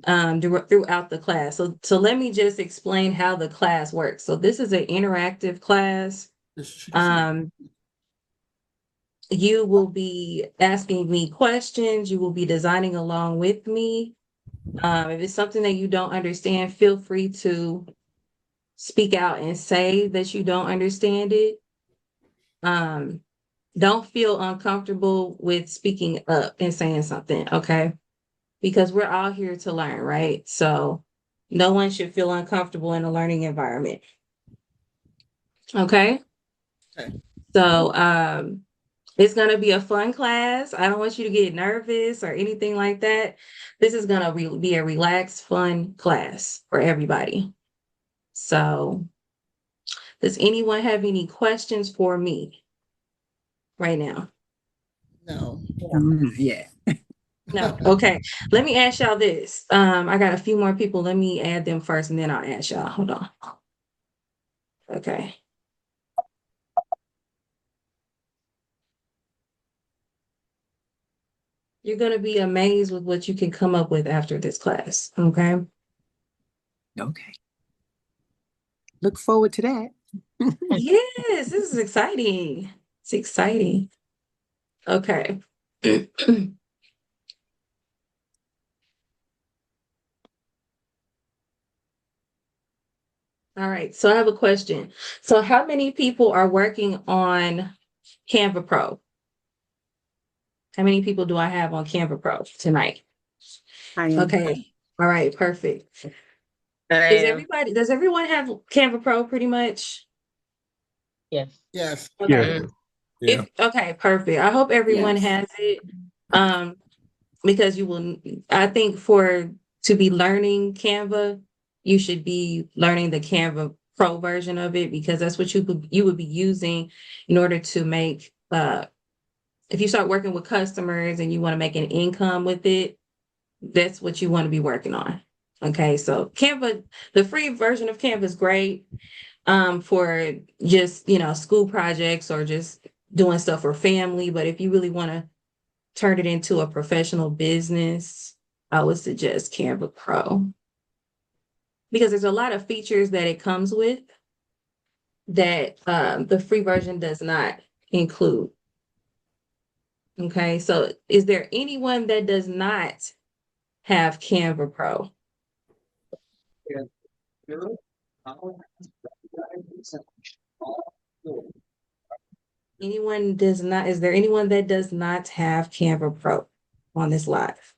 throughout the class. So let me just explain how the class works. So this is an interactive class. Um, you will be asking me questions. You will be designing along with me. If it's something that you don't understand, feel free to speak out and say that you don't understand it. Um, don't feel uncomfortable with speaking up and saying something, okay? Because we're all here to learn, right? So no one should feel uncomfortable in a learning environment. Okay. Okay. So it's gonna be a fun class. I don't want you to get nervous or anything like that. This is gonna be a relaxed, fun class for everybody. So does anyone have any questions for me right now? No. Yeah. No. Okay. Let me ask y'all this. I got a few more people. Let me add them first and then I'll ask y'all. Hold on. Okay. You're going to be amazed with what you can come up with after this class. Okay. Okay. Look forward to that. Yes, this is exciting. It's exciting. Okay. All right. So I have a question. So how many people are working on Canva Pro? How many people do I have on Canva Pro tonight? I am. Okay. All right. Perfect. I Does everyone have Canva Pro pretty much? Yes. Yes. Okay. Yeah. Mm. Yeah. Okay, perfect. I hope everyone Yes. has it. Um, because I think to be learning Canva, you should be learning the Canva Pro version of it because that's what you would be using in order to make if you start working with customers and you want to make an income with it, that's what you want to be working on. Okay, so Canva, the free version of Canva is great for just, school projects or just doing stuff for family. But if you really want to turn it into a professional business, I would suggest Canva Pro because there's a lot of features that it comes with that the free version does not include. Okay, so is there anyone that does not have Canva Pro? Anyone does not, is there anyone that does not have Canva Pro on this live?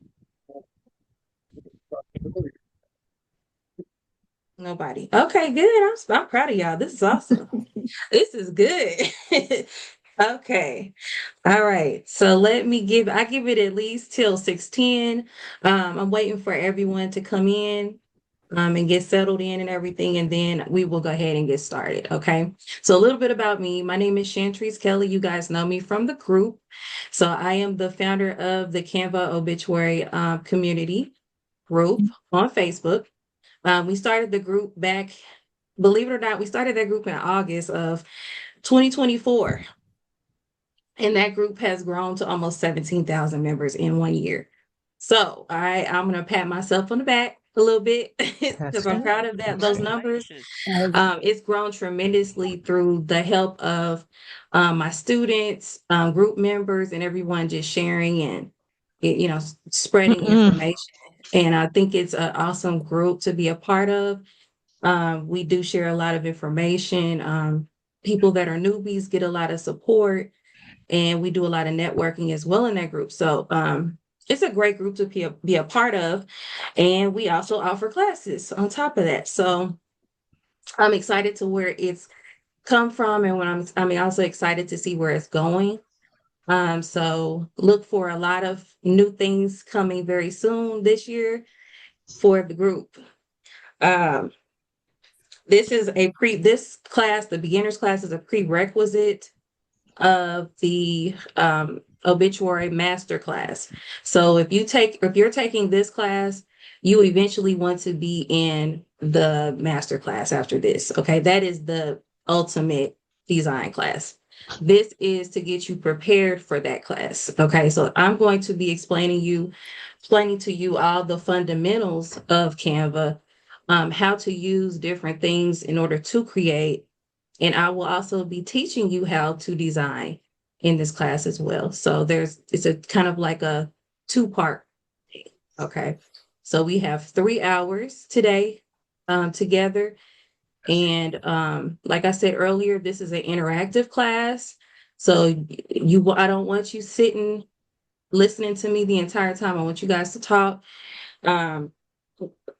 Nobody. Okay, good. I'm proud of y'all. This is awesome. This is good. Okay. All right. So I give it at least till 6:10. I'm waiting for everyone to come in and get settled in and everything, and then we will go ahead and get started. Okay. So a little bit about me. My name is Chantrice Kelly. You guys know me from the group. So I am the founder of the Canva Obituary community group on Facebook. We started the group back, believe it or not, we started that group in August of 2024. And that group has grown to almost 17,000 members in 1 year. So I'm going to pat myself on the back a little bit because I'm proud of those numbers. It's grown tremendously through the help of my students, group members, and everyone just sharing and spreading information. And I think it's an awesome group to be a part of. We do share a lot of information. People that are newbies get a lot of support, and we do a lot of networking as well in that group. So it's a great group to be a part of, and we also offer classes on top of that. So I'm excited to where it's come from, and I'm also excited to see where it's going. So look for a lot of new things coming very soon this year for the group. Um, this class, the beginners class, is a prerequisite of the obituary master class. So if you're taking this class, you eventually want to be in the master class after this. Okay, that is the ultimate design class. This is to get you prepared for that class. Okay, so I'm going to be explaining you explaining to you all the fundamentals of Canva, how to use different things in order to create. And I will also be teaching you how to design in this class as well. So it's a kind of like a two-part thing. Okay. So we have 3 hours today together. And like I said earlier, this is an interactive class. So I don't want you sitting listening to me the entire time. I want you guys to talk. Um,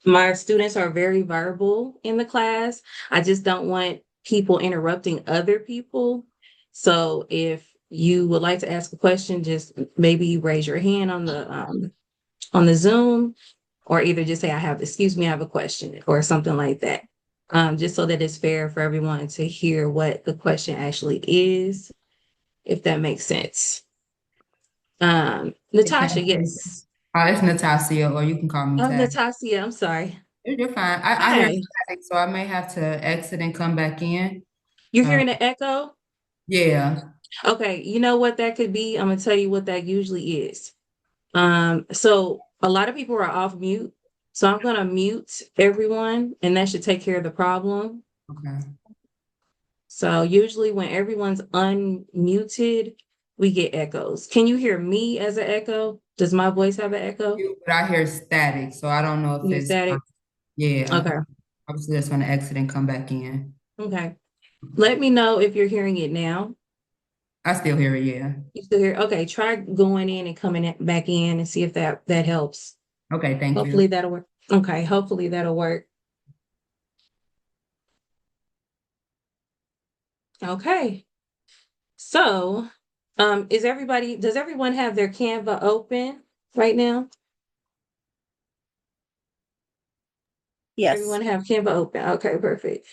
my students are very verbal in the class. I just don't want people interrupting other people. So if you would like to ask a question, just maybe raise your hand on the Zoom, or either just say, excuse me, I have a question, or something like that. Just so that it's fair for everyone to hear what the question actually is, if that makes sense. Natasha, yes. It's Natasia, or you can call me Oh, Tag. Natasia, I'm sorry. You're fine. I hear static, so I may have to exit and come back in. You're hearing the echo? Yeah. Okay, you know what that could be? I'm gonna tell you what that usually is. So a lot of people are off mute. So I'm gonna mute everyone, and that should take care of the problem. Okay. So usually when everyone's unmuted, we get echoes. Can you hear me as an echo? Does my voice have an echo? But I hear static, so I don't know if You it's static? yeah. Okay. I was just gonna exit and come back in. Okay. Let me know if you're hearing it now. I still hear it, yeah. You still hear? Okay, try going in and coming back in and see if that helps. Okay, thank you. Hopefully that'll work. Okay, hopefully that'll work. Okay. So, does everyone have their Canva open right now? Yes. Everyone have Canva open. Okay, perfect.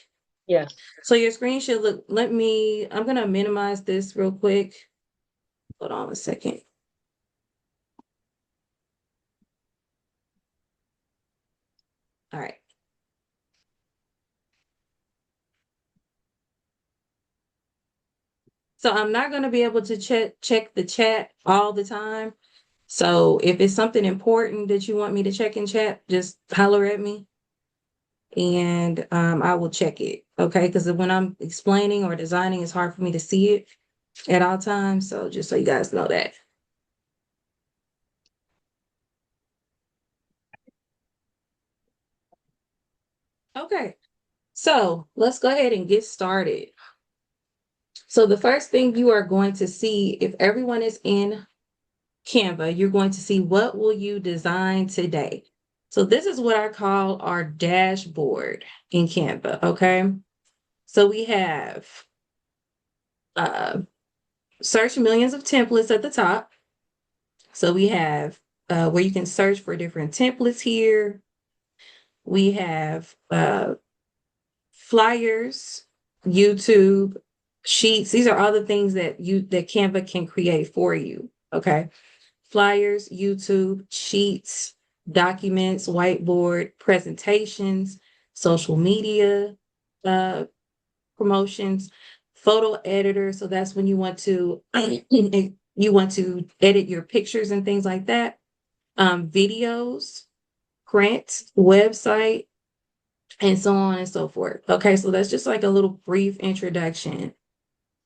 Yes. So your screen should look, I'm gonna minimize this real quick. Hold on a second. All right. So I'm not gonna be able to check the chat all the time. So if it's something important that you want me to check in chat, just holler at me and I will check it. Okay, because when I'm explaining or designing, it's hard for me to see it at all times. So just so you guys know that. Okay, so let's go ahead and get started. So the first thing you are going to see, if everyone is in Canva, you're going to see what will you design today. So this is what I call our dashboard in Canva, okay? So we have search millions of templates at the top. So we have where you can search for different templates here. We have flyers, YouTube, sheets. These are all the things that Canva can create for you. Okay. Flyers, YouTube, sheets, documents, whiteboard, presentations, social media promotions, photo editor. So that's when you want to edit your pictures and things like that. Videos, print, website, and so on and so forth. Okay, so that's just like a little brief introduction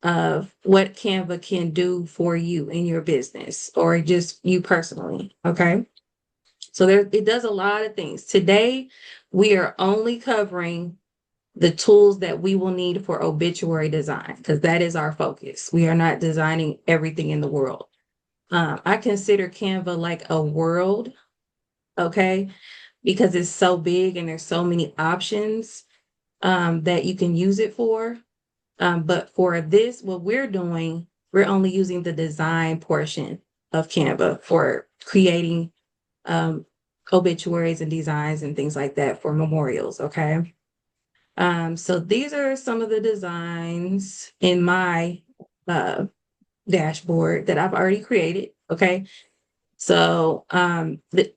of what Canva can do for you in your business or just you personally. Okay, so it does a lot of things. Today, we are only covering the tools that we will need for obituary design because that is our focus. We are not designing everything in the world. I consider Canva like a world, okay, because it's so big and there's so many options that you can use it for. But for this, what we're doing, we're only using the design portion of Canva for creating obituaries and designs and things like that for memorials, okay? So these are some of the designs in my dashboard that I've already created, okay? So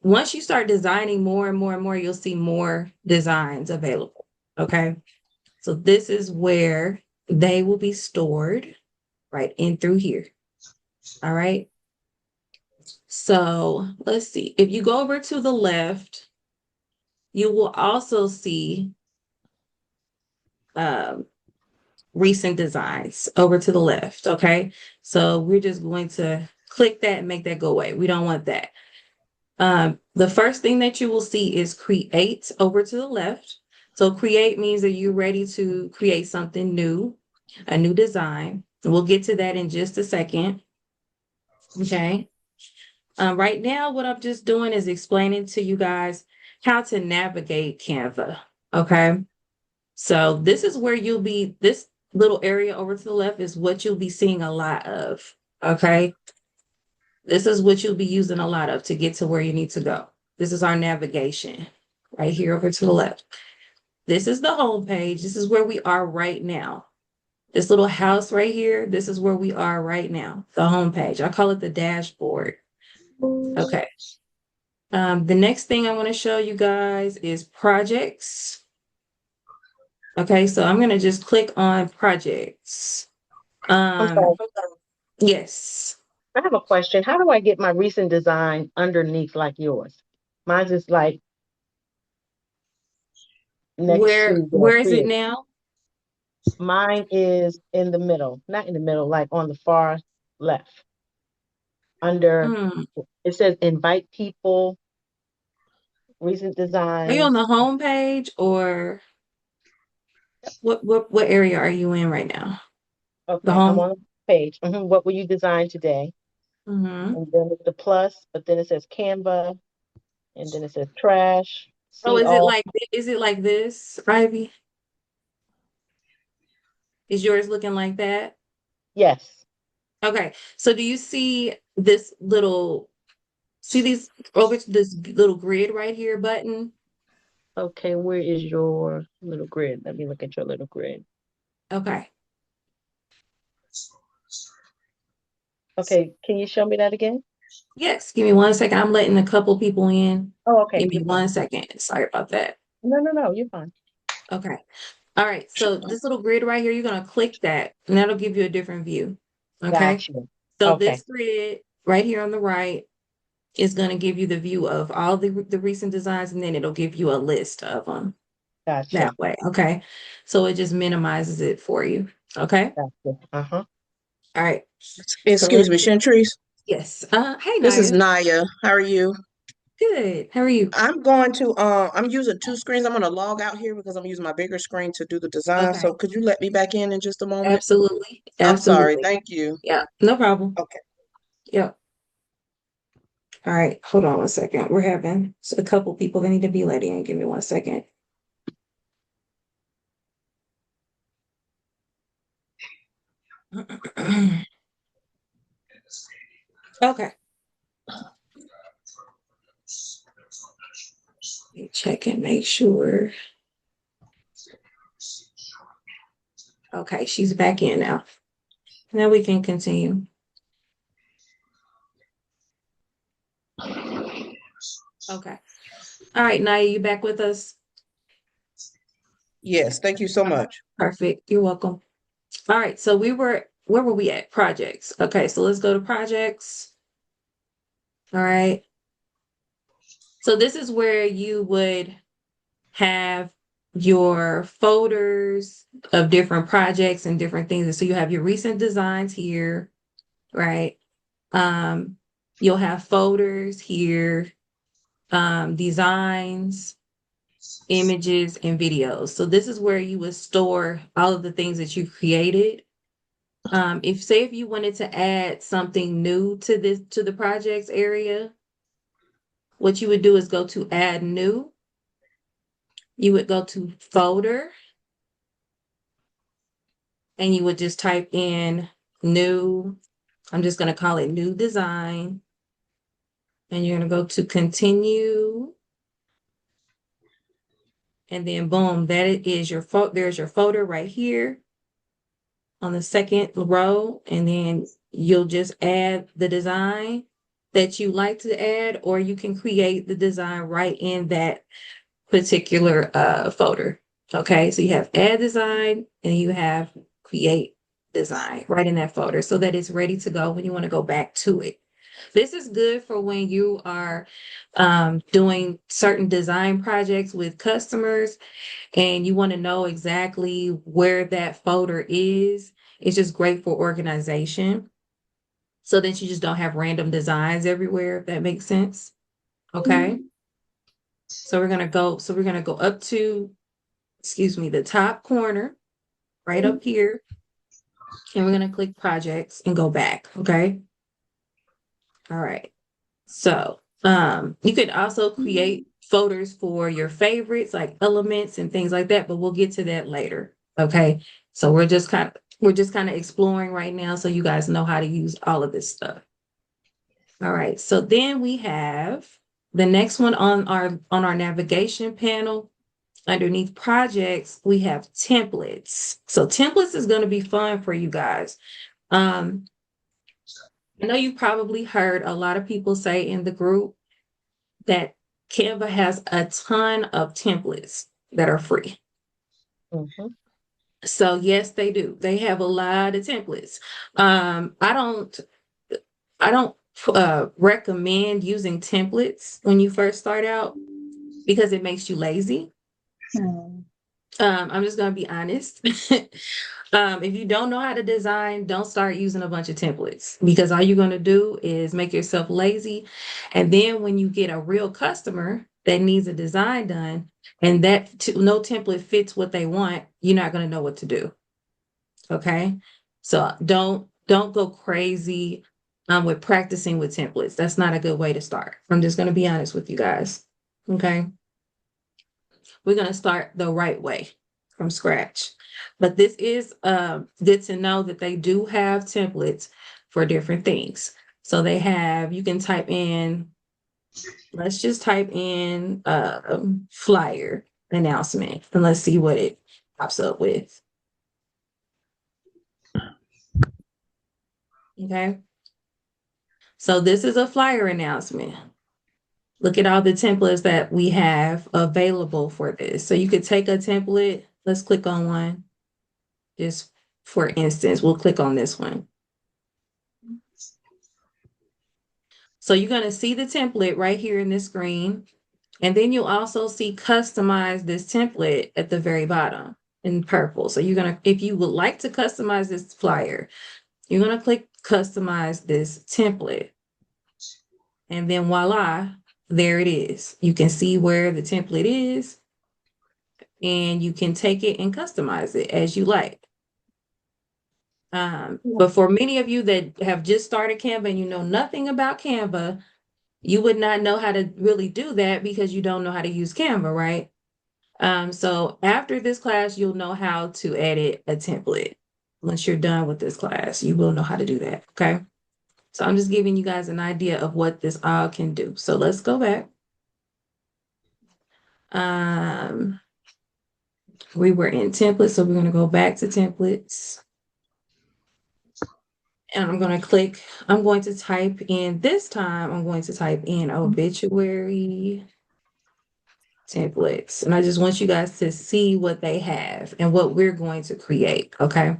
once you start designing more and more and more, you'll see more designs available, okay? So this is where they will be stored right in through here. All right. So let's see. If you go over to the left, you will also see um, recent designs over to the left. Okay. So we're just going to click that and make that go away. We don't want that. The first thing that you will see is create over to the left. So create means that you're ready to create something new, a new design. We'll get to that in just a second. Okay. Right now, what I'm just doing is explaining to you guys how to navigate Canva. Okay. So this is where this little area over to the left is what you'll be seeing a lot of. Okay. This is what you'll be using a lot of to get to where you need to go. This is our navigation right here over to the left. This is the home page. This is where we are right now. This little house right here, this is where we are right now, the home page. I call it the dashboard. Okay. The next thing I want to show you guys is projects. Okay, so I'm going to just click on projects. I'm sorry. Yes. I have a question. How do I get my recent design underneath like yours? Mine's just like next to the Where is it create. now? Mine is in the middle, not in the middle, like on the far left. Under Hmm. it says invite people, recent Are you on designs. the home page or what area are you in right now? The Okay, I'm home? on the page. What will you design today? Mm-hmm. And then it's the plus, but then it says Canva, and then it says trash. Oh, See all. is it like this, Ivy? Is yours looking like that? Yes. Okay. So do you see this this little grid right here button? Okay, where is your little grid? Let me look at your little grid. Okay. Okay, can you show me that again? Yes. Give me 1 second. I'm letting a couple people in. Oh, okay, Give me you're fine. 1 second. Sorry about that. No, you're fine. Okay. All right. So this little grid right here, you're going to click that and that'll give you a different view. Okay. Got you. So Okay, this grid right here on the right is going to give you the view of all the recent designs, and then it'll give you a list of them gotcha. that way. Okay. So it just minimizes it for you. Okay. Gotcha. Uh-huh. All right. So Excuse let's, me, Chantrice. yes. Hey, This is Naya. Naya. How are you? Good. How are you? I'm using two screens. I'm gonna log out here because I'm using my bigger screen to do the design. Okay. So could you let me back in just a moment? Absolutely. I'm sorry. Absolutely. Thank you. Yeah. No problem. Okay. Yep. All right. Hold on 1 second. We're having a couple people that need to be let in. Give me 1 second. Okay. Let me check and make sure. Okay, she's back in now. Now we can continue. Okay. All right, Naya, you back with us? Yes, thank you so much. Perfect. You're welcome. All right, so where were we at? Projects. Okay, so let's go to projects. All right. So this is where you would have your folders of different projects and different things. And so you have your recent designs here, right? You'll have folders here, designs, images, and videos. So this is where you would store all of the things that you created. If you wanted to add something new to the projects area, what you would do is go to add new. You would go to folder and you would just type in new. I'm just going to call it new design. And you're going to go to continue. And then boom, that is your there's your folder right here on the second row. And then you'll just add the design that you like to add, or you can create the design right in that particular folder. Okay, so you have add design and you have create design right in that folder so that it's ready to go when you want to go back to it. This is good for when you are doing certain design projects with customers and you want to know exactly where that folder is. It's just great for organization so that you just don't have random designs everywhere, if that makes sense. Okay. So we're gonna go up to, excuse me, the top corner, right up here, and we're gonna click projects and go back. Okay. All right. So you could also create folders for your favorites, like elements and things like that, but we'll get to that later. Okay. So we're just kind of exploring right now so you guys know how to use all of this stuff. All right. So then we have the next one on our navigation panel. Underneath projects, we have templates. So templates is going to be fun for you guys. I know you probably heard a lot of people say in the group that Canva has a ton of templates that are free. Mm-hmm. So yes, they do. They have a lot of templates. I don't recommend using templates when you first start out because it makes you lazy. I'm just gonna be honest. If you don't know how to design, don't start using a bunch of templates because all you're gonna do is make yourself lazy. And then when you get a real customer that needs a design done and no template fits what they want, you're not gonna know what to do. Okay. So don't go crazy with practicing with templates. That's not a good way to start. I'm just gonna be honest with you guys. Okay. We're going to start the right way from scratch. But this is good to know that they do have templates for different things. So you can type in, let's just type in flyer announcement and let's see what it pops up with. Okay. So this is a flyer announcement. Look at all the templates that we have available for this. So you could take a template. Let's click on one. Just for instance, we'll click on this one. So you're going to see the template right here in this screen. And then you'll also see customize this template at the very bottom in purple. So if you would like to customize this flyer, you're going to click customize this template. And then voila, there it is. You can see where the template is and you can take it and customize it as you like. But for many of you that have just started Canva and you know nothing about Canva, you would not know how to really do that because you don't know how to use Canva, right? So after this class, you'll know how to edit a template. Once you're done with this class, you will know how to do that, okay? So I'm just giving you guys an idea of what this all can do. So let's go back. We were in templates, so we're going to go back to templates. And I'm going to type in, this time I'm going to type in obituary templates. And I just want you guys to see what they have and what we're going to create, okay?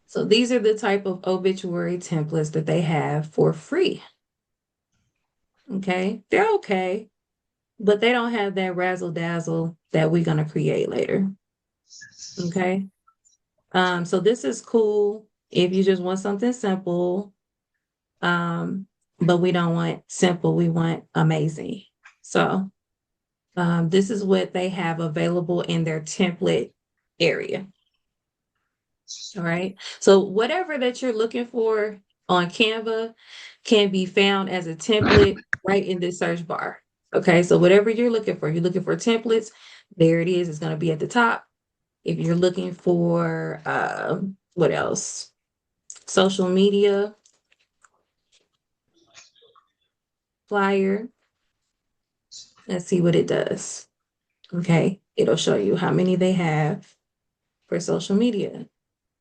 So these are the type of obituary templates that they have for free. Okay, they're okay, but they don't have that razzle dazzle that we're going to create later. Okay. So this is cool if you just want something simple. But we don't want simple, we want amazing. So this is what they have available in their template area. All right. So whatever that you're looking for on Canva can be found as a template right in this search bar. Okay. So whatever you're looking for templates, there it is. It's going to be at the top. If you're looking for, what else? Social media, flyer. Let's see what it does. Okay. It'll show you how many they have for social media.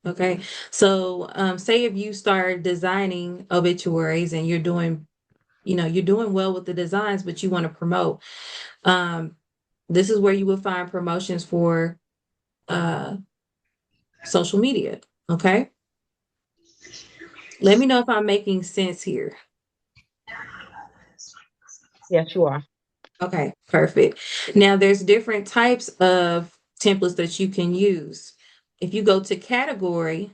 Okay. So say if you start designing obituaries and you're doing well with the designs, but you want to promote, this is where you will find promotions for social media. Okay. Let me know if I'm making sense here. Yes, you are. Okay, perfect. Now there's different types of templates that you can use. If you go to category,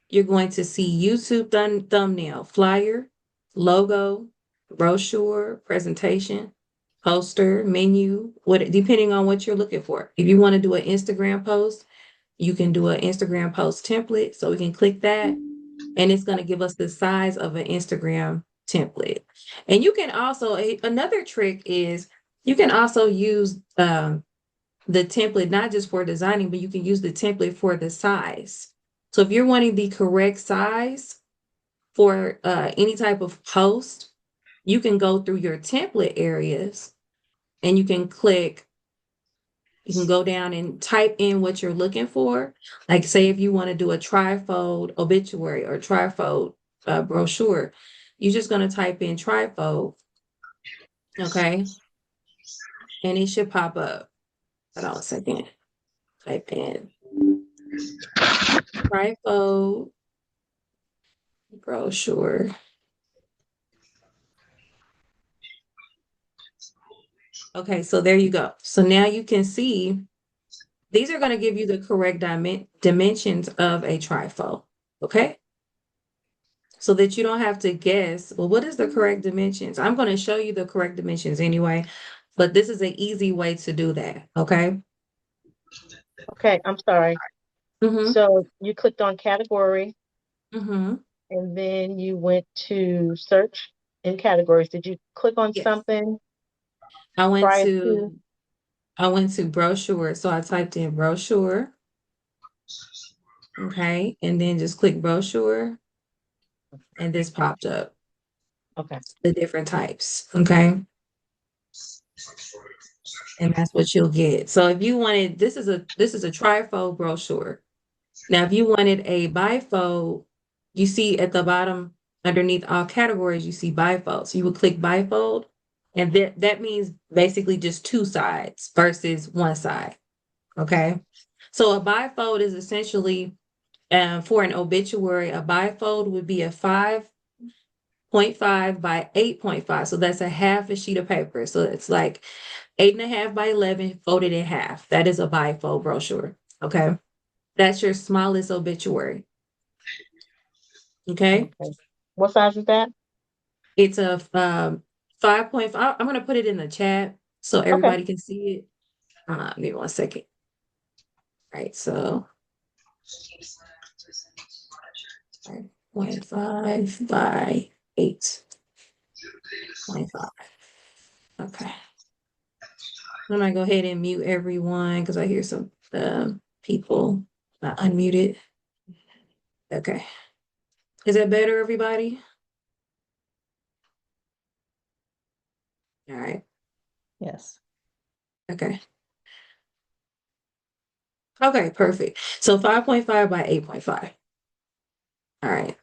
you're going to see YouTube thumbnail, flyer, logo, brochure, presentation, poster, menu, depending on what you're looking for. If you want to do an Instagram post, you can do an Instagram post template. So we can click that and it's going to give us the size of an Instagram template. And you can also, another trick is you can also use the template, not just for designing, but you can use the template for the size. So if you're wanting the correct size for any type of post, you can go through your template areas and you can go down and type in what you're looking for. Like say if you want to do a trifold obituary or trifold brochure, you're just going to type in trifold, okay? And it should pop up. Hold on a second. Type in trifold brochure. Okay, so there you go. So now you can see these are going to give you the correct dimensions of a trifold, okay? So that you don't have to guess, well, what is the correct dimensions? I'm going to show you the correct dimensions anyway, but this is an easy way to do that, okay? Okay, I'm sorry. Mm-hmm, So you clicked on category mm-hmm. and then you went to search in categories. Did you click on Yes. something I went prior to? to I went to brochure, so I typed in brochure, okay, and then just click brochure, and this popped up, Okay. the different types, okay? And that's what you'll get. So if you wanted, this is a trifold brochure. Now, if you wanted a bifold, you see at the bottom underneath all categories, you see bifold. So you would click bifold, and that means basically just two sides versus one side. Okay. So a bifold is essentially for an obituary, a bifold would be a 5.5 by 8.5. So that's a half a sheet of paper. So it's like 8.5 by 11 folded in half. That is a bifold brochure. Okay. That's your smallest obituary. Okay. Okay. What size is that? It's a 5.5. I'm going to put it in the chat so Okay. everybody can see it. Give me 1 second. All right. So 5.5 by 8.5. Okay. I'm going to go ahead and mute everyone because I hear some people not unmuted. Okay. Is that better, everybody? All right. Yes. Okay. Okay, perfect. So 5.5 by 8.5. All right.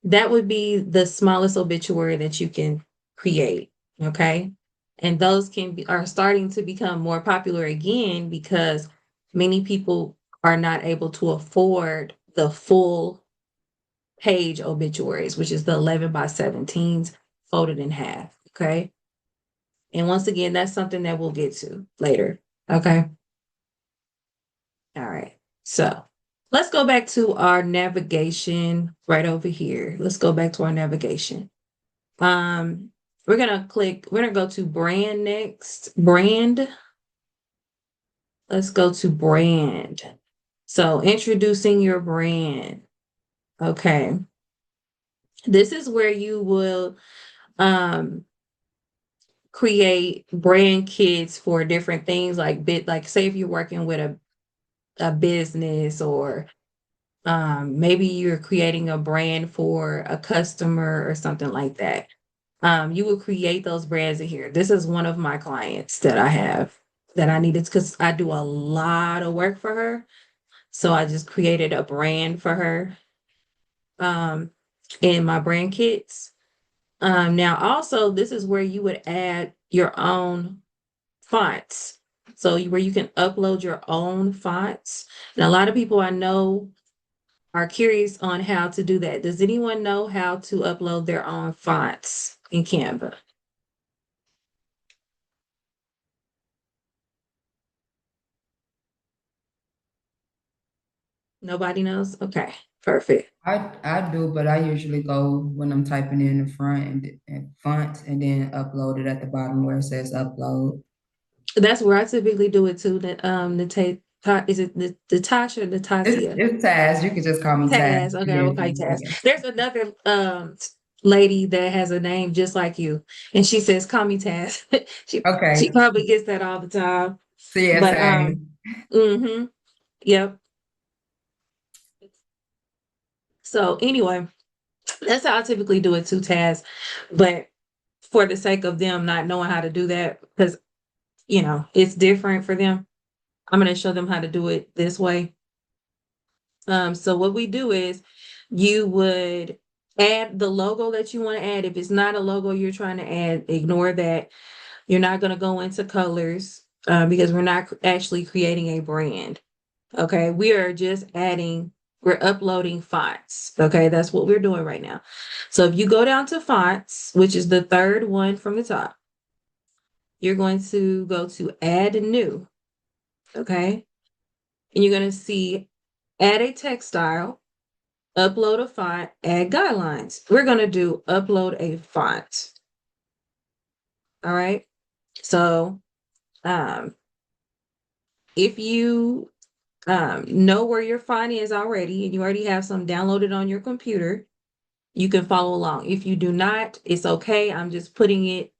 That would be the smallest obituary that you can create. Okay. And those are starting to become more popular again because many people are not able to afford the full page obituaries, which is the 11 by 17s folded in half. Okay. And once again, that's something that we'll get to later. Okay. All right. So let's go back to our navigation right over here. Let's go back to our navigation. We're gonna go to brand next. Brand. Let's go to brand. So introducing your brand. Okay. This is where you will create brand kits for different things like say if you're working with a business or maybe you're creating a brand for a customer or something like that. You will create those brands in here. This is one of my clients that I have that I needed because I do a lot of work for her. So I just created a brand for her in my brand kits. Now also this is where you would add your own fonts. So where you can upload your own fonts. And a lot of people I know are curious on how to do that. Does anyone know how to upload their own fonts in Canva? Nobody knows? Okay, perfect. I do, but I usually go when I'm typing in the front and font and then upload it at the bottom where it says upload. That's where I typically do it too. That is it Natasha or Natasia? It's Taz. You can just call me Taz. Taz. Okay, we'll call you Taz. Yeah. There's another lady that has a name just like you, and she says, "Call me Taz." She Okay. probably gets that all the time. So yeah, But same. mm-hmm, yep. So anyway, that's how I typically do it too, Taz. But for the sake of them not knowing how to do that, because it's different for them, I'm going to show them how to do it this way. So what we do is you would add the logo that you want to add. If it's not a logo you're trying to add, ignore that. You're not going to go into colors because we're not actually creating a brand. Okay, we're uploading fonts. Okay, that's what we're doing right now. So if you go down to fonts, which is the third one from the top, you're going to go to add new. Okay, and you're going to see add a text style, upload a font, add guidelines. We're going to do upload a font. All right. So if you know where your font is already and you already have some downloaded on your computer, you can follow along. If you do not, it's okay. I'm just putting it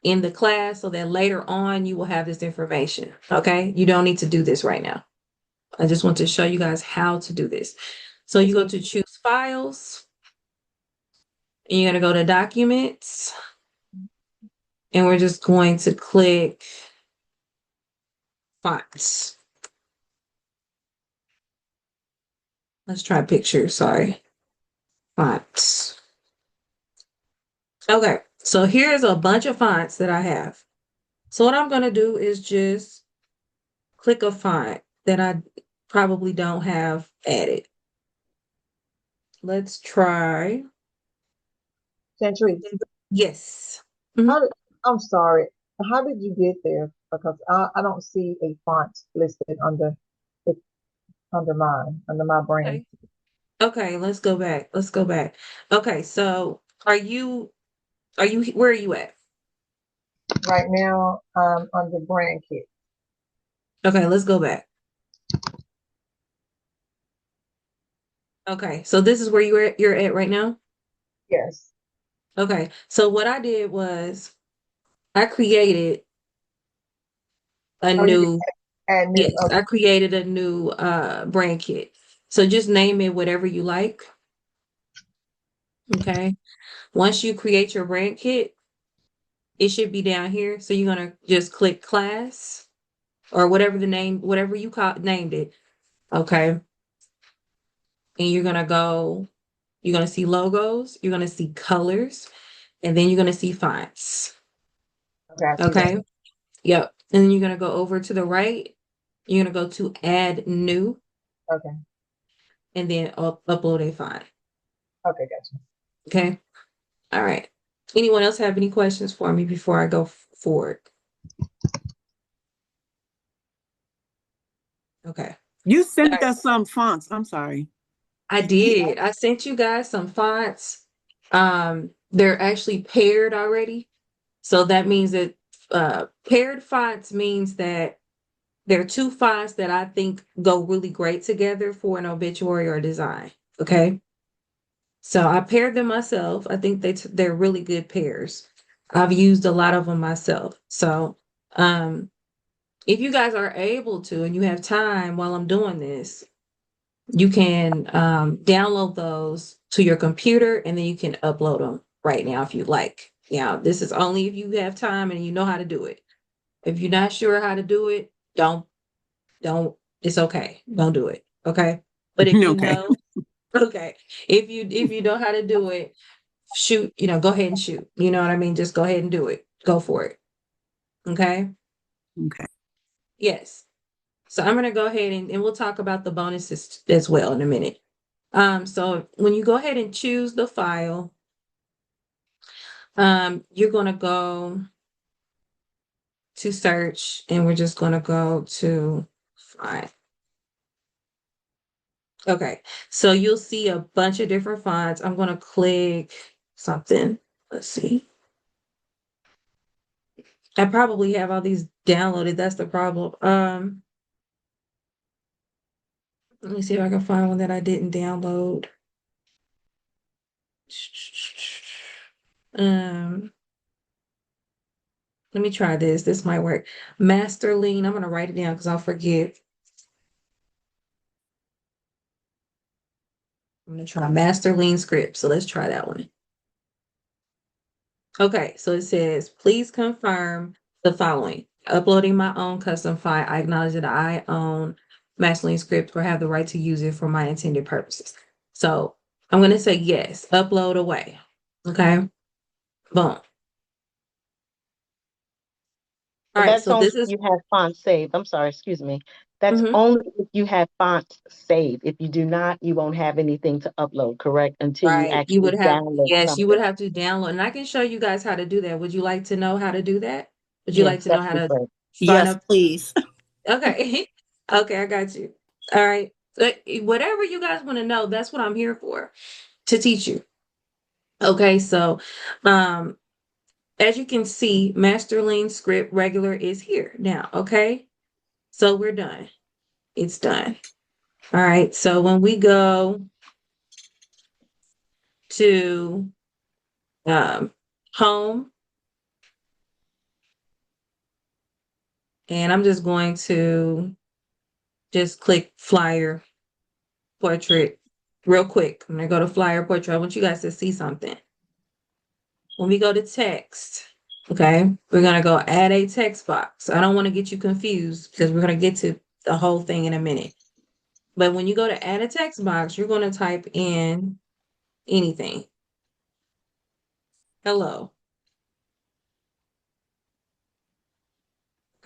in the class so that later on you will have this information. Okay. You don't need to do this right now. I just want to show you guys how to do this. So you go to choose files and you're going to go to documents and we're just going to click fonts. Let's try picture. Sorry. Fonts. Okay. So here's a bunch of fonts that I have. So what I'm going to do is just click a font that I probably don't have added. Let's try. Chantrice, Yes. Mhm. I'm sorry. How did you get there? Because I don't see a font listed it under my brand. Okay. Okay, let's go back. Let's go back. Okay, so where are you at? Right now, under brand kit. Okay, let's go back. Okay, so this is where you're at right now? Yes. Okay. So what I did was I created a Oh, you can new add new. yes, I created a new brand kit. So just name it whatever you like. Okay. Once you create your brand kit, it should be down here. So you're gonna just click class or whatever the name, whatever you named it. Okay. And you're gonna see logos, you're gonna see colors, and then you're gonna see fonts. Okay, I see that. Okay. Yep. And then you're gonna go over to the right. You're gonna go to add new Okay. and then upload a font. Okay, gotcha. Okay. All right. Anyone else have any questions for me before I go forward? Okay. You All sent right. us some fonts. I'm sorry. I did. I sent you guys some fonts. They're actually paired already. So that means that paired fonts means that there are two fonts that I think go really great together for an obituary or design. Okay. So I paired them myself. I think they're really good pairs. I've used a lot of them myself. So if you guys are able to and you have time while I'm doing this, you can download those to your computer and then you can upload them right now if you like. This is only if you have time and you know how to do it. If you're not sure how to do it, don't, it's okay. Don't do it. Okay. But if you Okay. know, okay. If you know how to do it, shoot, go ahead and shoot. You know what I mean? Just go ahead and do it. Go for it. Okay. Okay. Yes. So I'm going to go ahead and we'll talk about the bonuses as well in a minute. So when you go ahead and choose the file, you're gonna go to search, and we're just gonna go to font. Okay, so you'll see a bunch of different fonts. I'm gonna click something. Let's see. I probably have all these downloaded. That's the problem. Let me see if I can find one that I didn't download. Um, Let me try this. This might work. Master Lean. I'm gonna write it down because I'll forget. I'm gonna try Master Lean script. So let's try that one. Okay, so it says, please confirm the following. Uploading my own custom file. I acknowledge that I own Master Lean script or have the right to use it for my intended purposes. So I'm gonna say yes. Upload away. Okay. Boom. All And right. that's So only this if is. you have fonts saved. I'm sorry, excuse me. That's Mhm. only if you have fonts saved. If you do not, you won't have anything to upload, correct? Until you Right. You actually would have, download yes, you would something. have to download, and I can show you guys how to do that. Would you like to know how to do that? Would you Yes, like to know that'd how be to great. sign Yes, up? please. Okay. Okay, I got you. All right. So, whatever you guys want to know, that's what I'm here for, to teach you. Okay, so um as you can see, Master Lean script regular is here now. Okay. So we're done. It's done. All right. So when we go to um home, and I'm just going to just click flyer portrait real quick. I'm gonna go to flyer portrait. I want you guys to see something. When we go to text, okay, we're gonna go add a text box. I don't want to get you confused because we're gonna get to the whole thing in a minute. But when you go to add a text box, you're gonna type in anything. Hello.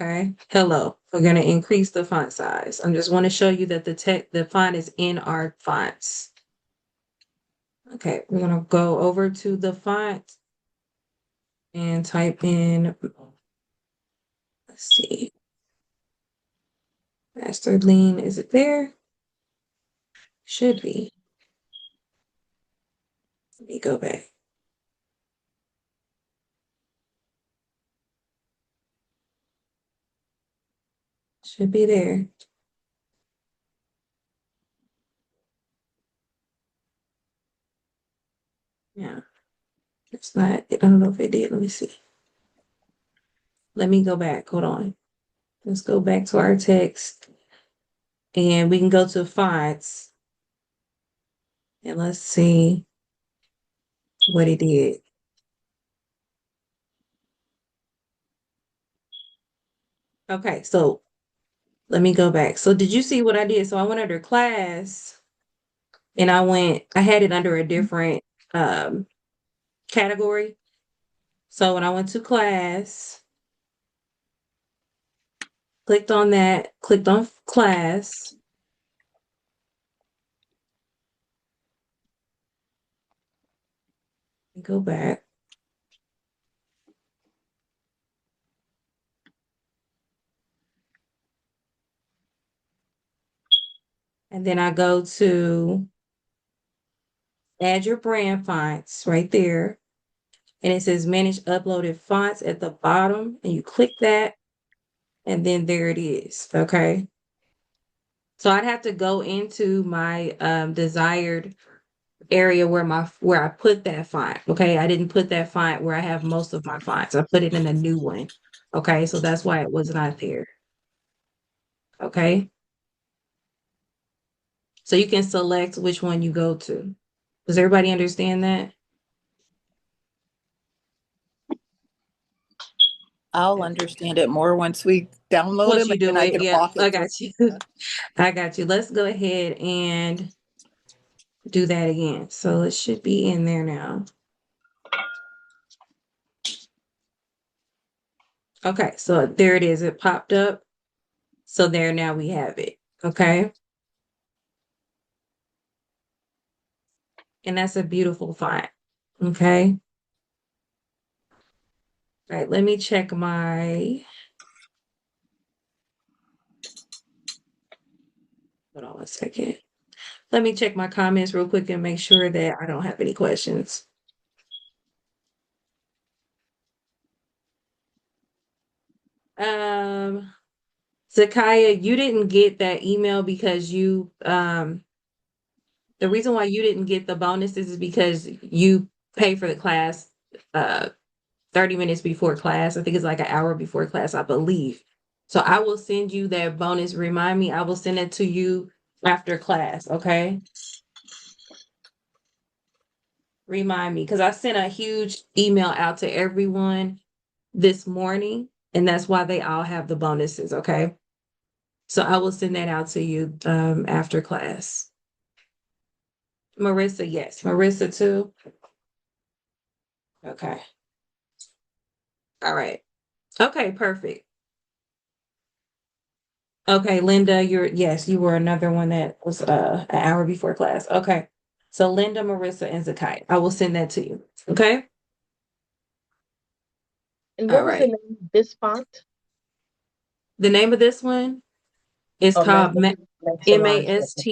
Okay. Hello. We're gonna increase the font size. I just want to show you that the font is in our fonts. Okay, we're gonna go over to the font and type in, let's see, Master Lean, is it there? Should be. Let me go back. Should be there. Yeah, it's not, I don't know if it did. Let me see. Let me go back. Hold on. Let's go back to our text and we can go to fonts and let's see what it did. Okay, so let me go back. So did you see what I did? So I went under class and I had it under a different um category. So when I went to class, clicked on that, clicked on class, and go back. And then I go to add your brand fonts right there. And it says manage uploaded fonts at the bottom. And you click that. And then there it is. Okay. So I'd have to go into my desired area where I put that font. Okay. I didn't put that font where I have most of my fonts. I put it in a new one. Okay. So that's why it was not there. Okay. So you can select which one you go to. Does everybody understand that? I'll Okay. understand it more once we download Once them you and then do I it, can yeah, walk I it through. got you. I got you. Let's go ahead and do that again. So it should be in there now. Okay, so there it is. It popped up. So there now we have it. Okay. And that's a beautiful font. Okay. All right, let me check my, hold on 1 second. Let me check my comments real quick and make sure that I don't have any questions. Zakiah, you didn't get that email because the reason why you didn't get the bonuses is because you pay for the class 30 minutes before class. I think it's like an hour before class, I believe. So I will send you that bonus. Remind me, I will send it to you after class, okay? Remind me, because I sent a huge email out to everyone this morning, and that's why they all have the bonuses, okay? So I will send that out to you after class. Marissa, yes. Marissa too. Okay. All right. Okay, perfect. Okay, Linda, you were another one that was an hour before class. Okay. So Linda, Marissa, and Zakai. I will send that to you. Okay? And All what was the right. name of this font? The name of this one is Oh, called master lines. Okay. Master.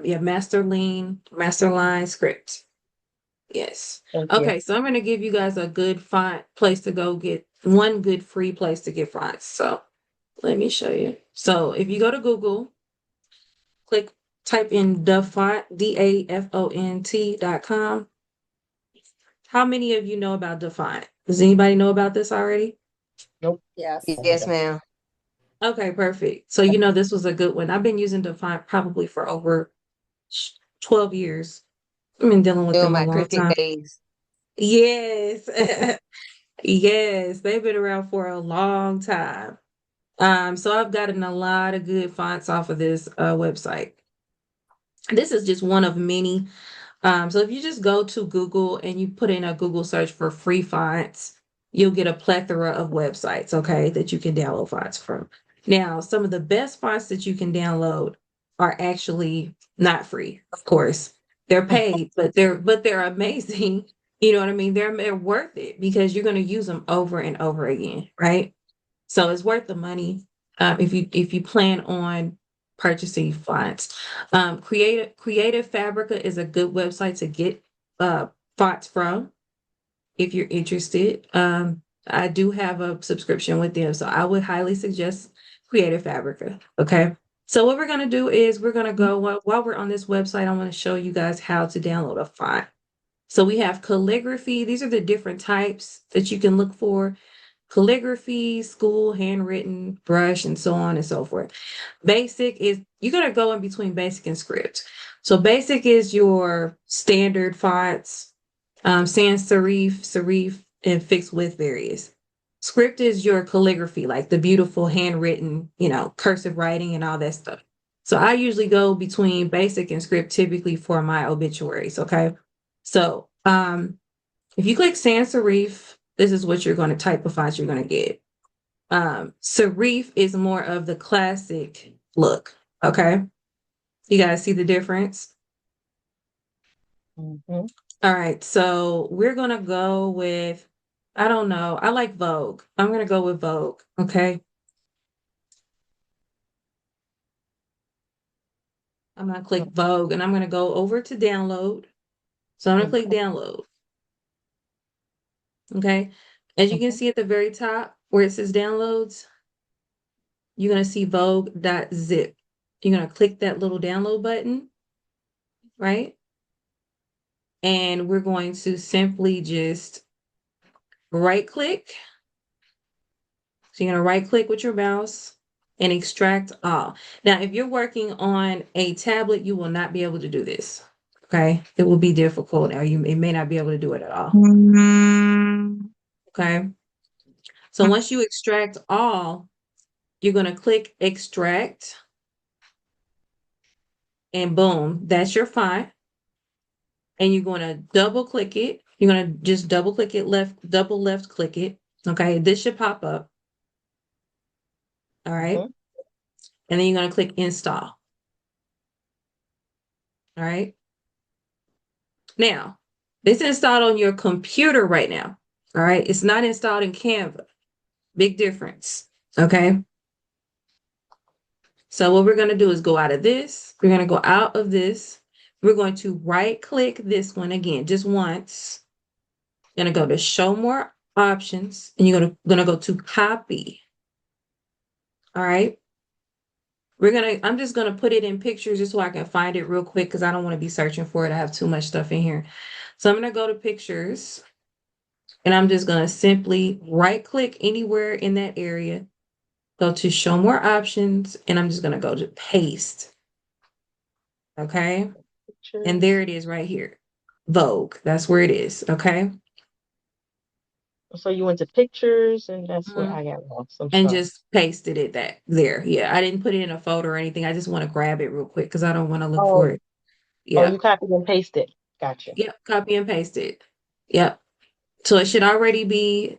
Yeah, Masterline Script. Yes. Thank you. Okay, so I'm gonna give you guys a good font place to go get one good free place to get fonts. So let me show you. So if you go to Google, click type in DaFont, DAFONT.com. How many of you know about DaFont? Does anybody know about this already? Nope. Yes. Yes, ma'am. Okay, perfect. So you know this was a good one. I've been using DaFont probably for over 12 years. I've been dealing with Doing them a my long cryptic time. days. Yes. Yes, they've been around for a long time. So I've gotten a lot of good fonts off of this website. This is just one of many. So if you just go to Google and you put in a Google search for free fonts, you'll get a plethora of websites, okay, that you can download fonts from. Now, some of the best fonts that you can download are actually not free, of course. They're paid, but they're amazing. You know what I mean? They're worth it because you're going to use them over and over again, right? So it's worth the money if you plan on purchasing fonts. Creative Fabrica is a good website to get fonts from if you're interested. I do have a subscription with them, so I would highly suggest Creative Fabrica. Okay. So what we're gonna do is we're gonna go while we're on this website. I want to show you guys how to download a font. So we have calligraphy. These are the different types that you can look for: calligraphy, school, handwritten, brush, and so on and so forth. Basic is you're gonna go in between basic and script. So basic is your standard fonts, sans serif, and fixed with various. Script is your calligraphy, like the beautiful handwritten, cursive writing and all that stuff. So I usually go between basic and script typically for my obituaries. Okay. So if you click sans serif, this is what you're going to type of fonts you're going to get. Serif is more of the classic look. Okay. You guys see the difference? Mm-hmm. All right. So we're going to go with, I don't know. I like Vogue. I'm going to go with Vogue. Okay. I'm going to click Vogue and I'm going to go over to download. So I'm going to click download. Okay. As you can see at the very top where it says downloads, you're going to see vogue.zip. You're going to click that little download button, right? And we're going to simply just right click. So you're going to right click with your mouse and extract all. Now, if you're working on a tablet, you will not be able to do this. Okay. It will be difficult or it may not be able to do it at all. Okay. So once you extract all, you're going to click extract and boom, that's your font. And you're going to double click it. You're going to just double click it double left click it. Okay. This should pop up. All right. Mm-hmm. And then you're going to click install. All right. Now, it's installed on your computer right now. All right. It's not installed in Canva. Big difference. Okay. So what we're going to do is go out of this. We're going to go out of this. We're going to right click this one again, just once. Going to go to show more options and you're going to go to copy. All right. I'm just going to put it in pictures just so I can find it real quick because I don't want to be searching for it. I have too much stuff in here. So I'm going to go to pictures and I'm just going to simply right click anywhere in that area, go to show more options, and I'm just going to go to paste. Okay. And there it is right here. Vogue. That's where it is. Okay. So you went to pictures, and that's where I got lost. I'm And sorry. just pasted it there. Yeah. I didn't put it in a folder or anything. I just want to grab it real quick because I don't want to look for Oh, it. oh, Yeah. you copied and pasted. Gotcha. Yep. Copy and paste it. Yep. So it should already be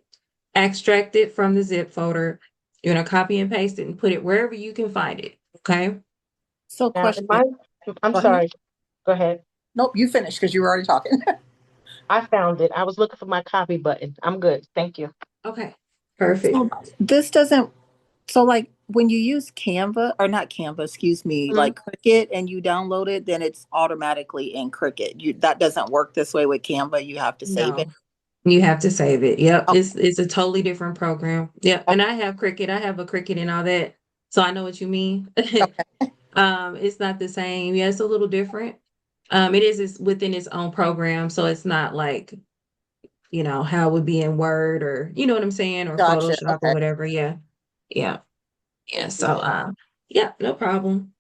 extracted from the zip folder. You're going to copy and paste it and put it wherever you can find it. Okay. So Now, question. I'm Go ahead. sorry. Go ahead. Nope, you finished because you were already talking. I found it. I was looking for my copy button. I'm good. Thank you. Okay. Perfect. So this doesn't, so like when you use Canva or not Canva, excuse me, Mhm. like Cricut and you download it, then it's automatically in Cricut. That doesn't work this way with Canva. You have to save it. No, you have to save it. Yep. Oh, It's a totally different program. Yep. oh, And I have Cricut. I have a Cricut and all that. So I know what you mean. okay. It's not the same. Yeah, it's a little different. It's within its own program. So it's not like, how it would be in Word or you know what I'm saying, or Gotcha. Photoshop or Okay. whatever. Yeah. Yeah. Yeah. So yeah, no problem.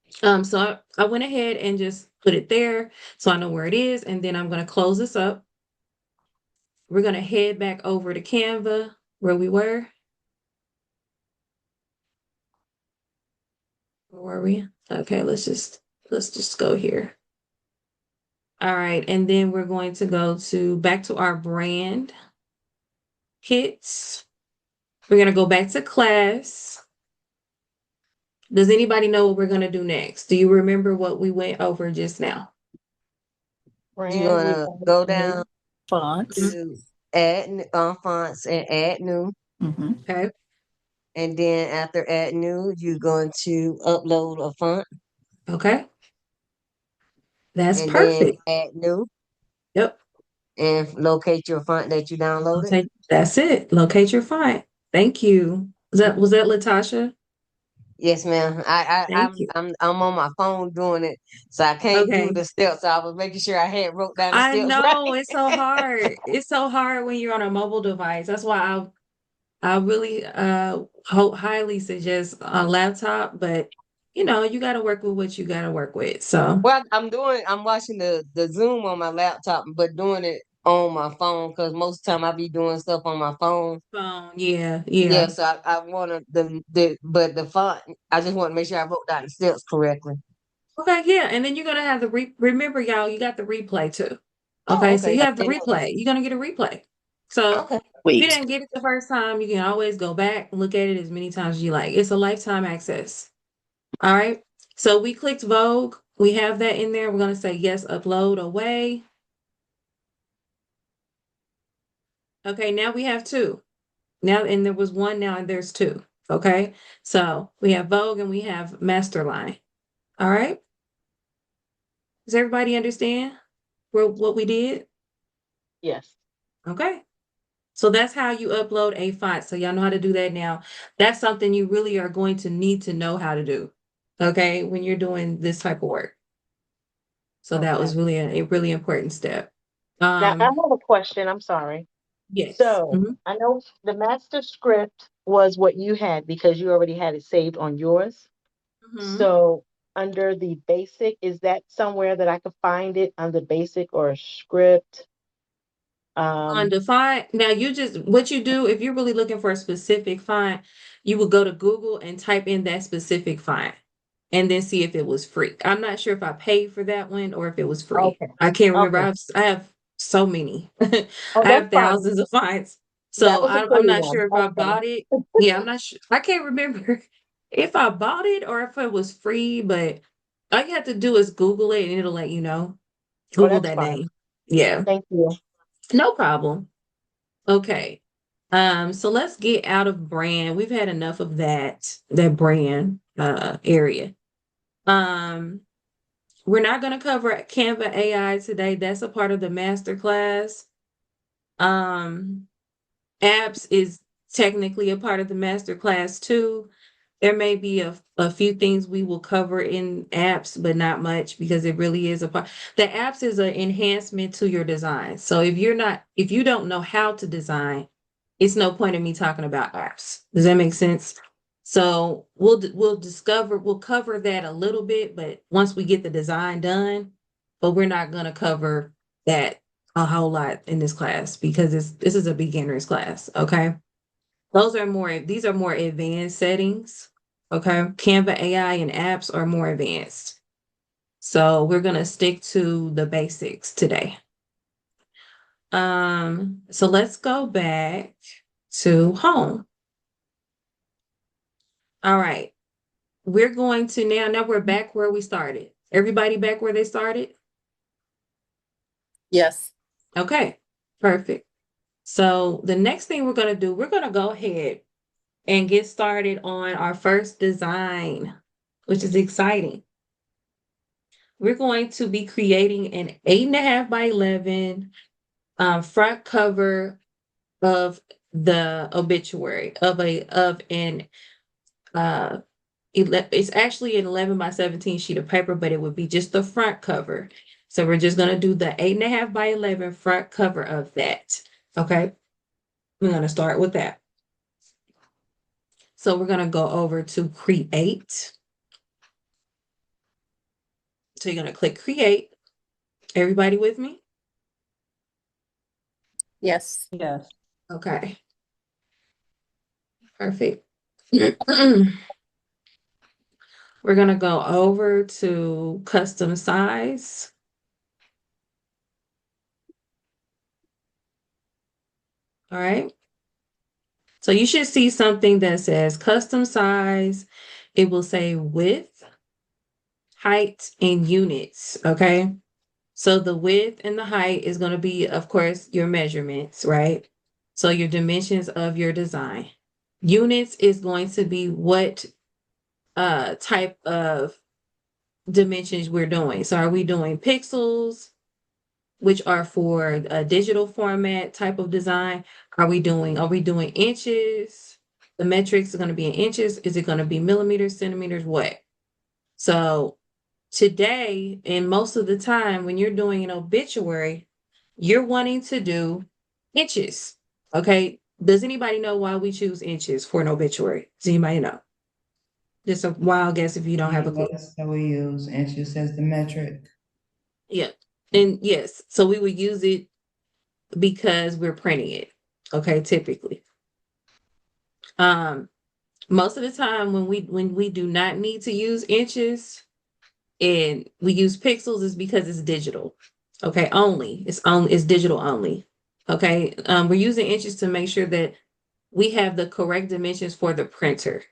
So I went ahead and just put it there so I know where it is, and then I'm gonna close this up. We're gonna head back over to Canva where we were. Where were we? Okay, let's just go here. All right, and then we're going to go back to our brand kits. We're gonna go back to class. Does anybody know what we're gonna do next? Do you remember what we went over just now? Brand, You're gonna go down Fonts. to add fonts and add new. Mm-hmm. Okay. And then after add new, you're going to upload a font Okay. That's and then perfect. add new Yep. and locate your font that you downloaded. Okay. That's it. Locate your font. Thank you. Was that Latasha? Yes, ma'am. Thank you. I'm on my phone doing it, so I can't do Okay. the steps. So I was making sure I had wrote down the I steps right. know it's so hard. It's so hard when you're on a mobile device. That's why I really highly suggest a laptop, but you got to work with what you got to work with. So, Well, I'm watching the Zoom on my laptop, but doing it on my phone because most of the time I be doing stuff on my phone. phone, yeah, Yeah, yeah. so I want but the font, I just want to make sure I wrote down the steps correctly. Okay, yeah, and then you're gonna have the remember, y'all, you got the replay too. Oh, Okay, so okay. you have the I know that. replay. You're gonna get a replay. So Okay. if you Wait. didn't get it the first time, you can always go back and look at it as many times as you like. It's a lifetime access. All right. So we clicked Vogue. We have that in there. We're gonna say yes, upload away. Okay, now we have two. Now, and there was one, now and there's two. Okay. So we have Vogue and we have Masterline. All right. Does everybody understand what we did? Yes. Okay. So that's how you upload a font. So y'all know how to do that now. That's something you really are going to need to know how to do. Okay. When you're doing this type of work. So that Okay. was really a really important step. Now I have a question. I'm sorry. Yes. So I know the master script was what you had because you already had it saved on yours. Mhm. So under the basic, is that somewhere that I could find it under basic or script? On the font, now what you do if you're really looking for a specific font, you will go to Google and type in that specific font and then see if it was free. I'm not sure if I paid for that one or if it was free. Okay. I can't remember. Okay. I have so many. I Oh, that's have fine. thousands of fonts. That So was a I'm pretty not one. sure if I Okay. bought it. Yeah, I'm not sure. I can't remember if I bought it or if it was free, but all you have to do is Google it and it'll let you know. Oh, Google that's that fine. name. Yeah, Thank you. no problem. Okay. So let's get out of brand. We've had enough of that brand area. Um, we're not going to cover Canva AI today. That's a part of the master class. Apps is technically a part of the master class too. There may be a few things we will cover in apps, but not much because it really is a part. The apps is an enhancement to your design. So if you don't know how to design, it's no point in me talking about apps. Does that make sense? So we'll cover that a little bit, but once we get the design done, but we're not gonna cover that a whole lot in this class because this is a beginner's class, okay? These are more advanced settings. Okay. Canva AI and apps are more advanced. So we're gonna stick to the basics today. So let's go back to home. All right. We're going to now we're back where we started. Everybody back where they started? Yes. Okay, perfect. So the next thing we're gonna do, we're gonna go ahead and get started on our first design, which is exciting. We're going to be creating an 8.5 by 11 front cover of the obituary of an it's actually an 11 by 17 sheet of paper, but it would be just the front cover. So we're just gonna do the 8.5 by 11 front cover of that. Okay, we're gonna start with that. So we're gonna go over to create. So you're gonna click create. Everybody with me? Yes. Yes. Okay. Perfect. We're going to go over to custom size. All right. So you should see something that says custom size. It will say width, height, and units. Okay. So the width and the height is going to be, of course, your measurements, right? So your dimensions of your design. Units is going to be what type of dimensions we're doing. So are we doing pixels, which are for a digital format type of design? Are we doing inches? The metrics are going to be in inches. Is it going to be millimeters, centimeters, what? So today, and most of the time when you're doing an obituary, you're wanting to do inches. Okay. Does anybody know why we choose inches for an obituary? Does anybody know? Just a wild guess if you don't have a clue. That we use inches as the metric. Yeah. And yes, so we would use it because we're printing it. Okay, typically. Most of the time when we do not need to use inches and we use pixels is because it's digital. Okay, it's digital only. Okay. We're using inches to make sure that we have the correct dimensions for the printer.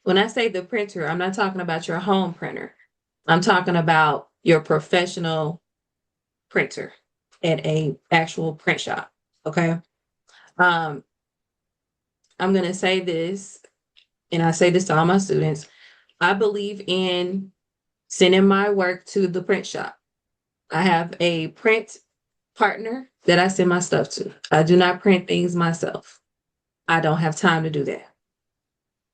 When I say the printer, I'm not talking about your home printer. I'm talking about your professional printer at a actual print shop. Okay. Um, I'm going to say this, and I say this to all my students. I believe in sending my work to the print shop. I have a print partner that I send my stuff to. I do not print things myself. I don't have time to do that.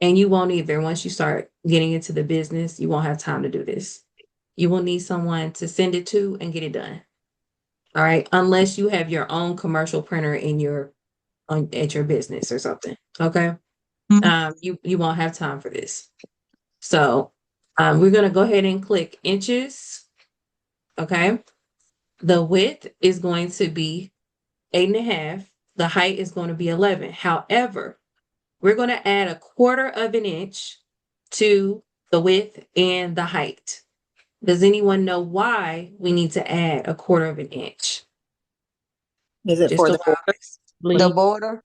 And you won't either. Once you start getting into the business, you won't have time to do this. You will need someone to send it to and get it done. All right. Unless you have your own commercial printer at your business or something. Okay. You won't have time for this. So we're going to go ahead and click inches. Okay. The width is going to be 8.5. The height is going to be 11. However, we're going to add 1/4 of an inch to the width and the height. Does anyone know why we need to add 1/4 of an inch? Is it Just for a the wild border? guess. The Bleed. border,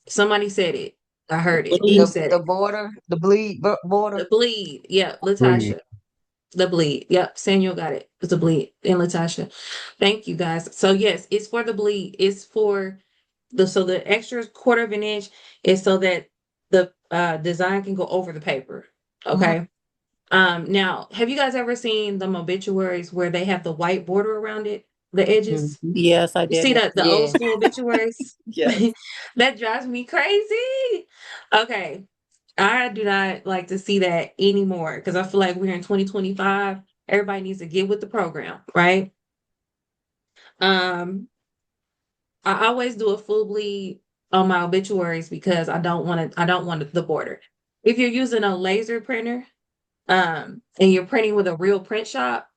Somebody said it. I heard it. Who Bleed. said the it? border, the bleed border. The bleed. Yeah, Breathe. Latasha. The bleed. Yep. Samuel got it. It's a bleed. And Latasha. Thank you guys. So yes, it's for the bleed. It's for the extra quarter of an inch is so that the design can go over the paper. Okay. Now, have you guys ever seen the obituaries where they have the white border around it, the edges? Mhm. Yes, I You see did. the old Yeah. school obituaries? Yes. That drives me crazy. Okay. I do not like to see that anymore because I feel like we're in 2025. Everybody needs to get with the program, right? Um, I always do a full bleed on my obituaries because I don't want the border. If you're using a laser printer, and you're printing with a real print shop,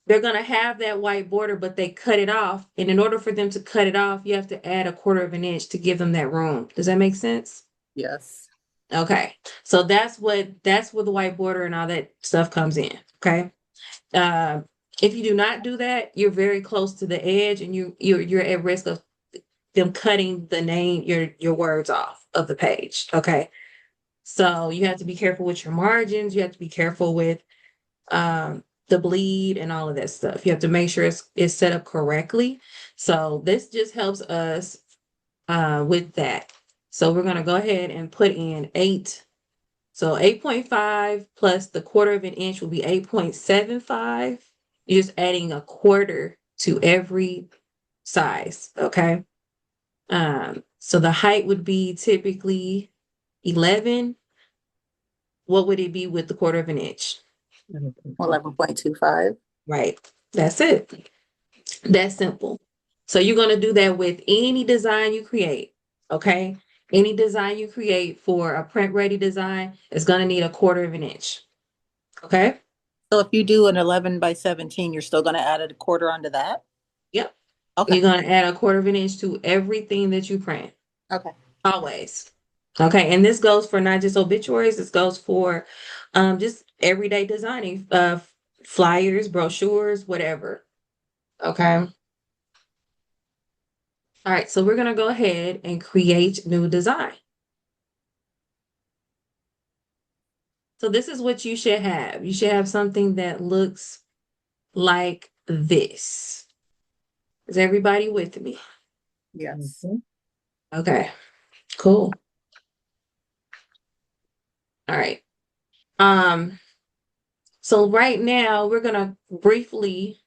they're gonna have that white border, but they cut it off. And in order for them to cut it off, you have to add a quarter of an inch to give them that room. Does that make sense? Yes. Okay. So that's where the white border and all that stuff comes in. Okay. Uh, if you do not do that, you're very close to the edge and you're at risk of them cutting the name, your words off of the page. Okay. So you have to be careful with your margins, you have to be careful with the bleed and all of that stuff. You have to make sure it's set up correctly. So this just helps us with that. So we're gonna go ahead and put in 8. So 8.5 plus the quarter of an inch will be 8.75. You're just adding a quarter to every size. Okay. So the height would be typically 11. What would it be with the quarter of an inch? 11.25. Right. That's it. That's simple. So you're going to do that with any design you create. Okay. Any design you create for a print ready design is going to need a quarter of an inch. Okay. So if you do an 11 by 17, you're still going to add a quarter onto that? Yep. Okay. You're going to add a quarter of an inch to everything that you print. Okay. Always. Okay. And this goes for not just obituaries, this goes for just everyday designing, flyers, brochures, whatever. Okay. All right, so we're going to go ahead and create new design. So this is what you should have. You should have something that looks like this. Is everybody with me? Yes. Okay, cool. All right. So right now we're going to briefly,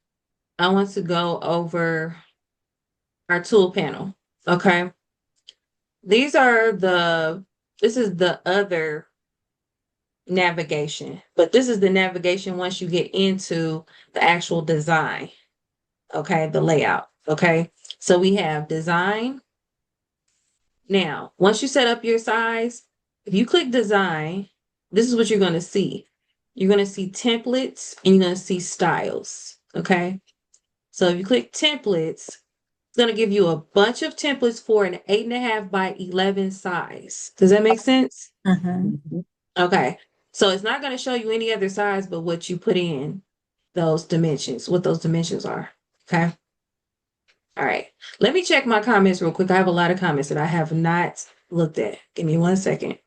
I want to go over our tool panel. Okay. This is the other navigation, but this is the navigation once you get into the actual design. Okay, the layout. Okay, so we have design. Now, once you set up your size, if you click design, this is what you're going to see. You're going to see templates and you're going to see styles. Okay, so if you click templates, it's going to give you a bunch of templates for an 8.5 by 11 size. Does that make sense? Mm-hmm. Okay. So it's not going to show you any other size but what you put in those dimensions, what those dimensions are. Okay. All right. Let me check my comments real quick. I have a lot of comments that I have not looked at. Give me 1 second.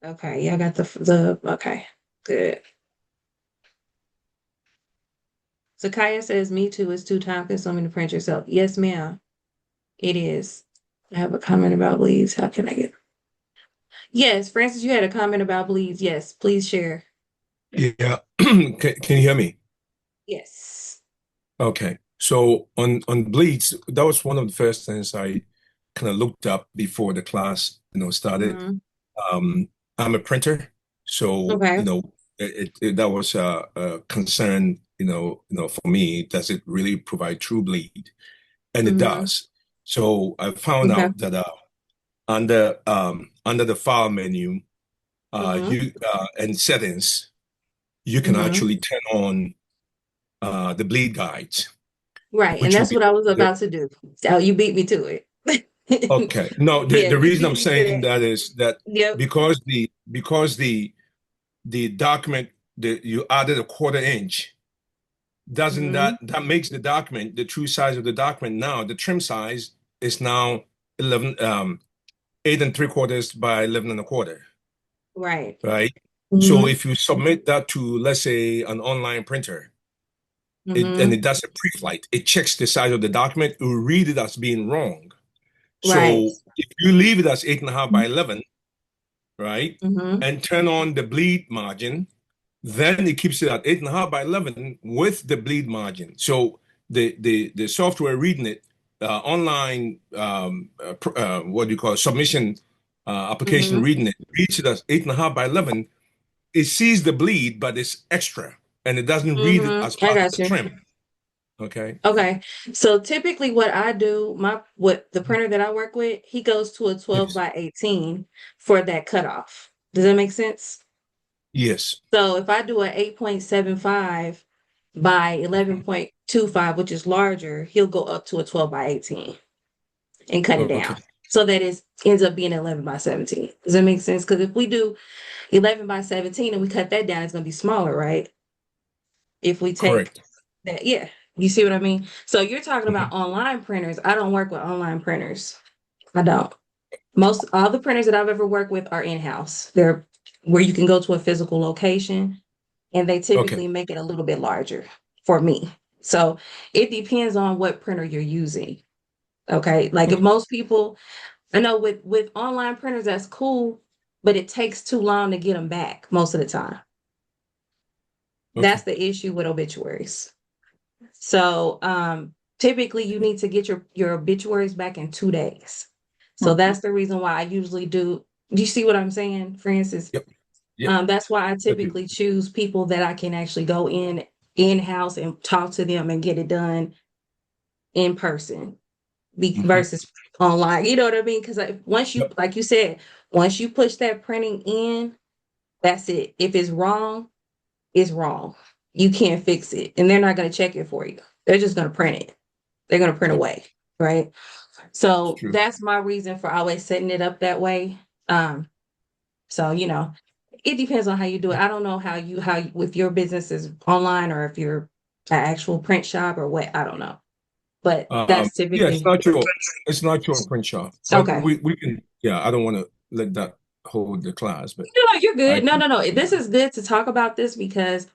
Okay. Yeah, I got okay. Good. Zakaya says, me too. It's too time consuming to print yourself. Yes, ma'am. It is. I have a comment about bleeds. How can I get? Yes, Francis, you had a comment about bleeds. Yes, please share. Yeah. Can you hear me? Yes. Okay. So on bleeds, that was one of the first things I kind of looked up before the class, started. Mhm. I'm a printer, so Okay. that was a concern, for me. Does it really provide true bleed? And it Mhm. does. So I found Okay. out that under the file menu, Mhm. you and settings, you can Mhm. actually turn on the bleed guides, Right, and which will that's be what I was about to do. So you beat me to it. okay. No, Yeah, the you reason beat I'm me to saying that. that is that Yep. because the document that you added a quarter inch, doesn't Mhm. that makes the document, the true size of the document, now the trim size is now 11 8 3/4 by 11 1/4, Right. right? So Mm-hmm. if you submit that to, let's say, an online printer, and Mm-hmm. it does a pre-flight, it checks the size of the document, it will read it as being wrong. Right. So if you leave it as 8 1/2 by 11, right, Mm-hmm. and turn on the bleed margin, then it keeps it at 8 1/2 by 11 with the bleed margin. So the software reading it, online, what do you call it, submission application Mm-hmm. reading it, reads it as 8 1/2 by 11. It sees the bleed, but it's extra, and it doesn't read it as Mm-hmm. I part of got the you. trim. Okay. Okay. So typically what I do, what the printer that I work with, he goes to a 12 Yes. by 18 for that cutoff. Does that make sense? Yes. So if I do a 8.75 by 11.25, which is larger, he'll go up to a 12 by 18 and cut it Okay. down so that it ends up being 11 by 17. Does that make sense? Because if we do 11 by 17 and we cut that down, it's going to be smaller, right? If we take Correct. that, yeah. You see what I mean? So you're talking Mhm. about online printers. I don't work with online printers. I don't. All the printers that I've ever worked with are in-house. They're where you can go to a physical location and they Okay. typically make it a little bit larger for me. So it depends on what printer you're using. Okay. Like if Okay. most people, I know with online printers, that's cool, but it takes too long to get them back most of the time. That's Okay. the issue with obituaries. So typically you need to get your obituaries back in 2 days. So Mhm. that's the reason why I usually do. Do you see what I'm saying, Francis? Yep. Yep. That's why I I do. typically choose people that I can actually go in-house and talk to them and get it done in person Mhm. versus online. You know what I mean? Because once you, Yep. like you said, once you push that printing in, that's it. If it's wrong, it's wrong. You can't fix it, and they're not going to check it for you. They're just going to print it. They're going to print Yep. away, right? It's So true. that's my reason for always setting it up that way. So it depends on how you do it. I don't know how if your business is online or if you're an actual print shop or what. I don't know, but that's Yeah, typically it's not your print shop, but okay. we can, yeah, I don't want to let that hold the class, but No, you're I good. No, can, no, no. This is good to talk about this because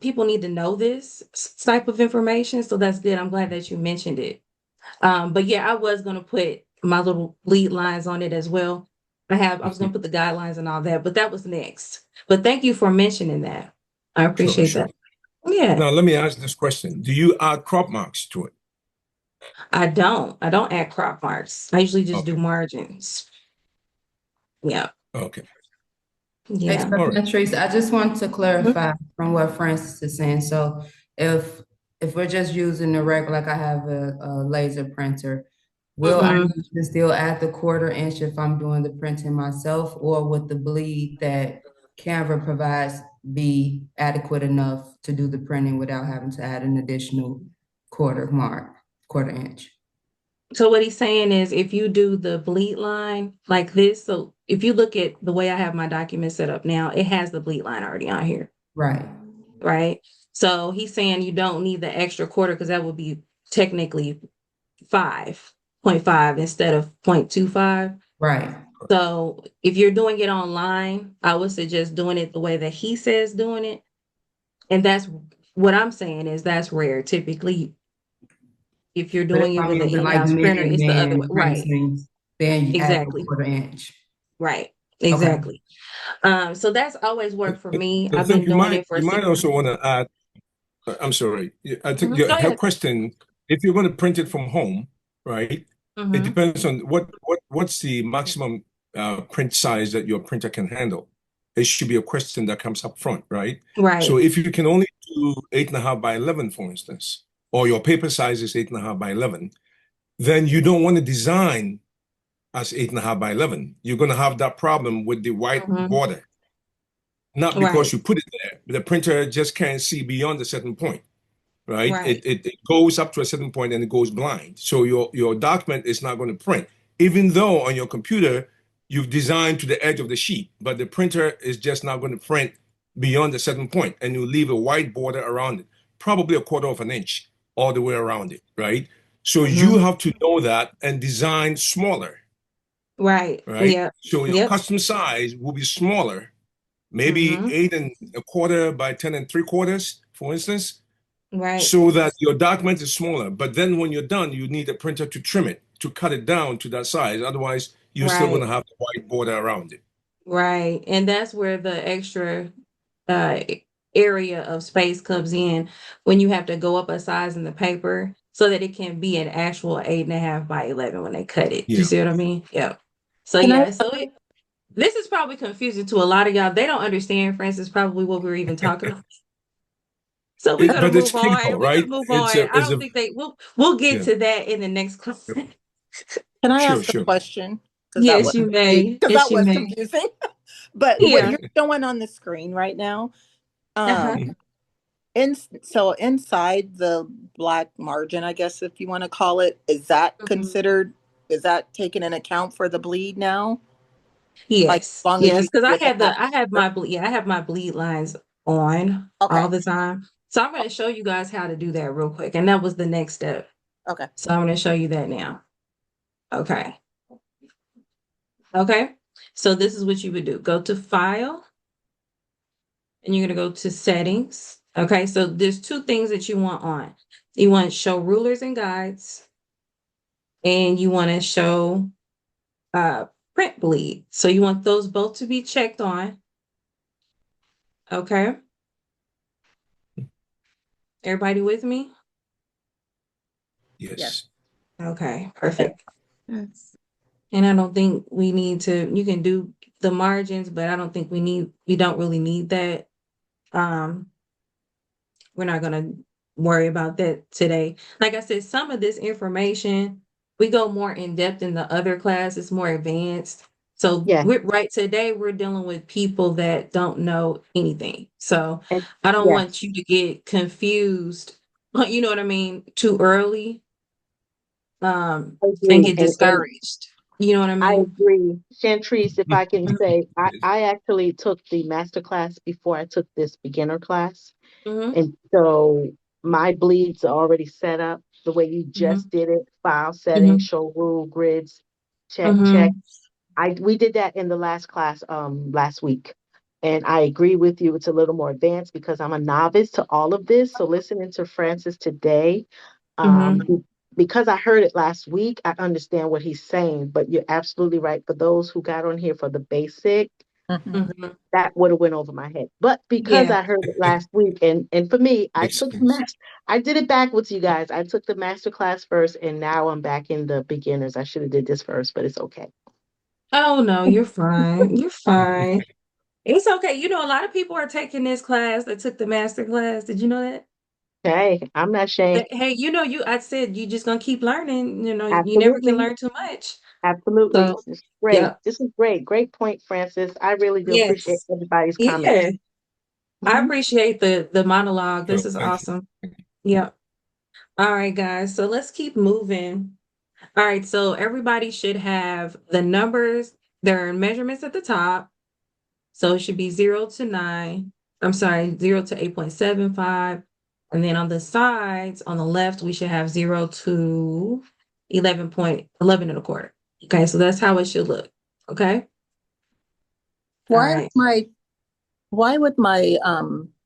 people need to know this type of information. So that's good. I'm glad that you mentioned it. But yeah, I was gonna put my little lead lines on it as well. I was gonna put the guidelines and all that, but that was next. But thank you for mentioning that. I sure, appreciate sure. that. Yeah, Now, let me ask this question. Do you add crop marks to it? I don't. I don't add crop marks. I usually just do Okay. margins. Yeah, Okay. Hey, yeah. so All right. Patrice, I just want to Mhm, clarify from what Francis is saying. So if if we're just using the regular, like I have a laser printer, will I mhm. need to still add the 1/4 inch if I'm doing the printing myself, or would the bleed that Canva provides be adequate enough to do the printing without having to add an additional 1/4 inch? So what he's saying is if you do the bleed line like this, so if you look at the way I have my document set up now, it has the bleed line already on here, Right, right? So he's saying you don't need the extra quarter because that would be technically 5.5 instead of 0.25. right. So if you're doing it online, I would suggest doing it the way that he says doing it. And that's what I'm saying is that's rare. Typically, if you're But if doing it I'm with an using like in-house mint printer, and it's the other way. then Right. printing, then you add the Exactly. 1/4 inch. Right. Okay. Exactly. So that's always worked for me. I I've think been you doing might it for you might six. also want to add, I'm sorry. I think Mhm. Go her ahead. question, if you're going to print it from home, right? It Hmm. depends on what's the maximum print size that your printer can handle. It should be a question that comes up front, right? So Right. if you can only do 8 1/2 by 11, for instance, or your paper size is 8 1/2 by 11, then you don't want to design as 8 1/2 by 11. You're going to have that problem with the white Hmm. border. Not because Right. you put it there, the printer just can't see beyond a certain point, right? Right. It goes up to a certain point and it goes blind. So your document is not going to print, even though on your computer you've designed to the edge of the sheet, but the printer is just not going to print beyond a certain point, and you leave a white border around it, probably a 1/4 inch all the way around it, right? So you Hmm. have to know that and design smaller, Right. right? Yep. So your Yep. custom size will be smaller, maybe Mm-hmm. 8 1/4 by 10 3/4, for instance, Right. so that your document is smaller. But then when you're done, you need a printer to trim it, to cut it down to that size. Otherwise, you're still going Right. to have the white border around it. Right. And that's where the extra uh area of space comes in when you have to go up a size in the paper so that it can be an actual 8.5 by 11 when they cut it. You Yeah. see what I mean? Yep. So Can I, yeah, this is probably confusing to a lot of y'all. They don't understand, Francis, probably what we're even talking about. So we're gonna But it's move key on. though, We're right? gonna move It's on. a, I it's don't a, think we'll get yeah. to that in the next class. can I Sure, ask a sure. question? Because Yes, you may. Yes, that you was may. confusing. But what Yeah. you're showing on the screen right now, Uh-huh. um, so inside the black margin, I guess if you want to call it, Mhm. is that taken in account for the bleed now? Like as Yes. long as you Yes, because do it half. I have my bleed lines on all Okay. the time. So I'm gonna show you guys how to do that real quick. And that was the next step. Okay. So I'm gonna show you that now. Okay. Okay. So this is what you would do. Go to File, and you're gonna go to Settings. Okay, so there's two things that you want on. You want to show rulers and guides, and you want to show uh print bleed. So you want those both to be checked on. Okay. Everybody with me? Yes. Yes. Okay, perfect. And I don't think we need to, you can do the margins, but I don't think we don't really need that. Um, we're not gonna worry about that today. Like I said, some of this information, we go more in depth in the other class, it's more advanced. So Yeah, right today, we're dealing with people that don't know anything. So and I don't yeah, want you to get confused, you know what I mean, too early, I and agree. get And discouraged. You know what I I mean? agree. Chantrice, if I can Mhm. say, I actually took the master class before I took this beginner class. Mhm. And so my bleeds are already set up the way you just Mhm. did it. File settings, Mhm. show rule grids, check, check. Mhm. We did that in the last class last week. And I agree with you. It's a little more advanced because I'm a novice to all of this. So listening to Francis today, um, Mhm. because I heard it last week, I understand what he's saying. But you're absolutely right. For those who got on here for the basic, Mhm. Mhm. that would have went over my head. But because Yeah. I heard it last week, and for me, Makes sense. I did it backwards, you guys. I took the master class first, and now I'm back in the beginners. I should have did this first, but it's okay. Oh no, you're fine. You're fine. It's okay. You know, a lot of people are taking this class that took the master class. Did you know that? Hey, I'm not ashamed. Hey, you know, I said you just gonna keep learning. You know, you never can Absolutely. learn too much. Absolutely. So, This is great. yeah. This is great. Great point, Francis. I really do appreciate Yes. everybody's comments. Yeah. I Mhm. appreciate the monologue. Sure. This is Thank you. awesome. Yeah. All right, guys. So let's keep moving. All right. So everybody should have the numbers, their measurements at the top. So it should be 0 to 9. I'm sorry, 0 to 8.75. And then on the sides, on the left, we should have 0 to 11.11 1/4. Okay, so that's how it should look. Okay. All Why right. my why would my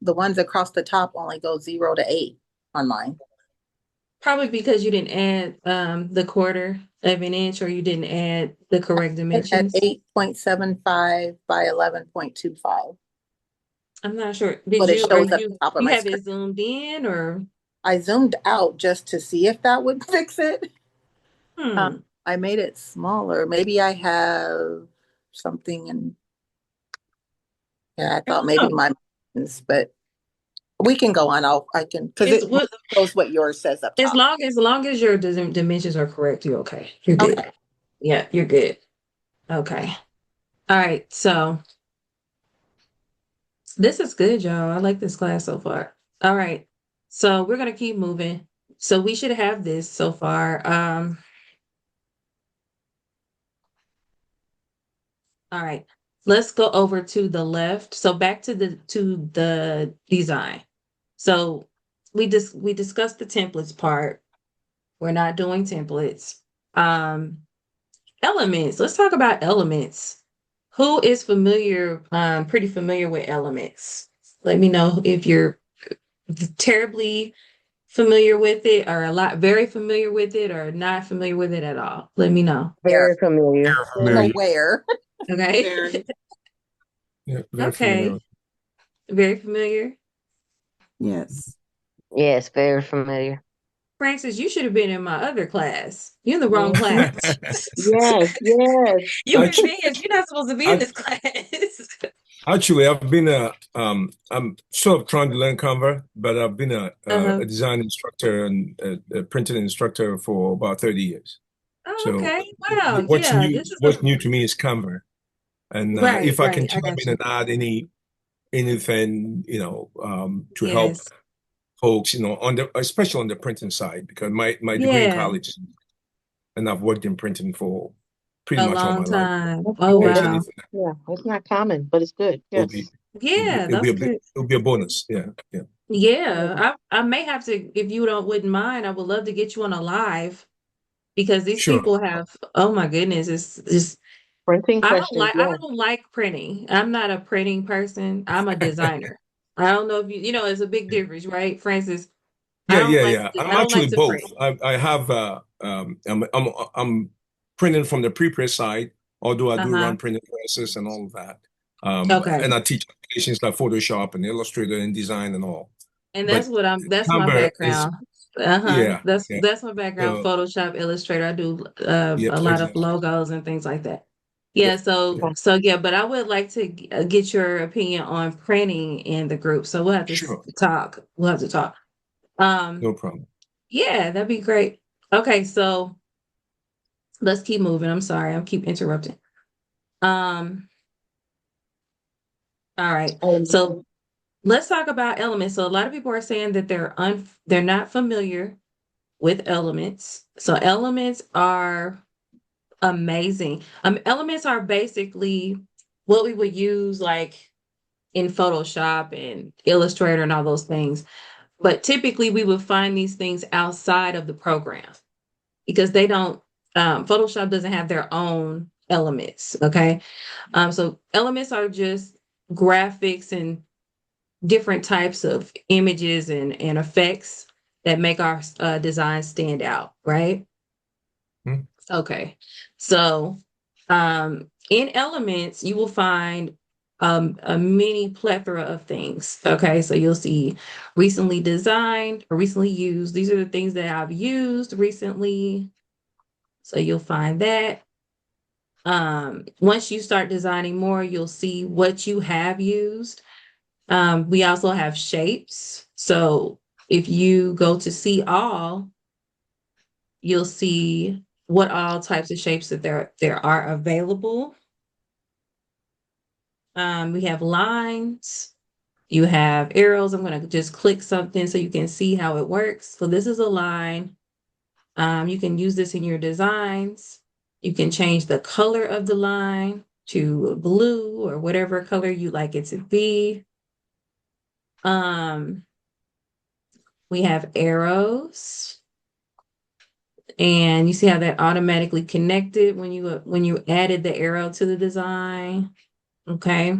the ones across the top only go 0 to 8 on mine? Probably because you didn't add the 1/4 of an inch, or you didn't add the correct At dimensions. 8.75 by 11.25. I'm not sure. But it Are shows at the top of you my have screen. it zoomed in, or I zoomed out just to see if that would fix it. hmm. I made it smaller. Maybe I have something in, yeah, I I thought don't maybe know. but we can go on. I can, because It's it what shows what yours says up top. as long as your dimensions are correct, you're okay. You're good. Okay. Yeah, you're good. Okay. All right. So this is good, y'all. I like this class so far. All right. So we're gonna keep moving. So we should have this so far. All right. Let's go over to the left. So back to the design. So we discussed the templates part. We're not doing templates. Um, Elements. Let's talk about elements. Who is familiar, pretty familiar with elements? Let me know if you're terribly familiar with it, or very familiar with it, or not familiar with it at all. Let me know. Very familiar. Very, Aware. Okay. Very. yeah, very familiar. Okay. Very familiar. Yes. Yes, very familiar. Francis, you should have been in my other class. You're in the wrong class. Yes, yes. You're Actually, advanced. You're not supposed to be in this class. Actually, I've been I'm sort of trying to learn Canva, but I've been Uh-huh. a design instructor and a printing instructor for about 30 years. Oh, So okay. Wow. what's Yeah, new, this is what's new to me is Canva. And right, if I right. can I chime got in you. and add anything, to help Yes. folks, especially on the printing side, because my degree in Yeah. college, and I've worked in printing for pretty A much all long my life. time. That's Oh, If good. there's wow. anything, Yeah, it's not common, but it's good. it'll be, Yes. Yeah, it'll be that's a bit, good. it'll be a bonus. Yeah, yeah. Yeah, I may have to, if you wouldn't mind, I would love to get you on a live because these Sure. people have, oh my goodness, it's just Printing questions. I Yeah. don't like printing. I'm not a printing person. I'm a designer. I don't know if it's a big difference, right, Francis? Yeah, yeah, yeah. I'm I don't like actually to print. both. I have I'm printing from the pre-press side, although I do Uh-huh. run printing presses and all of that. Okay. And I teach applications like Photoshop and Illustrator and design and all. And But that's my Canva is, background. Uh-huh. yeah, yeah. That's my background, So Photoshop, Illustrator. I do yeah, a lot of exactly. logos and things like that. Yeah, Yeah, yeah. so yeah, but I would like to get your opinion on printing in the group. So we'll have to Sure, talk. We'll have to talk. Um, no problem. yeah, that'd be great. Okay, so let's keep moving. I'm sorry, I'm keep interrupting. Um, all right. So let's talk about elements. So a lot of people are saying that they're not familiar with elements. So elements are amazing. Elements are basically what we would use like in Photoshop and Illustrator and all those things. But typically we would find these things outside of the program because they don't Photoshop doesn't have their own elements. Okay. So elements are just graphics and different types of images and effects that make our design stand out, right? Hmm? Okay. So in elements, you will find a mini plethora of things. Okay. So you'll see recently designed or recently used. These are the things that I've used recently. So you'll find that. Once you start designing more, you'll see what you have used. We also have shapes. So if you go to see all, you'll see what all types of shapes that there are available. We have lines, you have arrows. I'm going to just click something so you can see how it works. So this is a line. You can use this in your designs. You can change the color of the line to blue or whatever color you like it to be. Um, we have arrows. And you see how that automatically connected when you added the arrow to the design. Okay.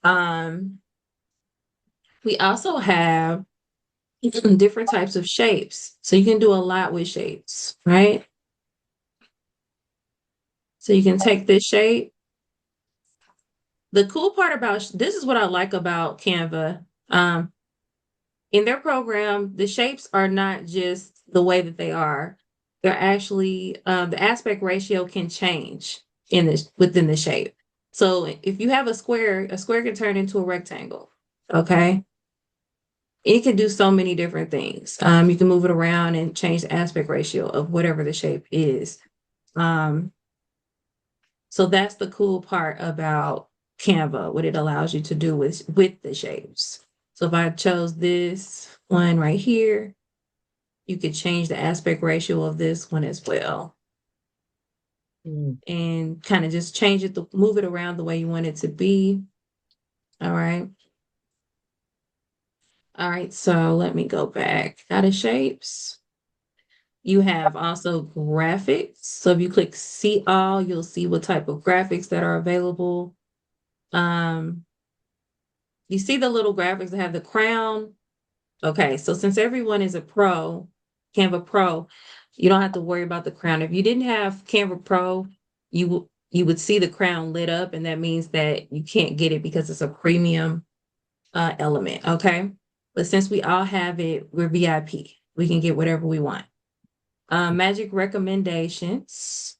Um, we also have different types of shapes. So you can do a lot with shapes, right? So you can take this shape. The cool part about this is what I like about Canva. In their program, the shapes are not just the way that they are. They're actually the aspect ratio can change within the shape. So if you have a square can turn into a rectangle. Okay. It can do so many different things. You can move it around and change the aspect ratio of whatever the shape is. Um, so that's the cool part about Canva, what it allows you to do with the shapes. So if I chose this one right here, you could change the aspect ratio of this one as well. And kind of just change it, move it around the way you want it to be. All right. All right, so let me go back. Out of shapes. You have also graphics. So if you click see all, you'll see what type of graphics that are available. You see the little graphics that have the crown. Okay, so since everyone is a pro, Canva Pro, you don't have to worry about the crown. If you didn't have Canva Pro, you would see the crown lit up, and that means that you can't get it because it's a premium element. Okay, but since we all have it, we're VIP. We can get whatever we want. Magic recommendations.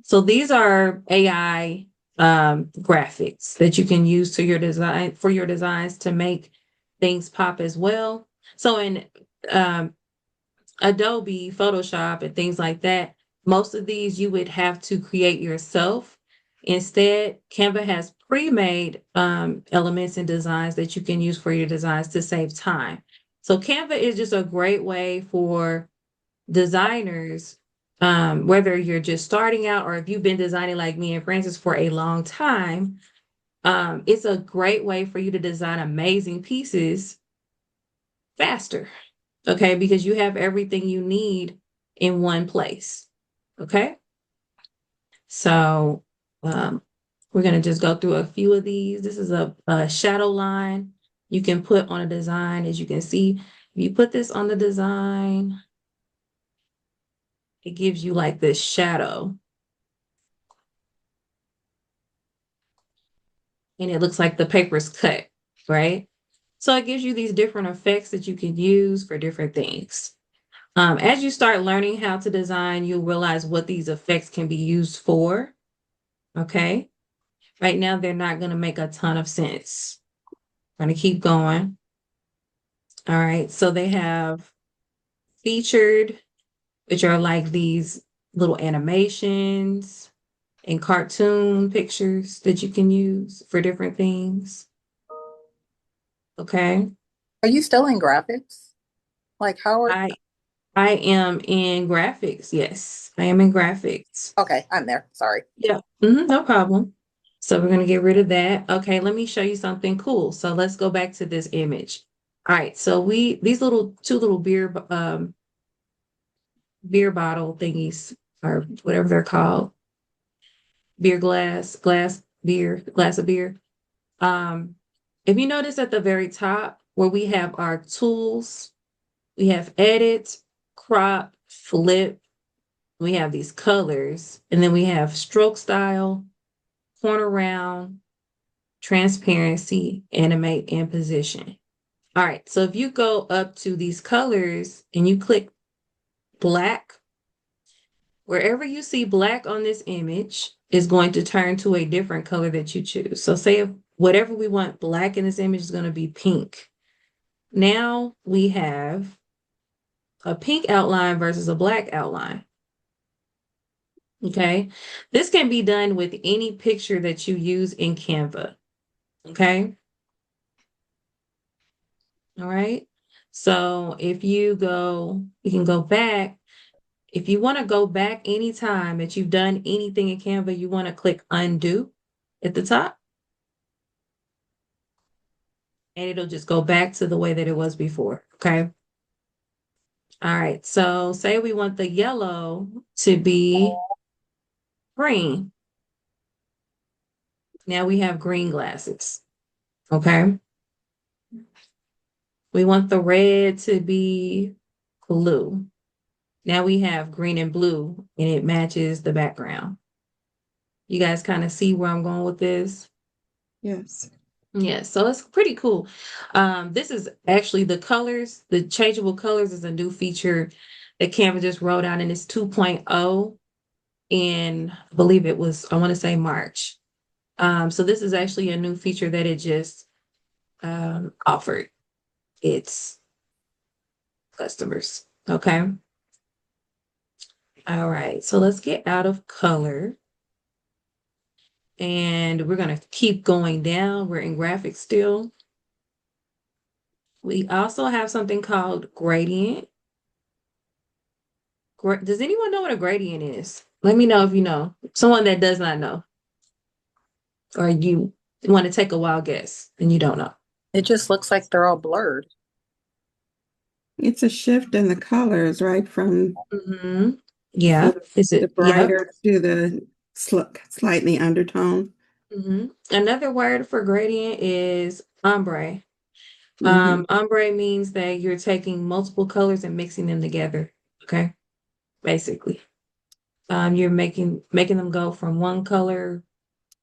So these are AI graphics that you can use to your design for your designs to make things pop as well. So in um, Adobe, Photoshop, and things like that, most of these you would have to create yourself. Instead, Canva has pre-made elements and designs that you can use for your designs to save time. So Canva is just a great way for designers, whether you're just starting out or if you've been designing like me and Francis for a long time, it's a great way for you to design amazing pieces faster. Okay, because you have everything you need in one place. Okay, so we're going to just go through a few of these. This is a shadow line you can put on a design. As you can see, if you put this on the design, it gives you like this shadow. And it looks like the paper's cut, right? So it gives you these different effects that you can use for different things. As you start learning how to design, you'll realize what these effects can be used for. Okay. Right now, they're not going to make a ton of sense. I'm going to keep going. All right. So they have featured, which are like these little animations and cartoon pictures that you can use for different things. Okay. Are you still in graphics? Like how are, I am in graphics. Yes, I am in graphics. okay, I'm there. Sorry. Yeah, no problem. So we're going to get rid of that. Okay, let me show you something cool. So let's go back to this image. All right, so these two little beer bottle thingies or whatever they're called, beer glass of beer. Um, if you notice at the very top where we have our tools, we have edit, crop, flip, we have these colors, and then we have stroke style, corner round, transparency, animate, and position. All right, so if you go up to these colors and you click black, wherever you see black on this image is going to turn to a different color that you choose. So say if whatever we want black in this image is going to be pink. Now we have a pink outline versus a black outline. Okay, this can be done with any picture that you use in Canva. Okay, all right. So if you can go back. If you want to go back anytime that you've done anything in Canva, you want to click undo at the top. And it'll just go back to the way that it was before. Okay. All right. So say we want the yellow to be green. Now we have green glasses. Okay. We want the red to be blue. Now we have green and blue and it matches the background. You guys kind of see where I'm going with this? Yes. Yeah, so it's pretty cool. This is actually the colors, the changeable colors is a new feature that Canva just rolled out and it's 2.0 in, I believe it was, I want to say March. So this is actually a new feature that it just offered its customers. Okay. All right, so let's get out of color. And we're going to keep going down. We're in graphics still. We also have something called gradient. Does anyone know what a gradient is? Let me know if you know. Someone that does not know. Or you want to take a wild guess and you don't know. It just looks like they're all blurred. It's a shift in the colors, right? From Yeah. Is the it? Yep. brighter to the slightly undertone. Another word for gradient is ombre. Mm-hmm. Ombre means that you're taking multiple colors and mixing them together. Okay. Basically. You're making them go from one color,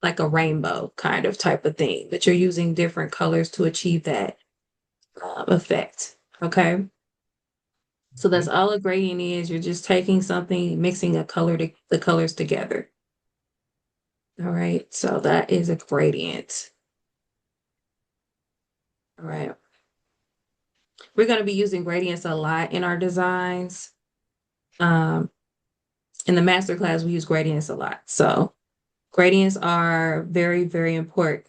like a rainbow kind of type of thing, but you're using different colors to achieve that effect. Okay. So that's all a gradient is. You're just taking something, mixing the colors together. All right. So that is a gradient. All right. We're going to be using gradients a lot in our designs. Um, in the master class, we use gradients a lot. So gradients are very, very important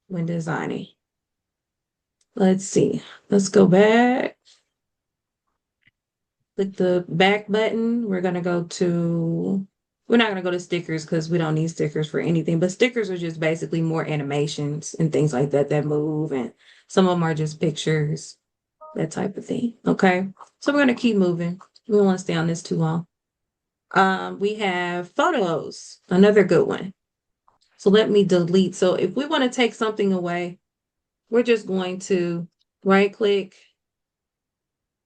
when designing. Let's see. Let's go back. Click the back button. We're not going to go to stickers because we don't need stickers for anything, but stickers are just basically more animations and things like that that move. And some of them are just pictures, that type of thing. Okay. So we're going to keep moving. We don't want to stay on this too long. We have photos, another good one. So let me delete. So if we want to take something away, we're just going to right click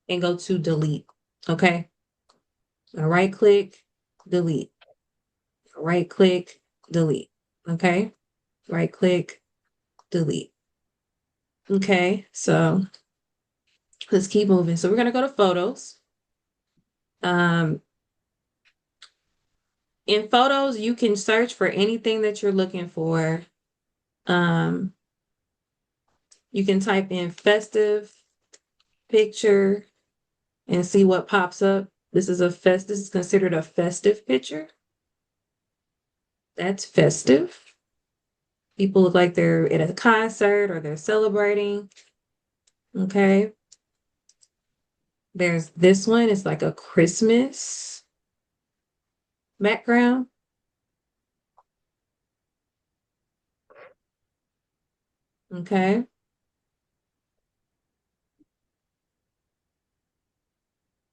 and go to delete. Okay. Right click, delete. Right click, delete. Okay. Right click, delete. Okay. So let's keep moving. So we're going to go to photos. In photos, you can search for anything that you're looking for. You can type in festive picture and see what pops up. This is considered a festive picture. That's festive. People look like they're at a concert or they're celebrating. Okay. There's this one. It's like a Christmas background. Okay.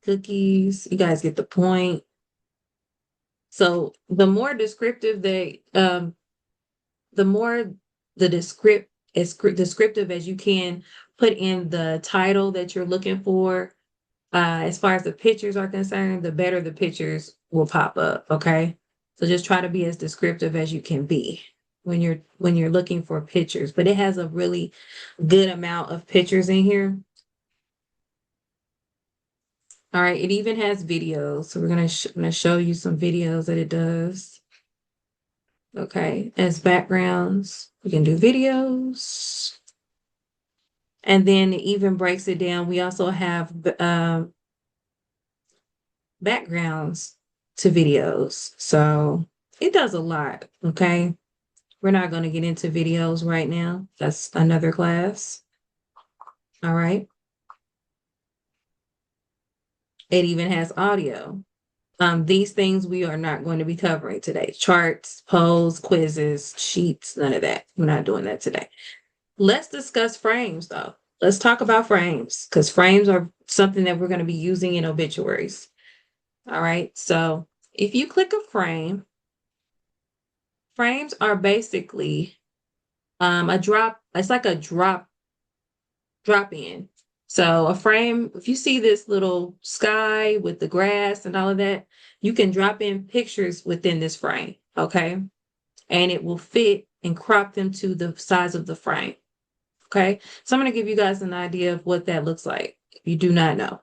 Cookies. You guys get the point. So the more descriptive the more descriptive as you can put in the title that you're looking for, as far as the pictures are concerned, the better the pictures will pop up. Okay. So just try to be as descriptive as you can be when you're looking for pictures, but it has a really good amount of pictures in here. All right. It even has videos. So we're going to show you some videos that it does. Okay. As backgrounds, we can do videos. And then it even breaks it down. We also have backgrounds to videos. So it does a lot. Okay. We're not going to get into videos right now. That's another class. All right. It even has audio. These things we are not going to be covering today. Charts, polls, quizzes, sheets, none of that. We're not doing that today. Let's discuss frames though. Let's talk about frames because frames are something that we're going to be using in obituaries. All right. So if you click a frame, frames are basically a drop. It's like a drop in. So a frame, if you see this little sky with the grass and all of that, you can drop in pictures within this frame. Okay. And it will fit and crop them to the size of the frame. Okay. So I'm going to give you guys an idea of what that looks like if you do not know.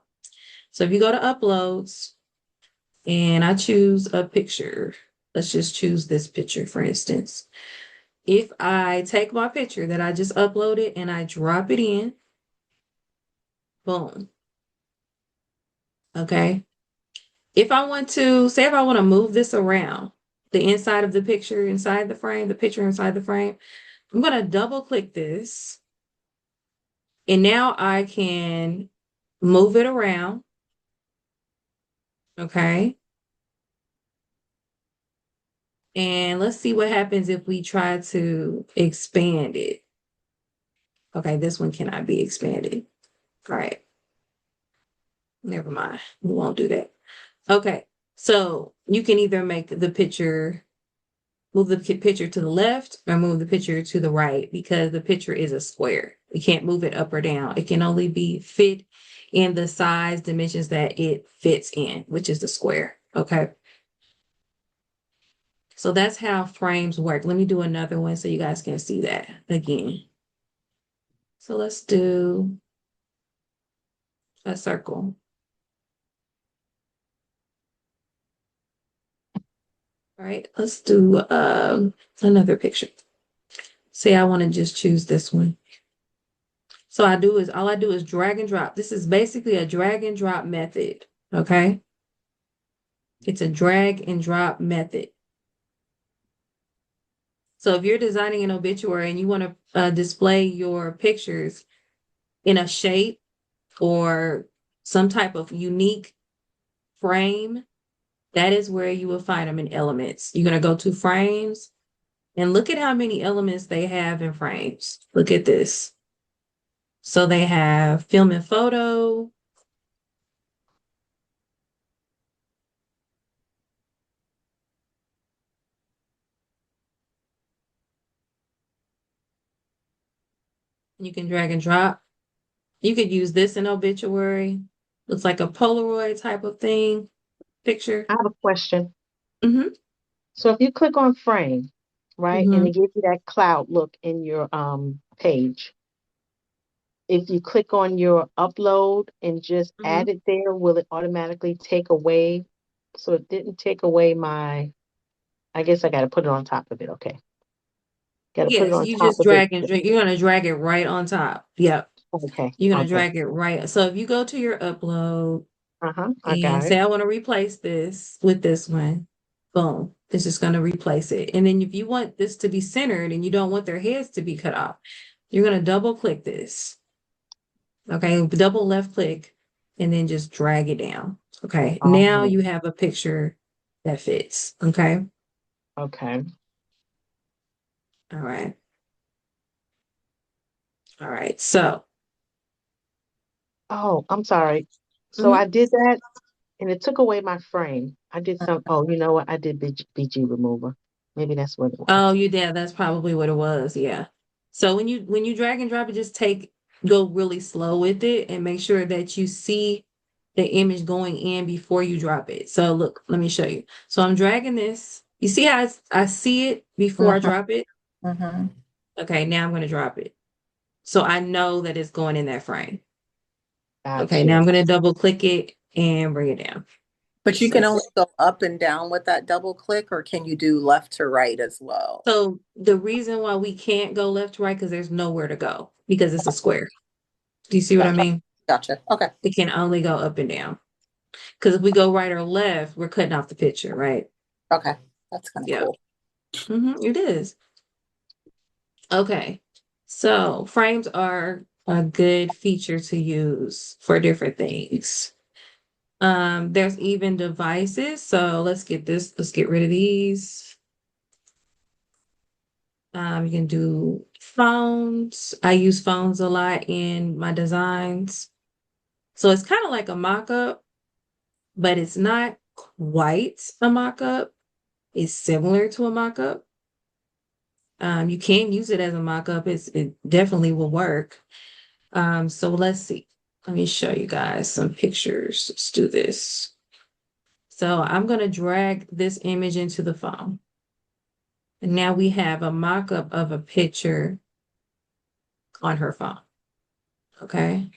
So if you go to uploads and I choose a picture, let's just choose this picture, for instance. If I take my picture that I just uploaded and I drop it in, boom. Okay. If I want to move this around, the inside of the picture inside the frame, the picture inside the frame, I'm going to double click this. And now I can move it around. Okay. And let's see what happens if we try to expand it. Okay, this one cannot be expanded. All right. Never mind. We won't do that. Okay. So you can either make the picture, move the picture to the left or move the picture to the right because the picture is a square. You can't move it up or down. It can only be fit in the size dimensions that it fits in, which is the square. Okay. So that's how frames work. Let me do another one so you guys can see that again. So let's do a circle. All right, let's do another picture. Say I want to just choose this one. So all I do is drag and drop. This is basically a drag and drop method. Okay. It's a drag and drop method. So if you're designing an obituary and you want to display your pictures in a shape or some type of unique frame, that is where you will find them in elements. You're going to go to frames and look at how many elements they have in frames. Look at this. So they have film and photo. You can drag and drop. You could use this in obituary. Looks like a Polaroid type of thing, picture. I have a question. Mm-hmm. So if you click on frame, right, and Mm-hmm. it gives you that cloud look in your page, if you click on your upload and just Mm-hmm. add it there, will it automatically take away? So it didn't take away I guess I got to put it on top of it. Okay. Got to put it Yes, on you top just of it. you're gonna drag it right on top. Yep. Okay. You're gonna Okay. drag it right. So if you go to your upload Uh-huh. I and got it. say I want to replace this with this one, boom, it's just gonna replace it. And then if you want this to be centered and you don't want their heads to be cut off, you're gonna double click this. Okay, double left click and then just drag it down. Okay, now Oh, you have a picture that fits. Okay, okay. all right, all right. So, Oh, I'm sorry. So I mhm. did that and it took away my frame. I did oh, you know what? I did BG remover. Maybe that's what it Oh, was. you did. That's probably what it was. Yeah. So when you drag and drop it, just go really slow with it and make sure that you see the image going in before you drop it. So look, let me show you. So I'm dragging this. You see how I see it before I Mm-hmm. drop it? Mm-hmm. Okay, now I'm going to drop it. So I know that it's going in that frame. Okay, now Gotcha. I'm going to double click it and bring it down. But you So, can only go up and down with that double click, or can you do left to right as well? so the reason why we can't go left to right because there's nowhere to go because it's a square. Do you see what I Gotcha. mean? Gotcha. Okay. It can only go up and down. Because if we go right or left, we're cutting off the picture, right? Okay. That's kind of Yeah. cool. It is. Okay. So frames are a good feature to use for different things. There's even devices. So let's get rid of these. You can do phones. I use phones a lot in my designs. So it's kind of like a mock-up, but it's not quite a mock-up. It's similar to a mock-up. You can use it as a mock-up. It definitely will work. So let's see. Let me show you guys some pictures. Let's do this. So I'm going to drag this image into the phone. And now we have a mock-up of a picture on her phone. Okay.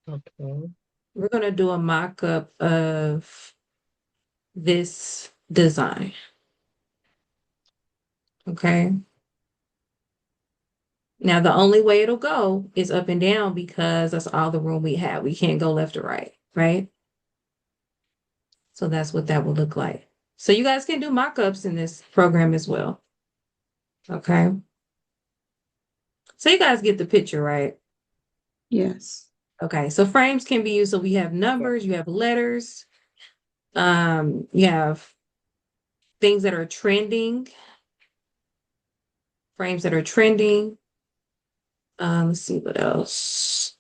Okay. We're going to do a mock-up of this design. Okay. Now, the only way it'll go is up and down because that's all the room we have. We can't go left or right, right? So that's what that will look like. So you guys can do mock-ups in this program as well. Okay. So you guys get the picture, right? Yes. Okay. So frames can be used. So we have numbers, you have letters, you have things that are trending, frames that are trending. Let's see what else.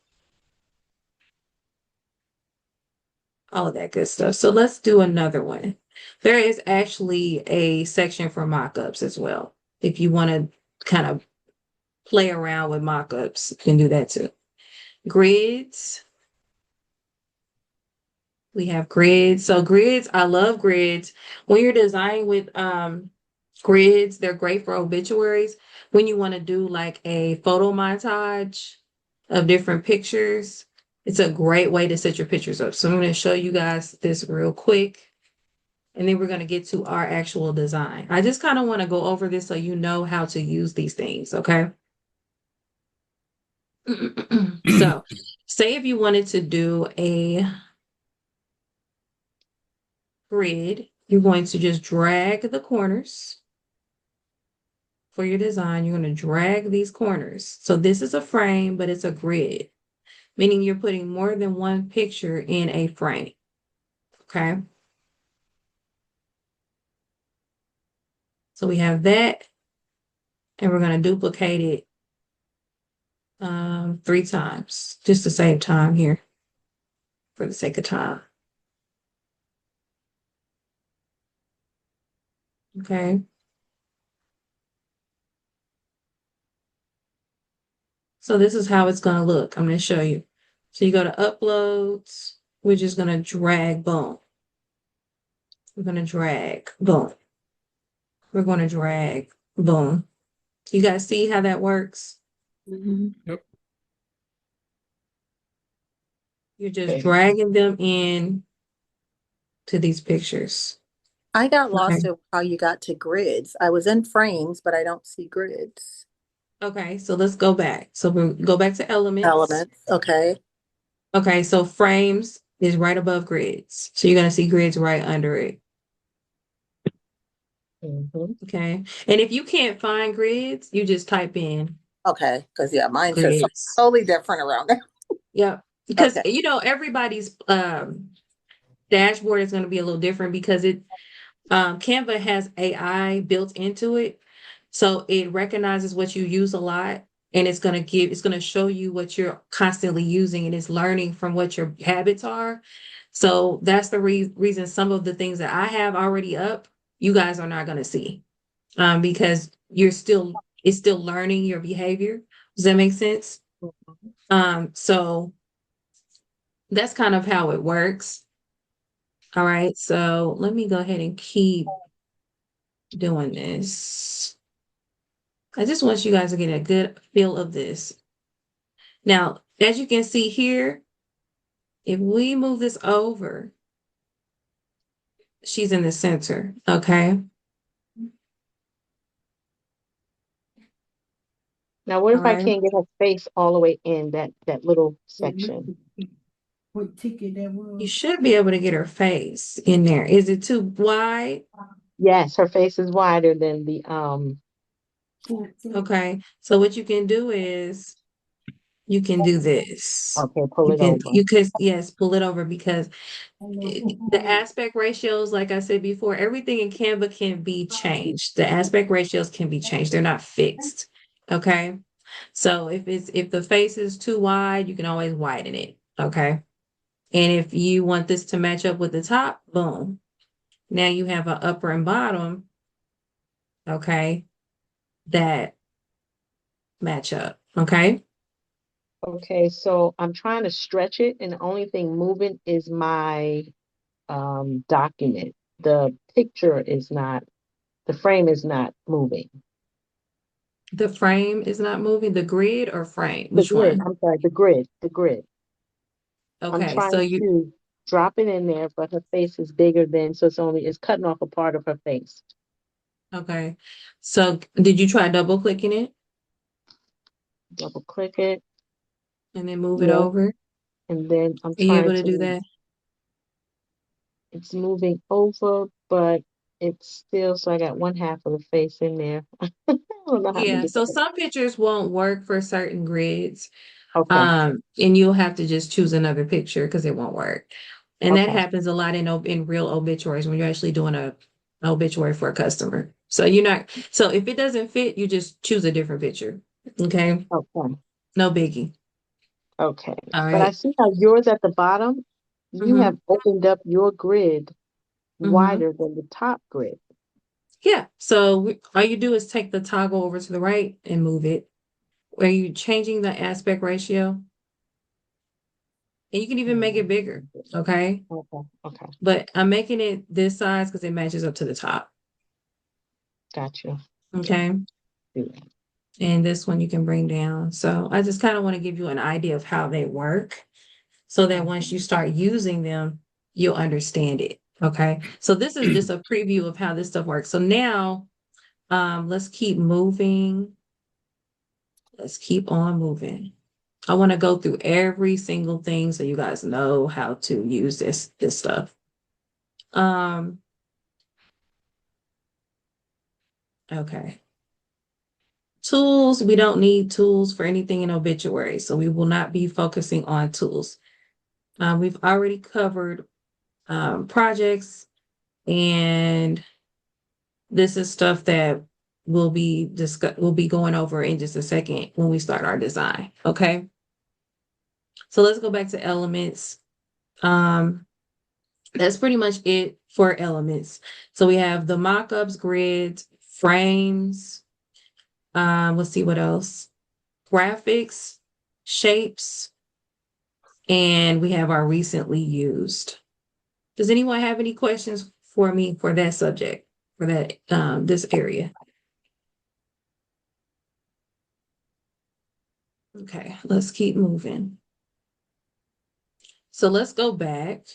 all of that good stuff. So let's do another one. There is actually a section for mock-ups as well. If you want to kind of play around with mock-ups, you can do that too. Grids. We have grids. So grids, I love grids. When you're designing with grids, they're great for obituaries. When you want to do like a photo montage of different pictures, it's a great way to set your pictures up. So I'm going to show you guys this real quick, and then we're going to get to our actual design. I just kind of want to go over this so you know how to use these things, okay? So say if you wanted to do a grid, you're going to just drag the corners for your design. You're going to drag these corners. So this is a frame, but it's a grid, meaning you're putting more than one picture in a frame. Okay. So we have that, and we're going to duplicate it 3 times just to save time here for the sake of time. Okay. So this is how it's going to look. I'm going to show you. So you go to uploads. We're just going to drag, boom. We're going to drag, boom. We're going to drag, boom. You guys see how that works? Yep. You're just Okay. dragging them in to these pictures. I got Okay. lost at how you got to grids. I was in frames, but I don't see grids. Okay, so let's go back. So we'll go back to elements. Elements, okay. Okay, so frames is right above grids. So you're going to see grids right under it. Mhm. Okay. And if you can't find grids, you just type in Okay, because yeah, mine says something grids. totally different around there. Yep. Because, Okay. you know, everybody's dashboard is going to be a little different because Canva has AI built into it. So it recognizes what you use a lot, and it's going to show you what you're constantly using, and it's learning from what your habits are. So that's the reason some of the things that I have already up, you guys are not going to see, because it's still learning your behavior. Does that make sense? So that's kind of how it works. All right. So let me go ahead and keep doing this. I just want you guys to get a good feel of this. Now, as you can see here, if we move this over, she's in the center, okay? Now, what All if I right. can't get her face all the way in that little section? What ticket that You was? should be able to get her face in there. Is it too wide? Yes, her face is wider than the Okay. So what you can do is you can do this. Okay, pull it over. You could, yes, pull it over because the aspect ratios, like I said before, everything in Canva can be changed. The aspect ratios can be changed. They're not fixed. Okay. So if the face is too wide, you can always widen it. Okay. And if you want this to match up with the top, boom. Now you have an upper and bottom, okay, that match up. Okay. Okay, so I'm trying to stretch it, and the only thing moving is my document. The picture is not, the frame is not moving. The frame is not moving, the grid or frame? The Which grid, one? I'm sorry, the grid. I'm Okay. So trying to drop it in there, but her face is bigger than, so it's cutting off a part of her face. okay. So did you try double clicking it Double click it, and then move it yeah, over? and then I'm Are you trying able to do to, that? it's moving over, but it's still, so I got one half of the face in there. I don't know how to Yeah. do So that. some pictures won't work for certain grids. Okay, And you'll have to just choose another picture because it won't work. And that okay, happens a lot in real obituaries when you're actually doing a obituary for a customer. So if it doesn't fit, you just choose a different picture. Okay. okay, No biggie. okay. All But I right. see how yours at the bottom, you have opened up your grid wider than the top grid. Yeah. So all you do is take the toggle over to the right and move it. Are you changing the aspect ratio? And you can even make it bigger, okay? Okay. But I'm making it this size because it matches up to the top, Gotcha. okay? And this one you can bring down. So I just kind of want to give you an idea of how they work so that once you start using them, you'll understand it, okay? So this is just a preview of how this stuff works. So now, let's keep moving. Let's keep on moving. I want to go through every single thing so you guys know how to use this stuff. Okay. Tools, we don't need tools for anything in obituary, so we will not be focusing on tools. We've already covered projects, and this is stuff that we'll be going over in just a second when we start our design. Okay. So let's go back to elements. That's pretty much it for elements. So we have the mock-ups, grids, frames. Let's see what else. Graphics, shapes, and we have our recently used. Does anyone have any questions for me for that subject, for that this area? Okay, let's keep moving. So let's go back.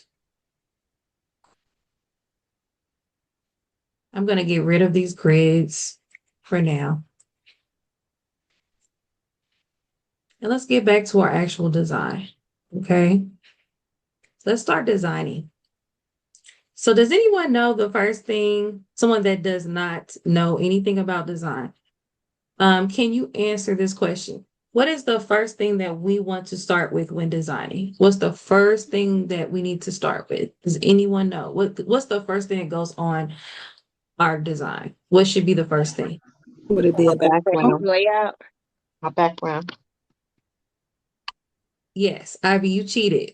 I'm going to get rid of these grids for now. And let's get back to our actual design. Okay. Let's start designing. So does anyone know the first thing, someone that does not know anything about design? Can you answer this question? What is the first thing that we want to start with when designing? What's the first thing that we need to start with? Does anyone know? What's the first thing that goes on our design? What should be the first thing? Would it be a background? Layout. A background. Yes, Ivy, you cheated.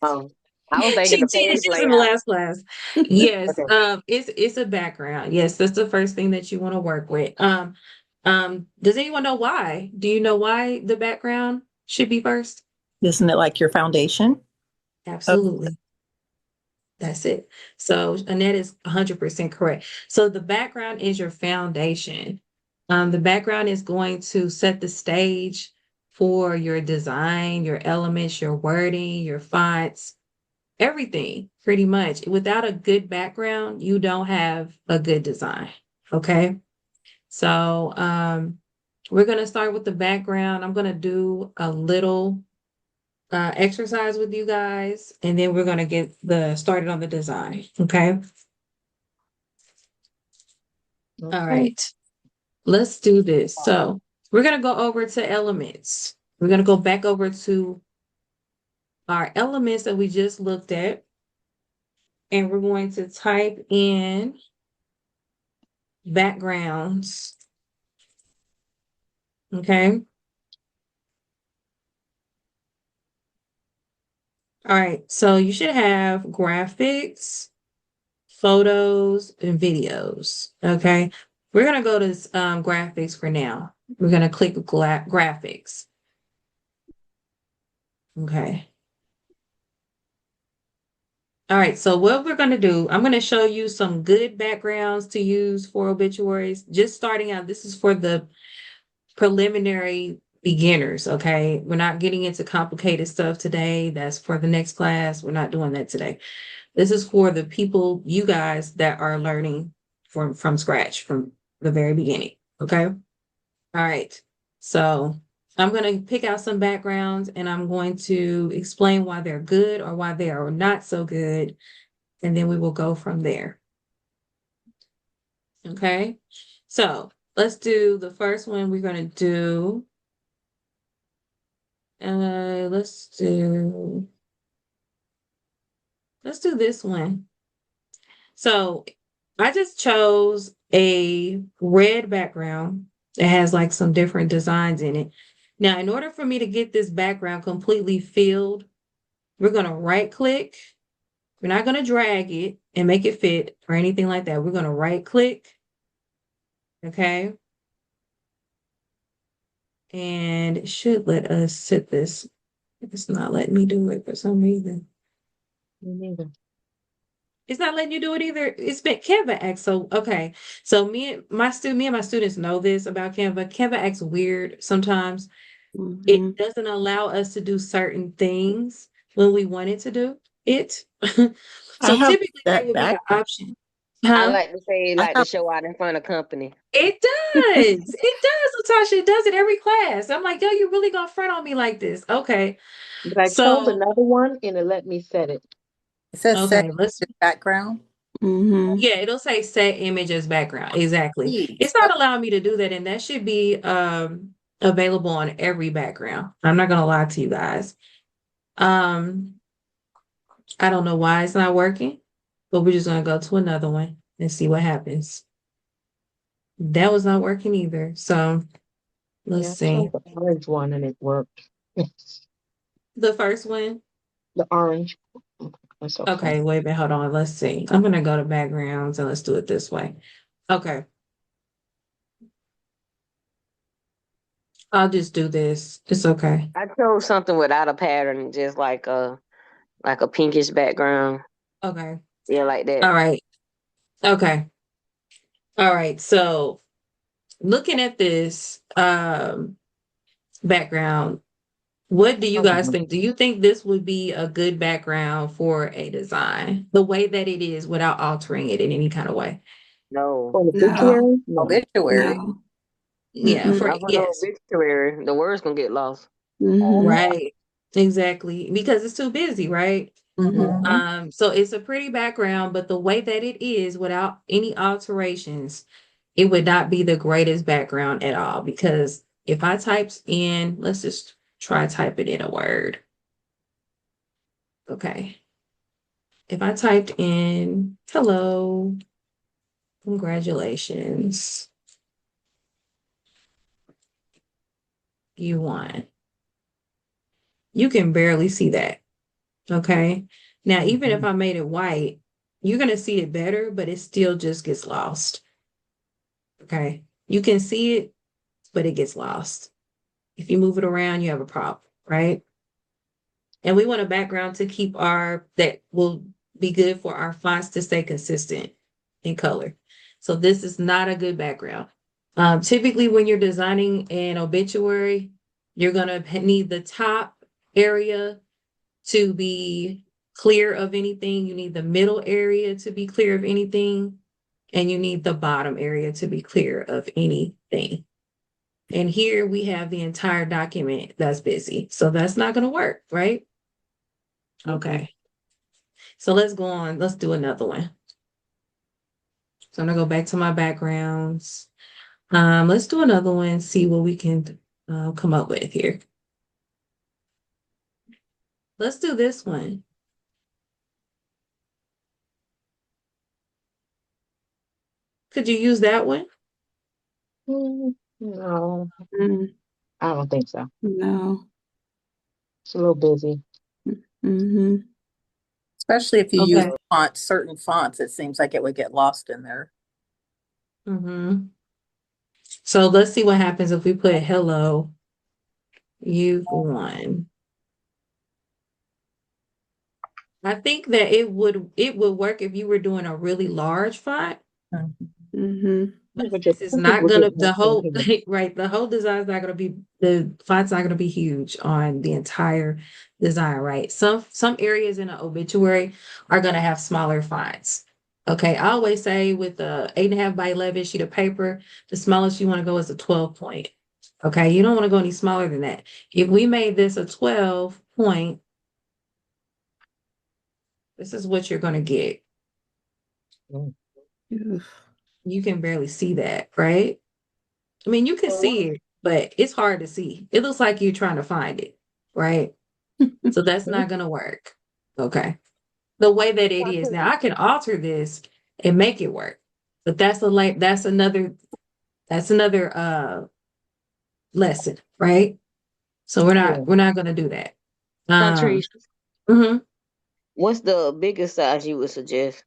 Oh, I was thinking She the cheated. page She was in the layout. last class. Yes, Okay. it's a background. Yes, that's the first thing that you want to work with. Does anyone know why? Do you know why the background should be first? Isn't it like your foundation? Absolutely. That's it. So Annette is 100% correct. So the background is your foundation. The background is going to set the stage for your design, your elements, your wording, your fonts, everything pretty much. Without a good background, you don't have a good design. Okay. So we're going to start with the background. I'm going to do a little exercise with you guys, and then we're going to get started on the design. Okay. All right. Let's do this. So we're going to go over to elements. We're going to go back over to our elements that we just looked at, and we're going to type in backgrounds. Okay. All right. So you should have graphics, photos, and videos. Okay. We're going to go to graphics for now. We're going to click graphics. Okay. All right. So what we're going to do, I'm going to show you some good backgrounds to use for obituaries. Just starting out, this is for the preliminary beginners. Okay. We're not getting into complicated stuff today. That's for the next class. We're not doing that today. This is for the people, you guys that are learning from scratch, from the very beginning. Okay. All right. So I'm going to pick out some backgrounds and I'm going to explain why they're good or why they are not so good. And then we will go from there. Okay. So let's do the first one. We're going to do, let's do this one. So I just chose a red background that has like some different designs in it. Now, in order for me to get this background completely filled, we're going to right click. We're not going to drag it and make it fit or anything like that. We're going to right click. Okay. And it should let us set this. It's not letting me do it for some reason. Me neither. It's not letting you do it either. It's been Canva acts so okay. So me and my students know this about Canva. Canva acts weird sometimes. Mhm. It doesn't allow us to do certain things when we wanted to do it. I So have typically that that would be the background. option. I Huh? like to say, I like to have show out in front of company. It does. It does, Latasha. It does it every class. I'm like, yo, you really gonna front on me like this? Okay. But I chose So, another one and it let me set it. it says set okay, let's background. Mhm. yeah, it'll say set image as background. Exactly. Please. It's not allowing me to do that, and that should be available on every background. I'm not gonna lie to you guys. Um, I don't know why it's not working, but we're just gonna go to another one and see what happens. That was not working either. So let's Yeah, I chose see. the orange one and it worked. The first one. The orange. That's okay. Okay, wait a minute, hold on. Let's see. I'm gonna go to backgrounds and let's do it this way. Okay, I'll just do this. It's okay. I chose something without a pattern, just like a pinkish background. Okay. Yeah, like that. All right. Okay. All right. So looking at this background, what do you guys think? Do you think this would be a good background for a design? The way that it is without altering it in any kind of way? No, For the No. obituary? No. Obituary. No. Yeah, Mm-mm. for not for no yes. obituary. The words gonna get lost. Mhm. Right. Exactly. Because it's too busy, right? Mm-hmm. So it's a pretty background, but the way that it is without any alterations, it would not be the greatest background at all. Because if I typed in, let's just try typing in a word. Okay. If I typed in hello, congratulations, you won. You can barely see that. Okay. Now, even if I made it white, you're going to see it better, but it still just gets lost. Okay. You can see it, but it gets lost. If you move it around, you have a problem, right? And we want a background to keep that will be good for our fonts to stay consistent in color. So this is not a good background. Typically, when you're designing an obituary, you're going to need the top area to be clear of anything. You need the middle area to be clear of anything. And you need the bottom area to be clear of anything. And here we have the entire document that's busy. So that's not going to work, right? Okay. So let's go on. Let's do another one. So I'm going to go back to my backgrounds. Let's do another one, see what we can come up with here. Let's do this one. Could you use that one? No, Mm. I don't think so. No. It's a little busy. Mhm. Especially if you use Okay. certain fonts, it seems like it would get lost in there. Mm-hmm. So let's see what happens if we put hello, you've won. I think that it would work if you were doing a really large font. Mhm. But But this is some people not get gonna the lost in whole here. right. The whole design's not gonna be the font's not gonna be huge on the entire design, right? Some areas in an obituary are gonna have smaller fonts. Okay, I always say with a 8.5 by 11 sheet of paper, the smallest you want to go is a 12 point. Okay, you don't want to go any smaller than that. If we made this a 12 point, this is what you're gonna get. Mm. Oof. You can barely see that, right? I mean, you can see it, but it's hard to see. It looks like you're trying to find it, right? So that's not going to work. Okay. The way that it is now, I can alter this and make it work, but that's another lesson, right? So we're Yeah. not we're not going to do that. Um, Countries. Mm-hmm. What's the biggest size you would suggest?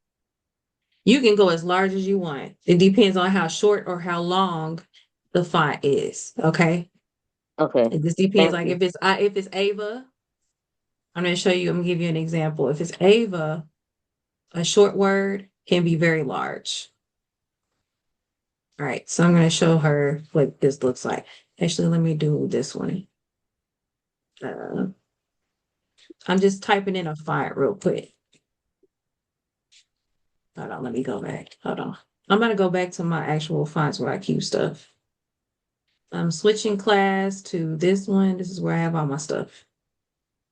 You can go as large as you want. It depends on how short or how long the font is. Okay. Okay. It just depends. Thank Like you. if it's Ava, I'm gonna show you, I'm gonna give you an example. If it's Ava, a short word can be very large. All right, so I'm gonna show her what this looks like. Actually, let me do this one. Uh, I'm just typing in a font real quick. Hold on, let me go back. Hold on. I'm gonna go back to my actual fonts where I keep stuff. I'm switching class to this one. This is where I have all my stuff.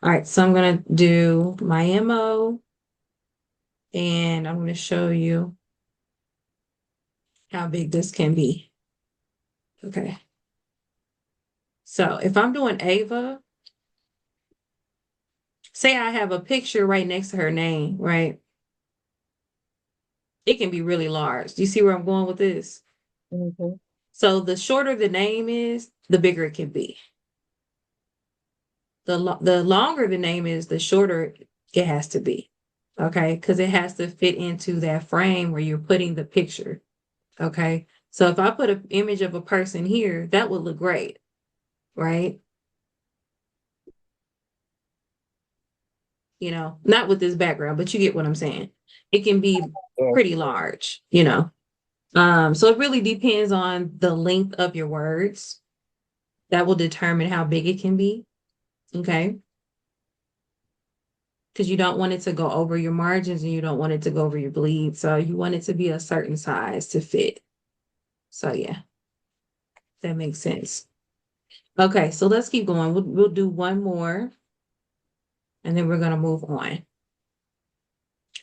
All right, so I'm gonna do my MO and I'm gonna show you how big this can be. Okay. So if I'm doing Ava, say I have a picture right next to her name, right? It can be really large. Do you see where I'm going with this? Mhm. So the shorter the name is, the bigger it can be. The longer the name is, the shorter it has to be. Okay, because it has to fit into that frame where you're putting the picture. Okay, so if I put an image of a person here, that would look great, right? You know, not with this background, but you get what I'm saying. It can be Yes. pretty large, you know. So it really depends on the length of your words. That will determine how big it can be. Okay. Because you don't want it to go over your margins and you don't want it to go over your bleed. So you want it to be a certain size to fit. So yeah, that makes sense. Okay, so let's keep going. We'll do one more and then we're going to move on.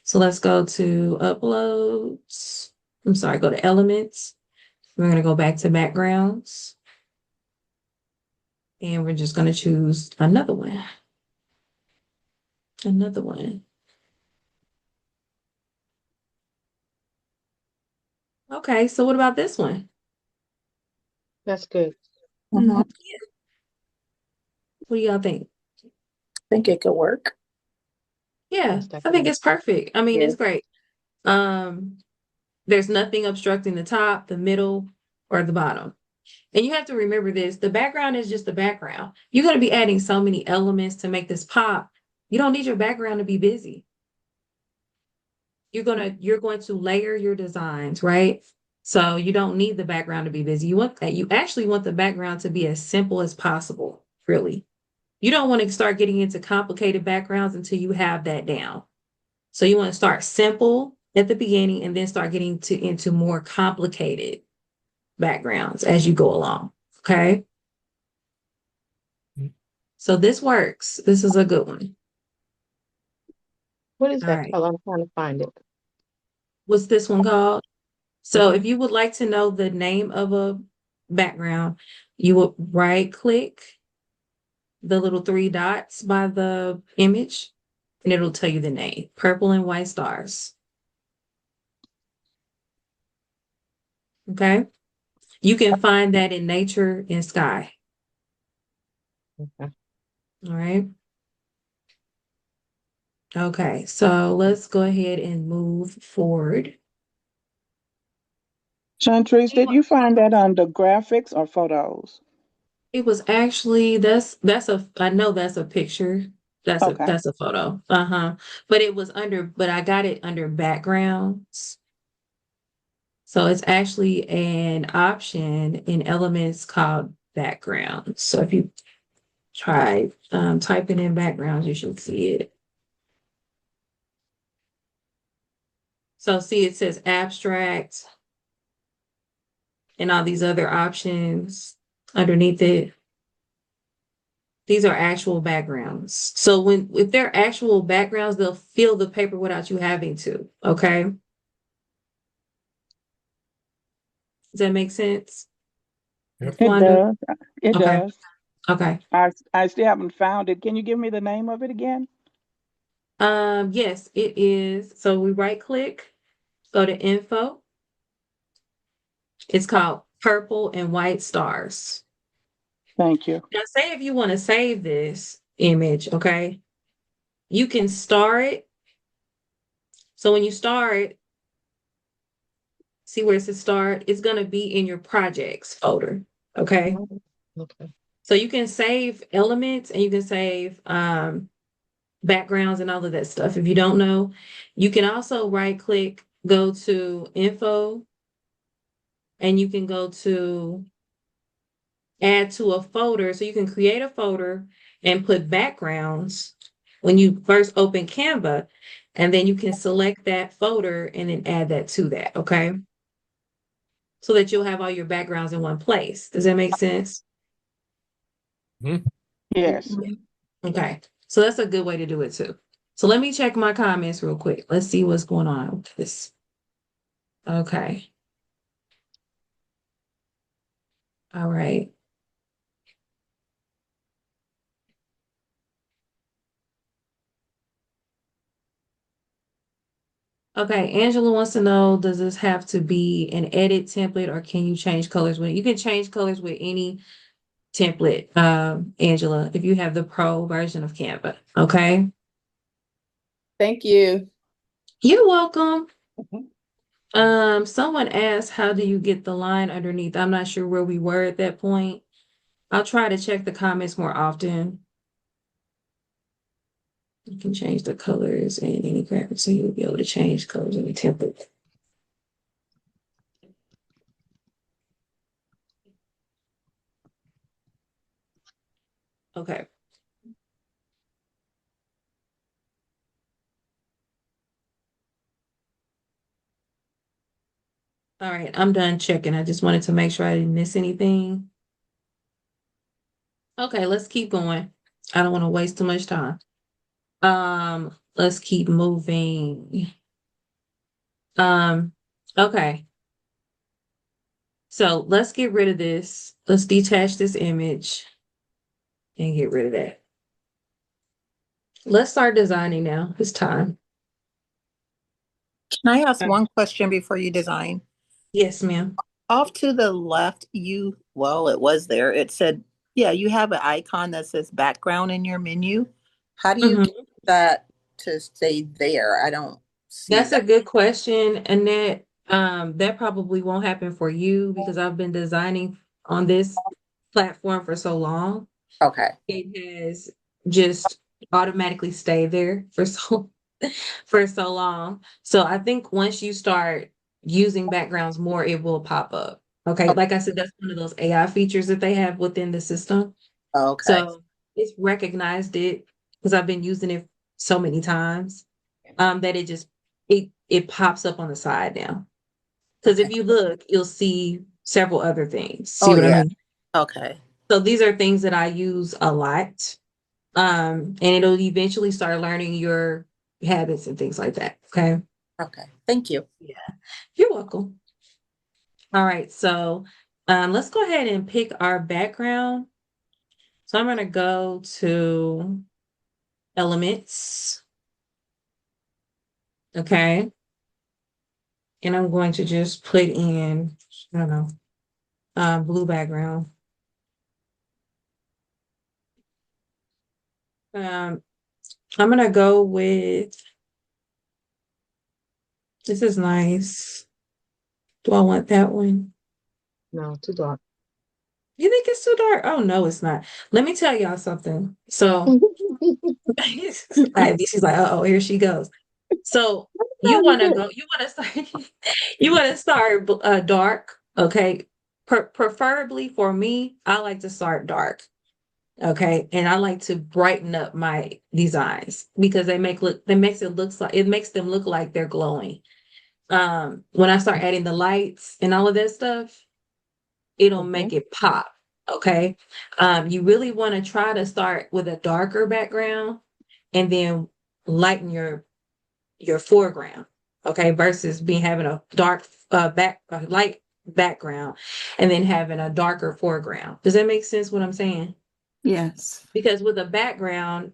So let's go to uploads. I'm sorry, go to elements. We're going to go back to backgrounds. And we're just going to choose another one. Another one. Okay, so what about this one? That's good. Mhm. What do y'all think? I think it could work. Yeah, Yes, that I could think work. it's perfect. I mean, Yeah. it's great. Um, there's nothing obstructing the top, the middle, or the bottom. And you have to remember this, the background is just the background. You're going to be adding so many elements to make this pop. You don't need your background to be busy. You're going to layer your designs, right? So you don't need the background to be busy. You actually want the background to be as simple as possible, really. You don't want to start getting into complicated backgrounds until you have that down. So you want to start simple at the beginning and then start getting into more complicated backgrounds as you go along. Okay. So this works. This is a good one. What is All that right. color? I'm trying to find it. What's this one called? So Mhm. if you would like to know the name of a background, you would right click the little three dots by the image and it'll tell you the name, purple and white stars. Okay. You can find that in nature and sky. Okay. All right. Okay. So let's go ahead and move forward. Chantrice, did you find that under graphics or photos? It was actually that's a I know that's a picture. Okay. That's a photo. Uh-huh. But it was but I got it under backgrounds. So it's actually an option in Elements called backgrounds. So if you try typing in backgrounds, you should see it. So see, it says abstract and all these other options underneath it. These are actual backgrounds. So if they're actual backgrounds, they'll fill the paper without you having to. Okay. Does that make sense? Yep. It Wanda? does. It Okay. does. Okay. I still haven't found it. Can you give me the name of it again? Yes, it is. So we right click, go to info. It's called Purple and White Stars. Thank you. Now say if you want to save this image, okay? you can star it. So when you start, see where it says start, it's going to be in your projects folder. Okay. Okay. So you can save elements and you can save backgrounds and all of that stuff. If you don't know, you can also right click, go to info, and you can go to add to a folder. So you can create a folder and put backgrounds when you first open Canva, and then you can select that folder and then add that to that. Okay. So that you'll have all your backgrounds in one place. Does that make sense? Yes. Okay. So that's a good way to do it too. So let me check my comments real quick. Let's see what's going on with this. Okay. All right. Okay, Angela wants to know, does this have to be an edit template or can you change colors with it? You can change colors with any template, Angela, if you have the pro version of Canva. Okay. Thank you. You're welcome. Someone asked, how do you get the line underneath? I'm not sure where we were at that point. I'll try to check the comments more often. You can change the colors in any graphic, so you'll be able to change colors in the template. Okay. All right, I'm done checking. I just wanted to make sure I didn't miss anything. Okay, let's keep going. I don't want to waste too much time. Let's keep moving. Okay. So let's get rid of this. Let's detach this image and get rid of that. Let's start designing now. It's time. Can I ask one question before you design? Yes, ma'am. Off to the left, well, it was there. It said, yeah, you have an icon that says background in your menu. How do you Mhm. get that to stay there? I don't see That's a that. good question, Annette. That probably won't happen for you because I've been designing on this platform for so long. Okay. It has just automatically stayed there for so long. So I think once you start using backgrounds more, it will pop up. Okay. Like I said, that's one of those AI features that they have within the system. Okay. So it's recognized it because I've been using it so many times that it pops up on the side now. Because if Okay. you look, you'll see several other things. See Oh, what I yeah. mean? Okay. So these are things that I use a lot. And it'll eventually start learning your habits and things like that. Okay. Okay. Thank you. Yeah. You're welcome. All right. So let's go ahead and pick our background. So I'm going to go to elements. Okay. And I'm going to just put in, I don't know, blue background. I'm going to go with, this is nice. Do I want that one? No, too dark. You think it's too dark? Oh, no, it's not. Let me tell y'all something. So, she's like, oh, here she goes. So you want to go, you want to start, you want to start dark. Okay. Preferably for me, I like to start dark. Okay. And I like to brighten up my designs because they makes it makes them look like they're glowing. When I start adding the lights and all of that stuff, it'll make it pop. Okay. You really want to try to start with a darker background and then lighten your foreground. Okay, versus having a dark light background and then having a darker foreground. Does that make sense what I'm saying? Yes. Because with a background,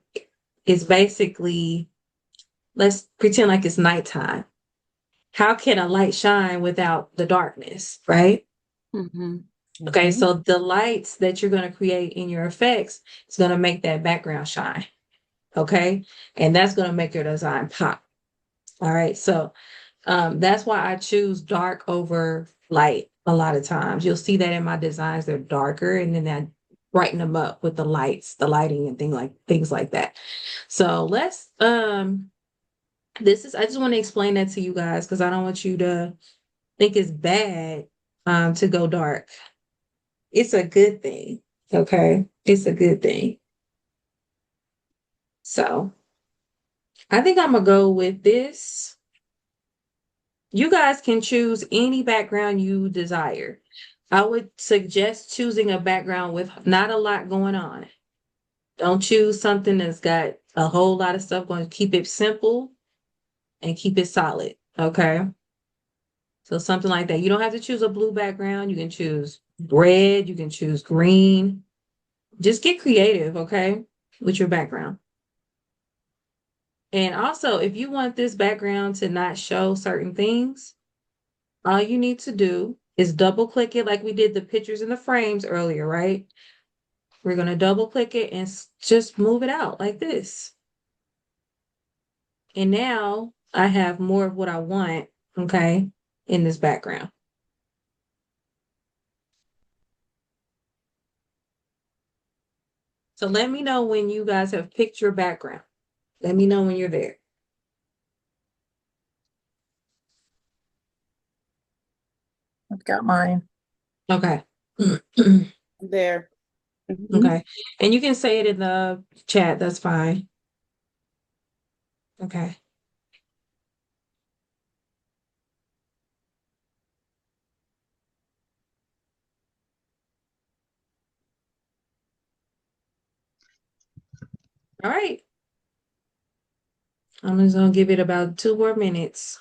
it's basically, let's pretend like it's nighttime. How can a light shine without the darkness, right? Mm-hmm. Okay, so the lights that you're going to create in your effects is going to make that background shine. Okay. And that's going to make your design pop. All right. So that's why I choose dark over light a lot of times. You'll see that in my designs, they're darker, and then I brighten them up with the lights, the lighting and things like that. So let's I just want to explain that to you guys because I don't want you to think it's bad to go dark. It's a good thing. Okay. It's a good thing. So I think I'm gonna go with this. You guys can choose any background you desire. I would suggest choosing a background with not a lot going on. Don't choose something that's got a whole lot of stuff going. Keep it simple and keep it solid. Okay. So something like that. You don't have to choose a blue background. You can choose red. You can choose green. Just get creative, okay, with your background. And also, if you want this background to not show certain things, all you need to do is double click it like we did the pictures and the frames earlier, right? We're going to double click it and just move it out like this. And now I have more of what I want, okay, in this background. So let me know when you guys have picked your background. Let me know when you're there. I've got mine. Okay. There. Okay. And you can say it in the chat. That's fine. Okay. All right. I'm just going to give it about 2 more minutes.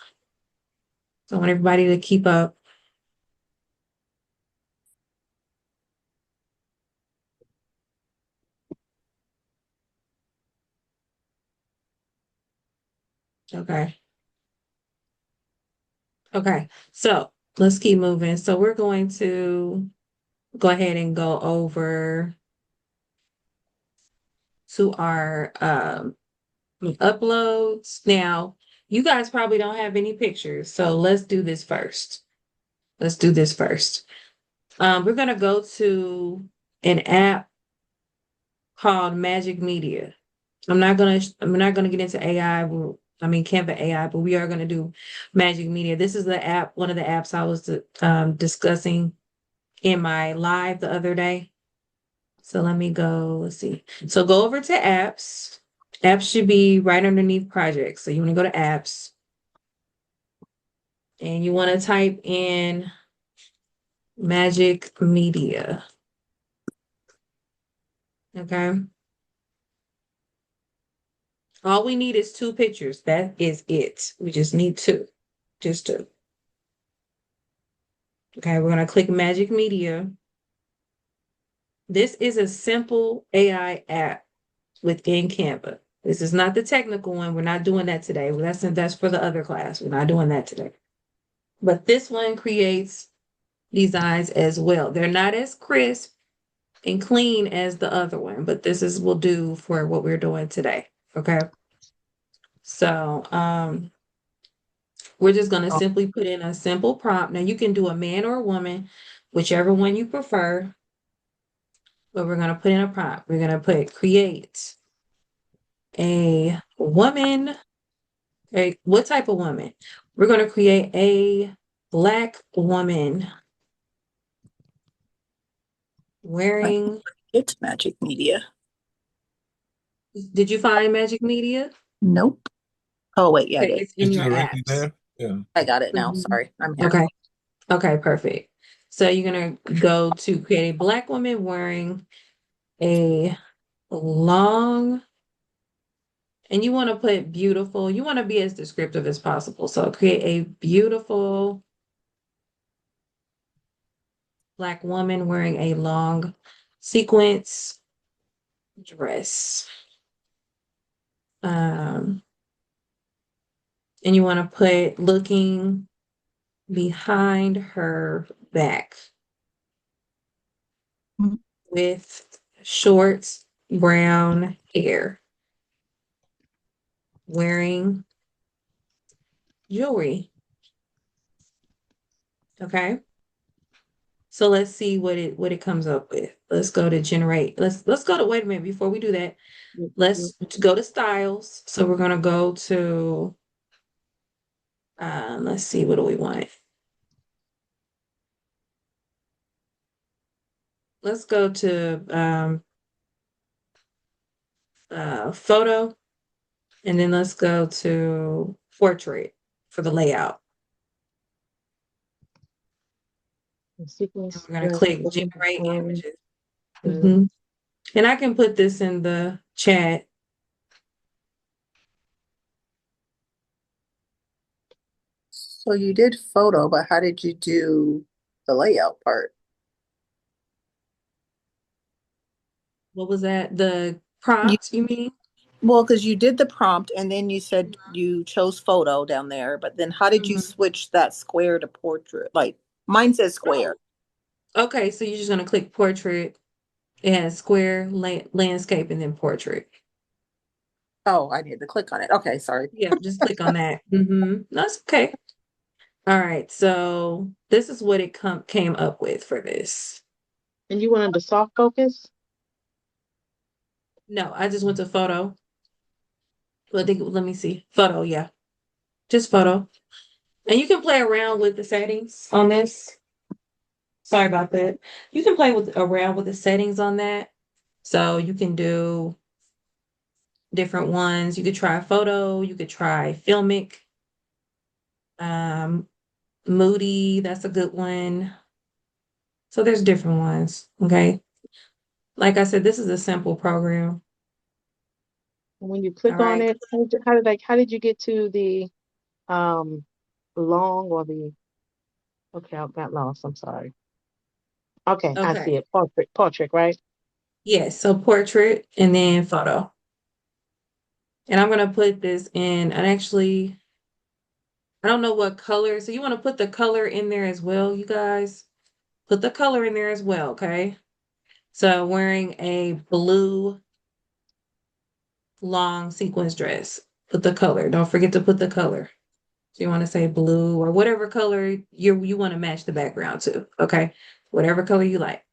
So I want everybody to keep up. Okay. Okay. So let's keep moving. So we're going to go ahead and go over to our uploads. Now, you guys probably don't have any pictures. So let's do this first. Let's do this first. We're going to go to an app called Magic Media. I'm not gonna get into AI. Canva AI, but we are gonna do Magic Media. This is the app, one of the apps I was discussing in my live the other day. So let me go. Let's see. So go over to apps. Apps should be right underneath projects. So you want to go to apps, and you want to type in Magic Media. Okay. All we need is 2 pictures. That is it. We just need 2. Just 2. Okay, we're going to click Magic Media. This is a simple AI app within Canva. This is not the technical one. We're not doing that today. That's for the other class. We're not doing that today. But this one creates designs as well. They're not as crisp and clean as the other one, but will do for what we're doing today. Okay. So we're just going to simply put in a simple prompt. Now you can do a man or a woman, whichever one you prefer. But we're going to put in a prompt. We're going to put create a woman. What type of woman? We're going to create a Black woman wearing. It's Magic Media. Did you find Magic Media? Nope. Oh, wait. Yeah, I Okay, did. it's in Is it your already apps. there? Yeah. I got it now. Mhm. Sorry. I'm here. Okay. Okay, perfect. So you're going to go to create a Black woman wearing a long, and you want to put beautiful, you want to be as descriptive as possible. So create a beautiful Black woman wearing a long sequence dress. And you want to put looking behind her back with short brown hair. wearing jewelry. Okay. So let's see what it comes up with. Let's go to generate. Let's go to, wait a minute, before we do that, let's go to styles. So we're gonna go to let's see, what do we want? Let's go to photo, and then let's go to portrait for the layout. And Sequence we're gonna dress click looking generate for images. And I can put this in the chat. So you did photo, but how did you do the layout part? What was that? The prompt, you mean? Well, because you did the prompt and then you said you chose photo down there, but then how did you switch that square to portrait? Like mine says square. Oh, okay, so you're just gonna click portrait. It has square, landscape, and then portrait. Oh, I need to click on it. Okay, sorry. Yeah, just click on that. That's okay. All right, so this is what it came up with for this. And you wanted the soft focus? No, I just went to photo. Let me see. Photo, yeah. Just photo. And you can play around with the settings on this. Sorry about that. You can play around with the settings on that. So you can do different ones. You could try photo, you could try filmic, um, moody, that's a good one. So there's different ones. Okay. Like I said, this is a simple program. When you All click on right. it, how did you get to the um long or the okay, I got lost. I'm sorry. Okay, I see Okay. it. Portrait, right? Yes. So portrait and then photo. And I'm gonna put this in, and actually, I don't know what color. So you want to put the color in there as well, you guys. Put the color in there as well, okay? So wearing a blue long sequence dress. Put the color. Don't forget to put the color. So you want to say blue or whatever color you want to match the background to, okay? Whatever color you like.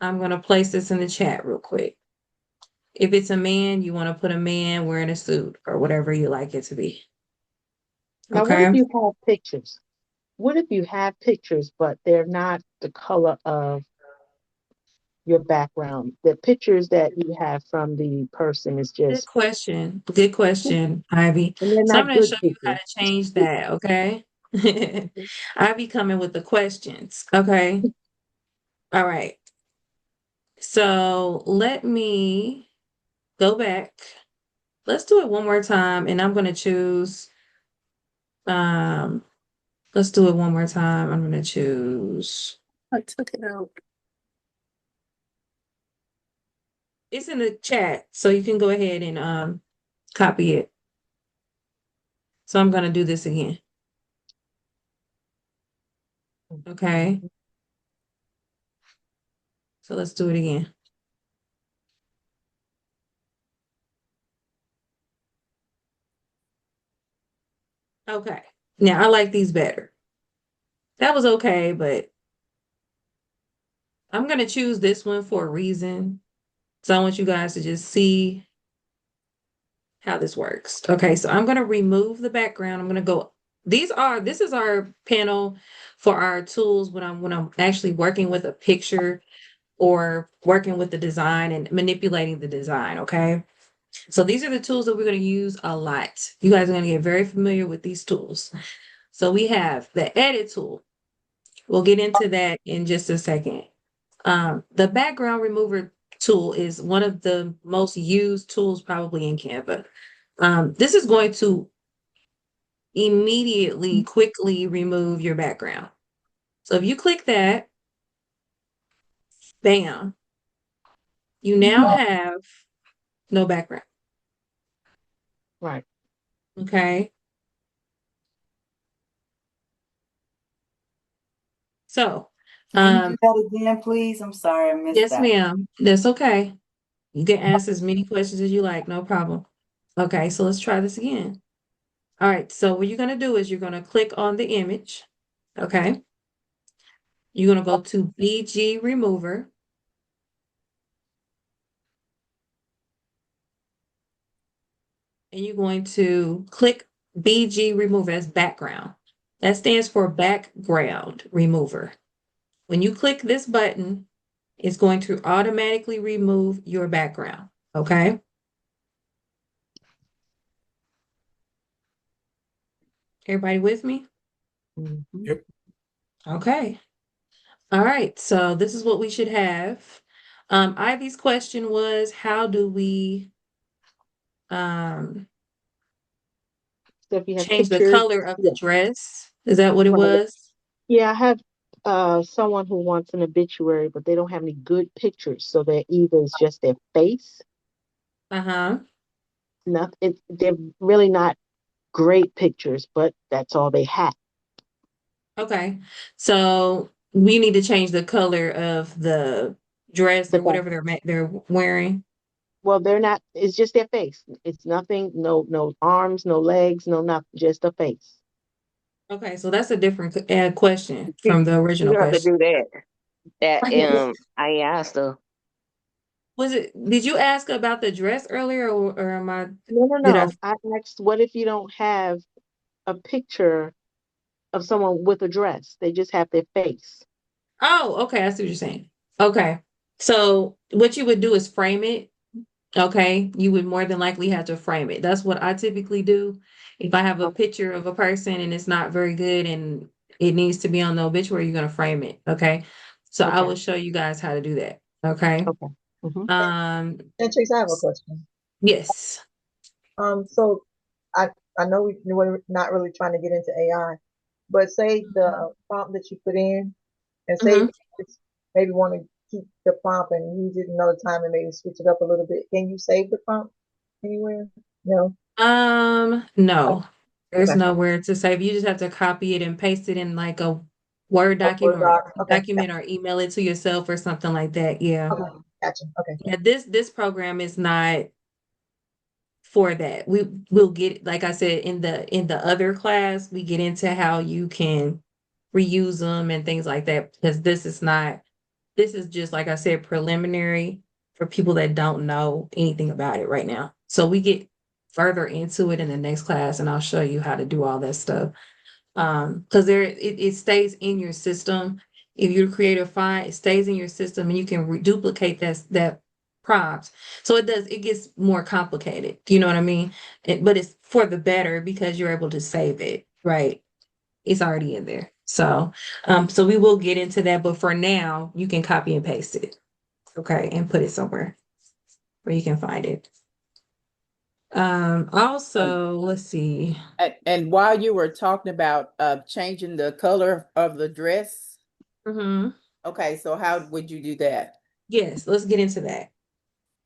I'm gonna place this in the chat real quick. If it's a man, you want to put a man wearing a suit or whatever you like it to be. Now, what if Okay. you have pictures? What if you have pictures, but they're not the color of your background? The pictures that you have from the person is Good just, question. Good question, Ivy. and they're So I'm not going to good show you how pictures. to change that, okay? Ivy coming with the questions, okay? All right. So let me go back. Let's do it one more time, and I'm going to choose, um, let's do it one more time. I'm going to choose, I took it out. it's in the chat, so you can go ahead and copy it. So I'm going to do this again, okay? So let's do it again. Okay. Now I like these better. That was okay, but I'm gonna choose this one for a reason. So I want you guys to just see how this works. Okay, so I'm gonna remove the background. I'm gonna go. This is our panel for our tools when I'm actually working with a picture or working with the design and manipulating the design. Okay. So these are the tools that we're going to use a lot. You guys are going to get very familiar with these tools. So we have the edit tool. We'll get into that in just a second. The background remover tool is one of the most used tools probably in Canva. This is going to immediately, quickly remove your background. So if you click that, bam, you now have no background. Right. Okay. So, Can you do that again, please? I'm sorry, I missed yes, that. ma'am. That's okay. You can ask as many questions as you like, no problem. Okay, so let's try this again. All right, so what you're gonna do is you're gonna click on the image. Okay. You're gonna go to BG Remover. And you're going to click BG Remover as background. That stands for background remover. When you click this button, it's going to automatically remove your background. Okay. Everybody with me? Mhm. Yep. Okay. All right. So this is what we should have. Ivy's question was, how do we So if you have change the pictures, color of the yeah, dress? Is that what it right. was? Yeah, I have someone who wants an obituary, but they don't have any good pictures. So they're either it's just their face, Uh-huh. they're really not great pictures, but that's all they have. Okay. So we need to change the color of the dress The or back. whatever they're wearing. Well, they're not. It's just their face. It's nothing. No arms, no legs, no nothing. Just a face. Okay, so that's a different question You, from the you original have to question. do that. That Yeah. I asked her. Was it, did you ask about the dress earlier or am I, No, no, did I? no. I asked, what if you don't have a picture of someone with a dress? They just have their face. Oh, okay, I see what you're saying. Okay. So what you would do is frame it. Okay, you would more than likely have to frame it. That's what I typically do. If I have a Okay. picture of a person and it's not very good and it needs to be on the obituary, you're gonna frame it. Okay. So I Okay. will show you guys how to do that. Okay. Okay. Hmm. Um, And Chase, I have a question. yes. So I I know we're not really trying to get into AI, but say the prompt that you put in, and say Mm-hmm. if it's maybe want to keep the prompt and use it another time and maybe switch it up a little bit. Can you save the prompt anywhere? No. No. There's Okay. nowhere to save. You just have to copy it and paste it in like a Word Oh, Word doc. Okay. document or email it to yourself or something like that. Yeah. Okay. Gotcha. Okay. Yeah, this program is not for that. We will get, like I said, in the other class, we get into how you can reuse them and things like that because this is just like I said, preliminary for people that don't know anything about it right now. So we get further into it in the next class and I'll show you how to do all that stuff. Because it stays in your system. If you create a file, it stays in your system and you can duplicate that prompt. So it gets more complicated. You know what I mean? But it's for the better because you're able to save it, right? It's already in there. So we will get into that, but for now, you can copy and paste it, okay, and put it somewhere where you can find it. Also, let's see. And while you were talking about changing the color of the dress, Hmm. okay, so how would you do that? Yes, let's get into that.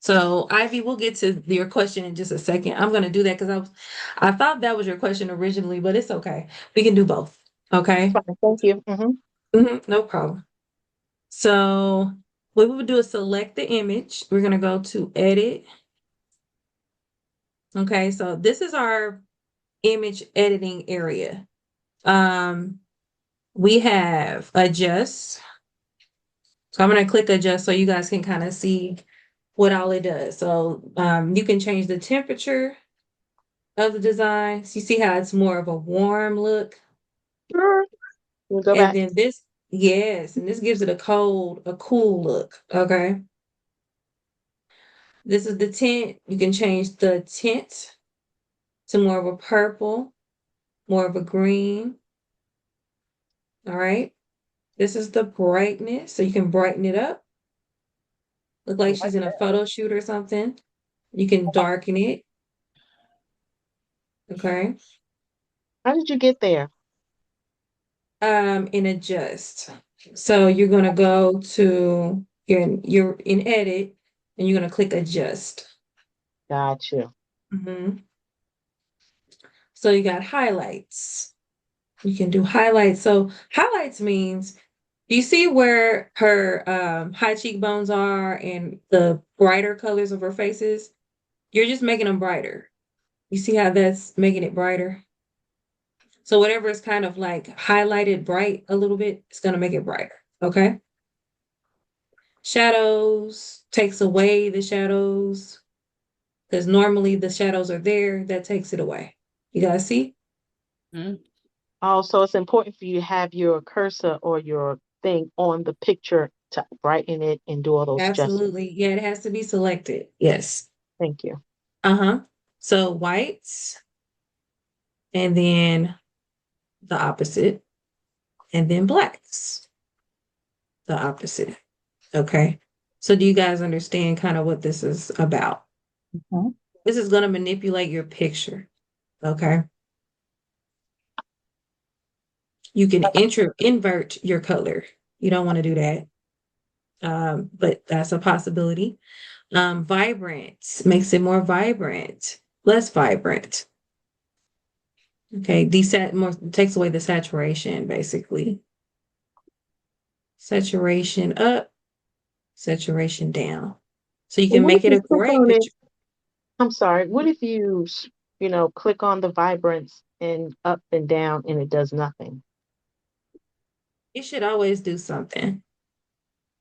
So, Ivy, we'll get to your question in just a second. I'm going to do that because I thought that was your question originally, but it's okay. We can do both. Okay. Fine. Thank you. Hmm. No problem. So, what we would do is select the image. We're going to go to edit. Okay. So, this is our image editing area. Um, we have adjust. So, I'm going to click adjust so you guys can kind of see what all it does. So, you can change the temperature of the design. So you see how it's more of a warm look. Sure. You go And back. then this, yes, and this gives it a cool look. Okay. This is the tint. You can change the tint to more of a purple, more of a green. All right. This is the brightness. So you can brighten it up. Look I like she's like in a that. photo shoot or something. You can darken it. Okay. How did you get there? And adjust. So you're gonna go to you're in edit and you're gonna click adjust. Got you. Mhm. So you got highlights. You can do highlights. So highlights means, do you see where her high cheekbones are and the brighter colors of her faces? You're just making them brighter. You see how that's making it brighter? So whatever is kind of like highlighted bright a little bit, it's going to make it brighter. Okay. Shadows takes away the shadows because normally the shadows are there. That takes it away. You guys see? Also, it's important for you to have your cursor or your thing on the picture to brighten it and do all those adjustments. Absolutely. Yeah, it has to be selected. Yes. Thank you. Uh-huh. So whites and then the opposite and then blacks, the opposite. Okay. So do you guys understand kind of what this is about? Mhm. This is going to manipulate your picture. Okay. You can invert your color. You don't want to do that. But that's a possibility. Vibrant makes it more vibrant, less vibrant. Okay, more takes away the saturation, basically. Saturation up, saturation down. So you Well, can what make if it you a click gray on it? picture. I'm sorry. What if you, click on the vibrance and up and down and it does nothing? It should always do something.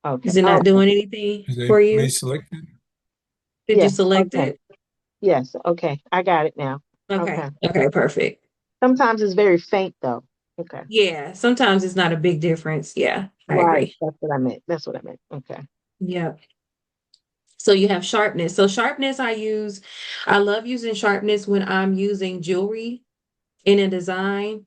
Okay. Is it not doing anything Is the for you? information selected? Did you Yes. select Okay. it? Yes. Okay. I got it now. Okay. Okay. Okay, perfect. Sometimes it's very faint though. Okay. Yeah, sometimes it's not a big difference. Yeah, I Right. agree. That's what I meant. That's what I meant. Okay. Yeah. So you have sharpness. So sharpness I love using sharpness when I'm using jewelry in a design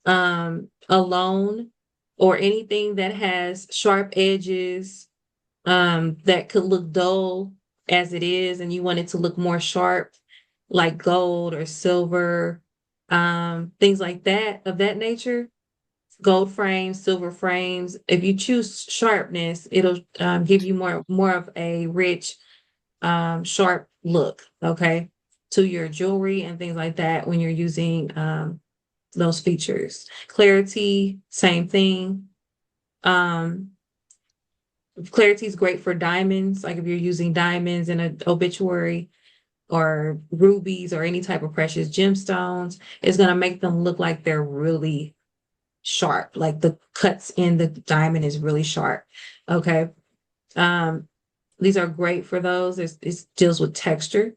alone or anything that has sharp edges that could look dull as it is and you want it to look more sharp like gold or silver things like that of that nature, gold frames, silver frames. If you choose sharpness, it'll give you more of a rich sharp look, okay, to your jewelry and things like that when you're using those features. Clarity, same thing. Um, Clarity is great for diamonds, like if you're using diamonds in an obituary or rubies or any type of precious gemstones, it's going to make them look like they're really sharp, like the cuts in the diamond is really sharp. Okay. Um, these are great for those. It deals with texture.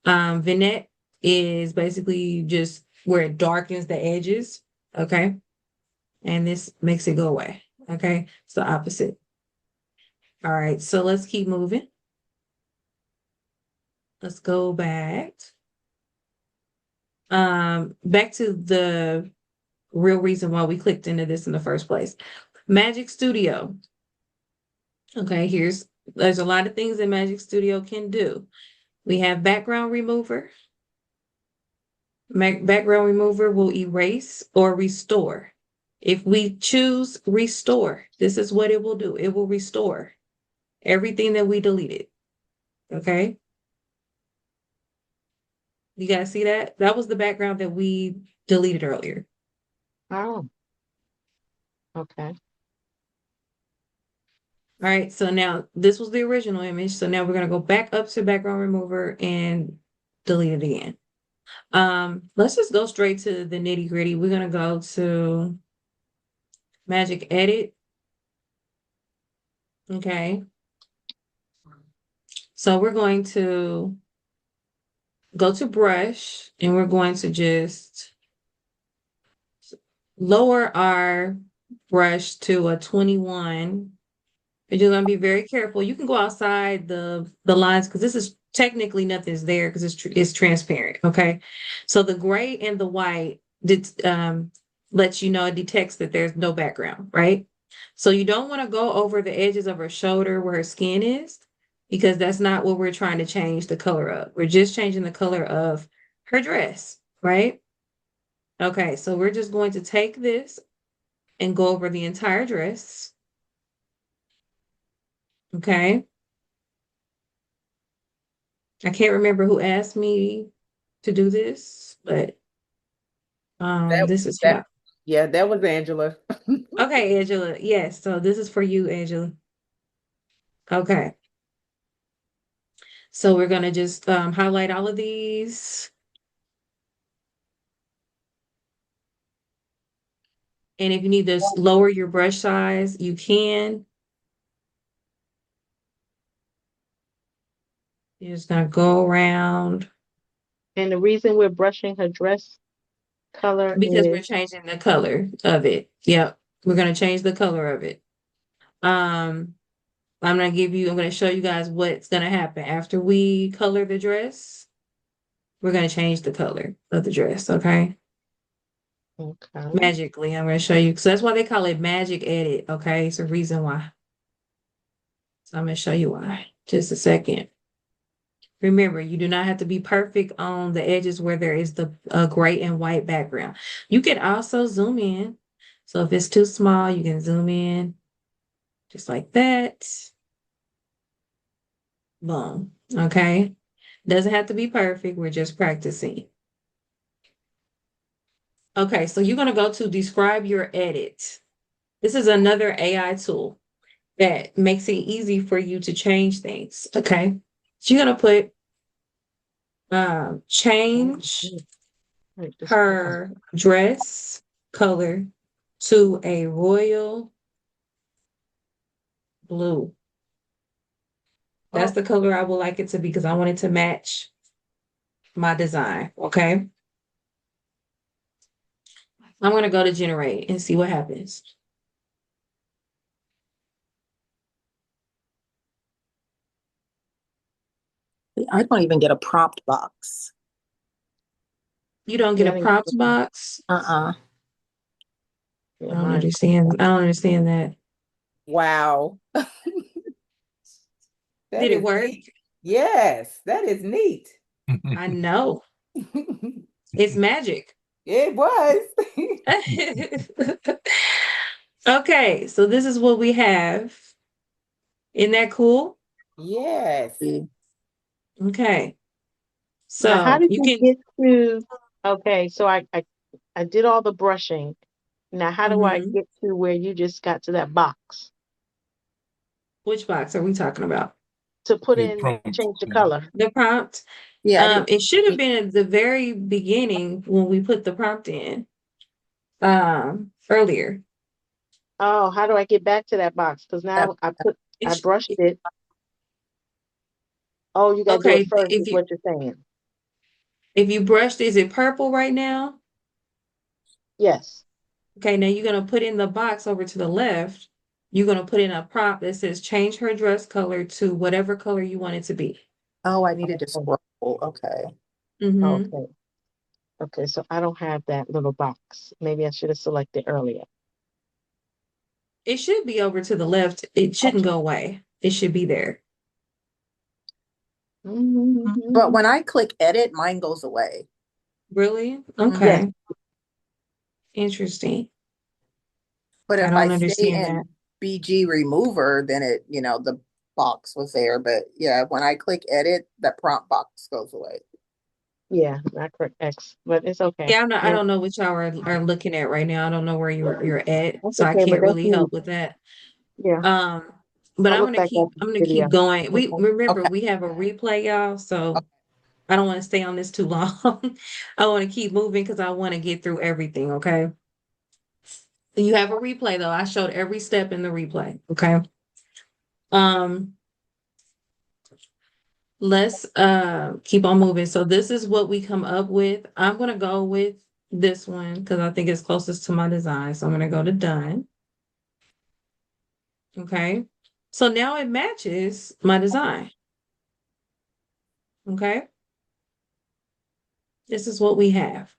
Vignette is basically just where it darkens the edges. Okay. And this makes it go away. Okay. It's the opposite. All right. So let's keep moving. Let's go back. Back to the real reason why we clicked into this in the first place. Magic Studio. Okay, there's a lot of things that Magic Studio can do. We have background remover. Background remover will erase or restore. If we choose restore, this is what it will do. It will restore everything that we deleted. Okay. You guys see that? That was the background that we deleted earlier. Oh, okay. All right. So now this was the original image. So now we're going to go back up to background remover and delete it again. Let's just go straight to the nitty gritty. We're going to go to Magic Edit. Okay. So we're going to go to brush and we're going to just lower our brush to a 21. But you're going to be very careful. You can go outside the lines because this is technically nothing's there because it's transparent. Okay. So the gray and the white lets you know, it detects that there's no background, right? So you don't want to go over the edges of her shoulder where her skin is because that's not what we're trying to change the color of. We're just changing the color of her dress, right? Okay, so we're just going to take this and go over the entire dress. Okay. I can't remember who asked me to do this, but That this is that how. yeah, that was Angela. Okay, Angela. Yes, so this is for you, Angela. Okay. So we're gonna just highlight all of these. And if you need to lower your brush size, you can. You're just gonna go around And the reason we're brushing her dress color because we're is changing the color of it. Yep. We're gonna change the color of it. I'm gonna show you guys what's gonna happen after we color the dress. We're gonna change the color of the dress, okay? okay. Magically, I'm gonna show you. So that's why they call it magic edit, okay? It's a reason why. So I'm gonna show you why. Just a second. Remember, you do not have to be perfect on the edges where there is the gray and white background. You can also zoom in. So if it's too small, you can zoom in just like that. Boom. Okay. Doesn't have to be perfect. We're just practicing. Okay, so you're going to go to describe your edit. This is another AI tool that makes it easy for you to change things. Okay. So you're going to put change her dress color to a royal blue. That's the color I would like it to be because I want it to match my design. Okay. I'm going to go to generate and see what happens. I don't even get a prompt box. You don't get a prompt box? Uh-uh. I don't understand. I don't understand that. Wow. That Did it is work? neat. Yes, that is neat. I know. It's magic. It was. Okay, so this is what we have. Isn't that cool? Yes. Okay. Now, how So did you you can get to, okay, so I did all the brushing. Now, how do I get to where you just got to that box which box are we talking about? to put The in, prompt. change the color? The prompt. Yeah, It should have been at the very beginning when we put the prompt in. Earlier. Oh, how do I get back to that box? Because now I brushed it. Oh, you gotta do Okay, it first, is what you're saying. if you brushed, is it purple right now? Yes. Okay, now you're gonna put in the box over to the left. You're gonna put in a prompt that says change her dress color to whatever color you want it to be. Oh, I needed to scroll. Okay. Okay. Okay, so I don't have that little box. Maybe I should have selected earlier. It should be over to the left. It shouldn't go away. It should be there. But when I click edit, mine goes away. Really? Yes. Okay. Interesting. But I if don't I stay understand that. in BG remover, then it, the box was there. But yeah, when I click edit, that prompt box goes away. Yeah, not correct X, but it's okay. Yeah, I Yeah, don't know what y'all are looking at right now. I don't know where you're at, that's so I okay, but can't that's really neat. help with that. Yeah, But I'll look back at I'm the gonna keep video. going. We Okay. remember Okay. we have a replay, y'all, so I don't want to stay on this too long. I want to keep moving because I want to get through everything, okay? You have a replay though. I showed every step in the replay, okay? Um, let's keep on moving. So this is what we come up with. I'm gonna go with this one because I think it's closest to my design. So I'm gonna go to done. Okay. So now it matches my design. Okay. This is what we have.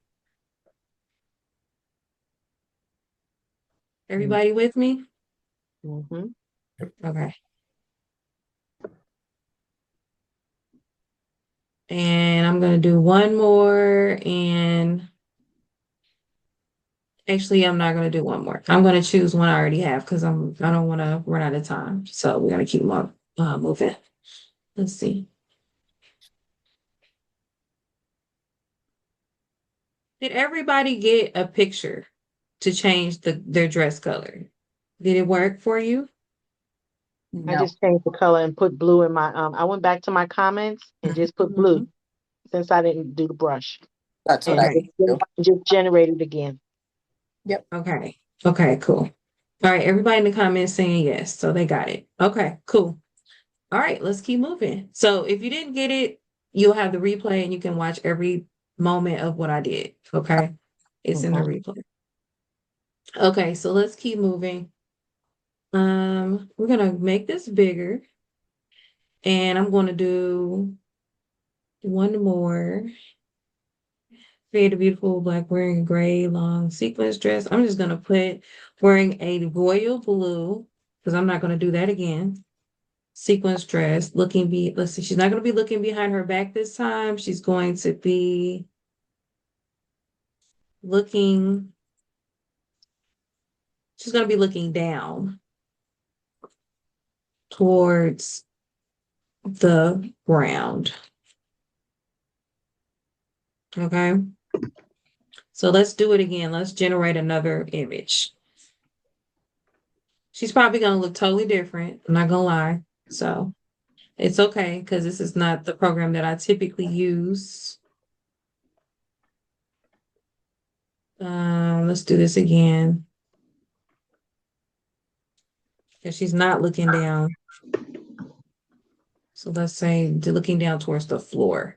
Everybody with me? Mm-hmm. Okay. And I'm gonna do one more and actually I'm not gonna do one more. I'm gonna choose one I already have because I don't want to run out of time. So we're gonna keep moving. Let's see. Did everybody get a picture to change their dress color? Did it work for you? I No. just changed the color and put blue in my I went back to my comments and just put blue since I didn't do the brush That's what and I Okay. do. just generated again. Yep. Okay. Okay, cool. All right, everybody in the comments saying yes, so they got it. Okay, cool. All right, let's keep moving. So if you didn't get it, you'll have the replay and you can watch every moment of what I did. Okay, it's in the Okay. replay. Okay, so let's keep moving. We're gonna make this bigger, and I'm gonna do one more. Create a beautiful black wearing a gray long sequence dress. I'm just gonna put wearing a royal blue because I'm not gonna do that again. Sequence dress, let's see, she's not gonna be looking behind her back this time. She's going to be looking, she's gonna be looking down towards the ground. Okay. So let's do it again. Let's generate another image. She's probably going to look totally different. I'm not going to lie. So it's okay because this is not the program that I typically use. Let's do this again. Because she's not looking down. So let's say looking down towards the floor.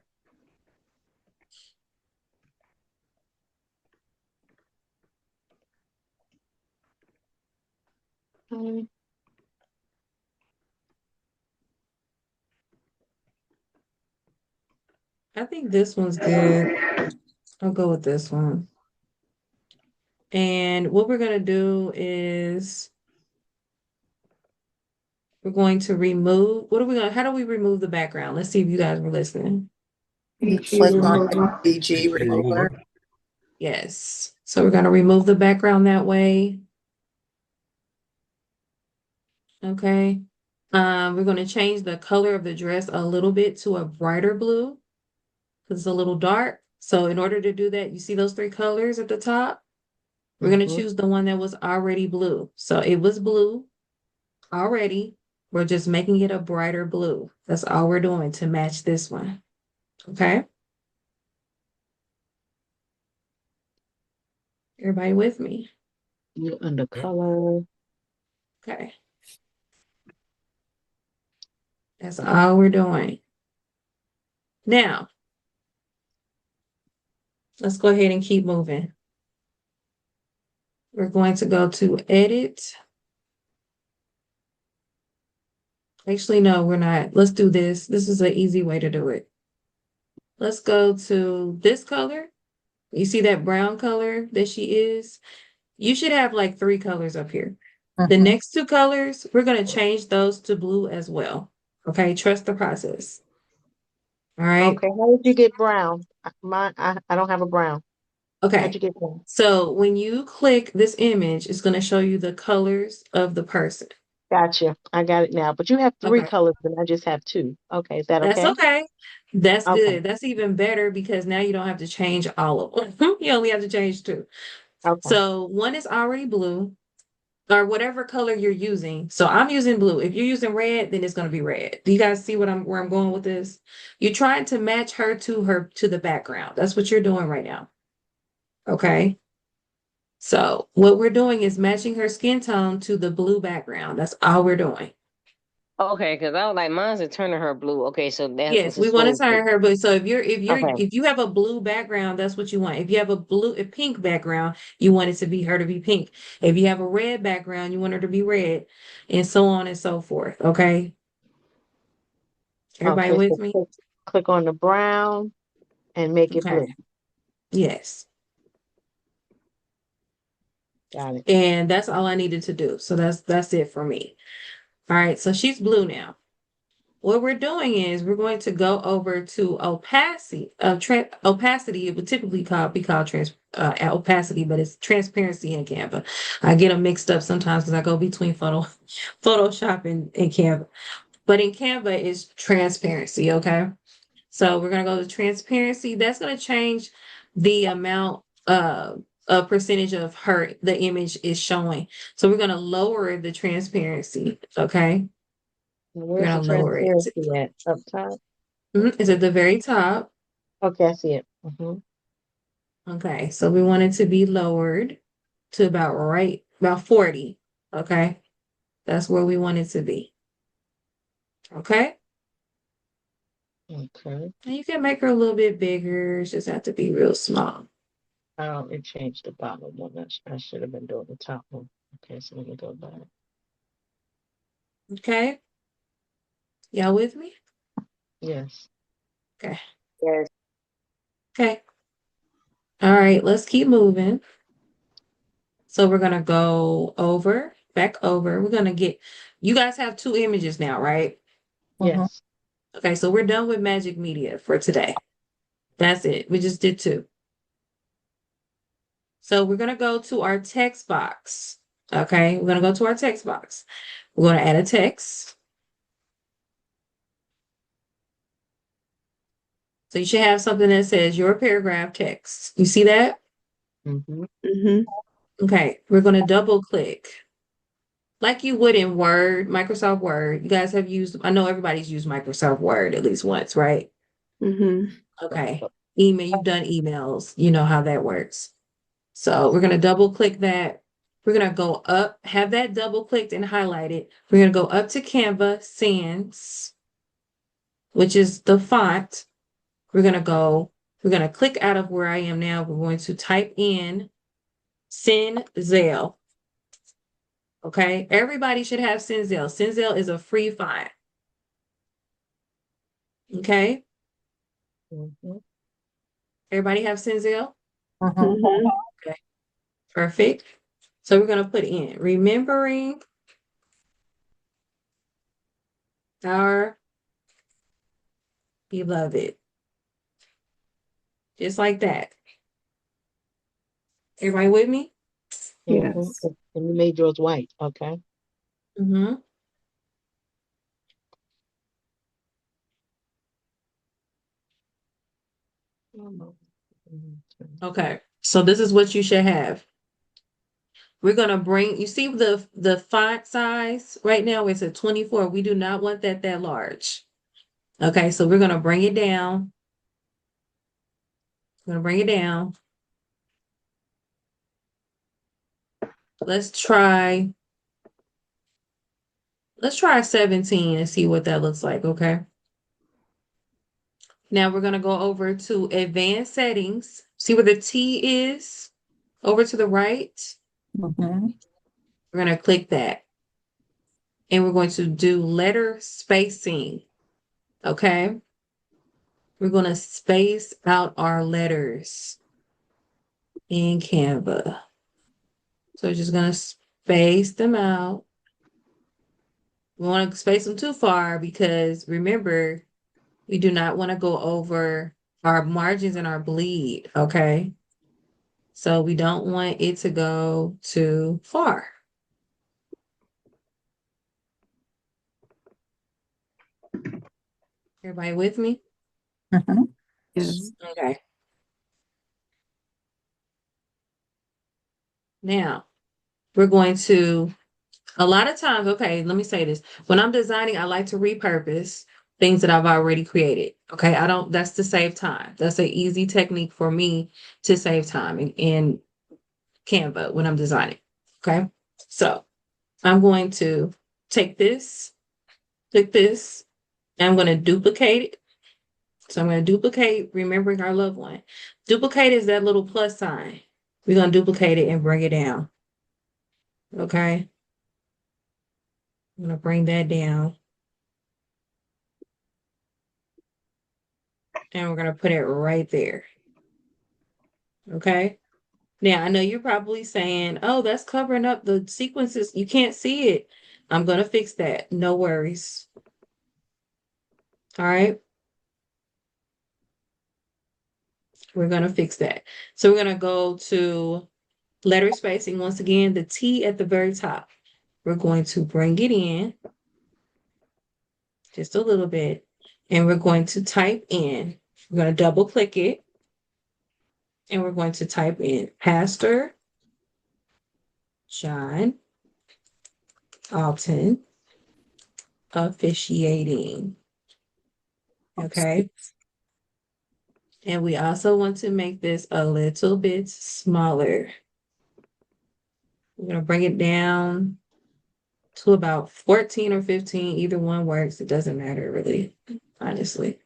I think this one's good. I'll go with this one. And what we're going to do is we're going to remove, how do we remove the background? Let's see if you guys were listening. You click on BG BG remover. remover. Yes. So we're going to remove the background that way. Okay. We're going to change the color of the dress a little bit to a brighter blue because it's a little dark. So in order to do that, you see those three colors at the top? We're going to choose the one that was already blue. So it was blue already. We're just making it a brighter blue. That's all we're doing to match this one. Okay. Everybody with me? You under color. Okay. That's all we're doing. Now, let's go ahead and keep moving. We're going to go to edit. Actually, no, we're not. Let's do this. This is an easy way to do it. Let's go to this color. You see that brown color that she is? You should have like 3 colors up here. The next 2 colors, we're going to change those to blue as well. Okay, trust the process. All right. Okay, how did you get brown? I don't have a brown. How'd Okay. you get brown? So when you click this image, it's going to show you the colors of the person. Gotcha. I got it now. But you have 3 Okay. colors and I just have 2. Okay, is that That's okay? okay. That's Okay. good. That's even better because now you don't have to change all of them. You only have to change 2. Okay. So one is already blue or whatever color you're using. So I'm using blue. If you're using red, then it's going to be red. Do you guys see where I'm going with this? You're trying to match her to the background. That's what you're doing right now. Okay. So what we're doing is matching her skin tone to the blue background. That's all we're doing. Okay, because I was like, mine's a turning her blue. Okay, so that's Yes, what's a we want to swing turn her blue. So Okay. if you have a blue background, that's what you want. If you have a pink background, you want it to be her to be pink. If you have a red background, you want her to be red, and so on and so forth. Okay. Everybody Okay, with so me? click on the brown and make it Okay. blue. Yes. Got it. And that's all I needed to do. So that's it for me. All right. So she's blue now. What we're doing is we're going to go over to opacity. Opacity, it would typically be called opacity, but it's transparency in Canva. I get them mixed up sometimes because I go between Photoshop and Canva. But in Canva, it's transparency, okay? So we're going to go to transparency. That's going to change the amount a percentage of the image is showing. So we're going to lower the transparency, okay? We're Where's the going to lower it. transparency at? Up top? It's at the very top. Okay, I see it. Okay, so we want it to be lowered to about right about 40. Okay. That's where we want it to be. Okay. Okay. And you can make her a little bit bigger. It just have to be real small. Oh, it changed the bottom one. I should have been doing the top one. Okay, so let me go back. Okay. Y'all with me? Yes. Okay. Yes. Okay. All right, let's keep moving. So we're gonna go over, back over. We're gonna get, you guys have 2 images now, right? Yes. Okay, so we're done with Magic Media for today. That's it. We just did 2. So we're gonna go to our text box. Okay, we're gonna go to our text box. We're gonna add a text. So you should have something that says your paragraph text. You see that? Mm-hmm. Mm-hmm. Okay, we're gonna double click. Like you would in Word, Microsoft Word. You guys have used, I know everybody's used Microsoft Word at least once, right? Mm-hmm. Okay. Email, you've done emails, you know how that works. So we're going to double click that. We're going to go up, have that double clicked and highlighted. We're going to go up to Canva Sans, which is the font. We're going to click out of where I am now. We're going to type in Senzel. Okay. Everybody should have Senzel. Senzel is a free font. Okay. Mm-hmm. Everybody have Senzel? Mm-hmm. Okay. Perfect. So we're going to put in remembering our beloved. Just like that. Everybody with me? Mm-hmm. Yes. And you made yours white. Okay. Mm-hmm. Okay. So this is what you should have. We're gonna bring, you see the font size right now it's at 24. We do not want that large. Okay, so we're gonna bring it down. We're gonna bring it down. Let's try 17 and see what that looks like, okay? Now we're gonna go over to advanced settings. See where the T is? Over to the right. Mhm. We're gonna click that. And we're going to do letter spacing. Okay. We're going to space out our letters in Canva. So we're just going to space them out. We want to space them too far because remember, we do not want to go over our margins and our bleed. Okay. So we don't want it to go too far. Everybody with me? Mhm. Yes. Okay. Now we're going to, a lot of times, okay, let me say this. When I'm designing, I like to repurpose things that I've already created. Okay, that's to save time. That's an easy technique for me to save time in Canva when I'm designing. Okay, so I'm going to take this, click this, and I'm going to duplicate it. So I'm going to duplicate, remembering our loved one. Duplicate is that little plus sign. We're going to duplicate it and bring it down. Okay, I'm going to bring that down. And we're going to put it right there. Okay. Now, I know you're probably saying, oh, that's covering up the sequences. You can't see it. I'm going to fix that. No worries. All right. We're going to fix that. So we're going to go to letter spacing. Once again, the T at the very top. We're going to bring it in just a little bit. And we're going to type in. We're going to double click it. And we're going to type in Pastor John Alton officiating. Okay. And we also want to make this a little bit smaller. We're gonna bring it down to about 14 or 15. Either one works. It doesn't matter really, honestly.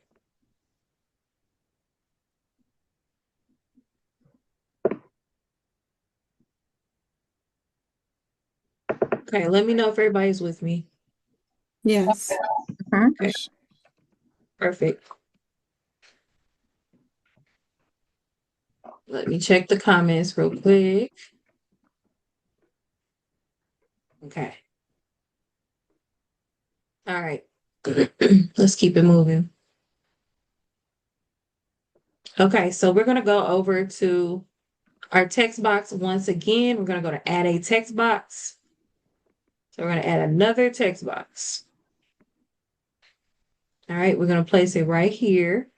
Okay, let me know if everybody's with me. Yes. Okay, perfect. Let me check the comments real quick. Okay. All right. Let's keep it moving. Okay, so we're going to go over to our text box once again. We're going to go to add a text box. So we're going to add another text box. All right, we're going to place it right here.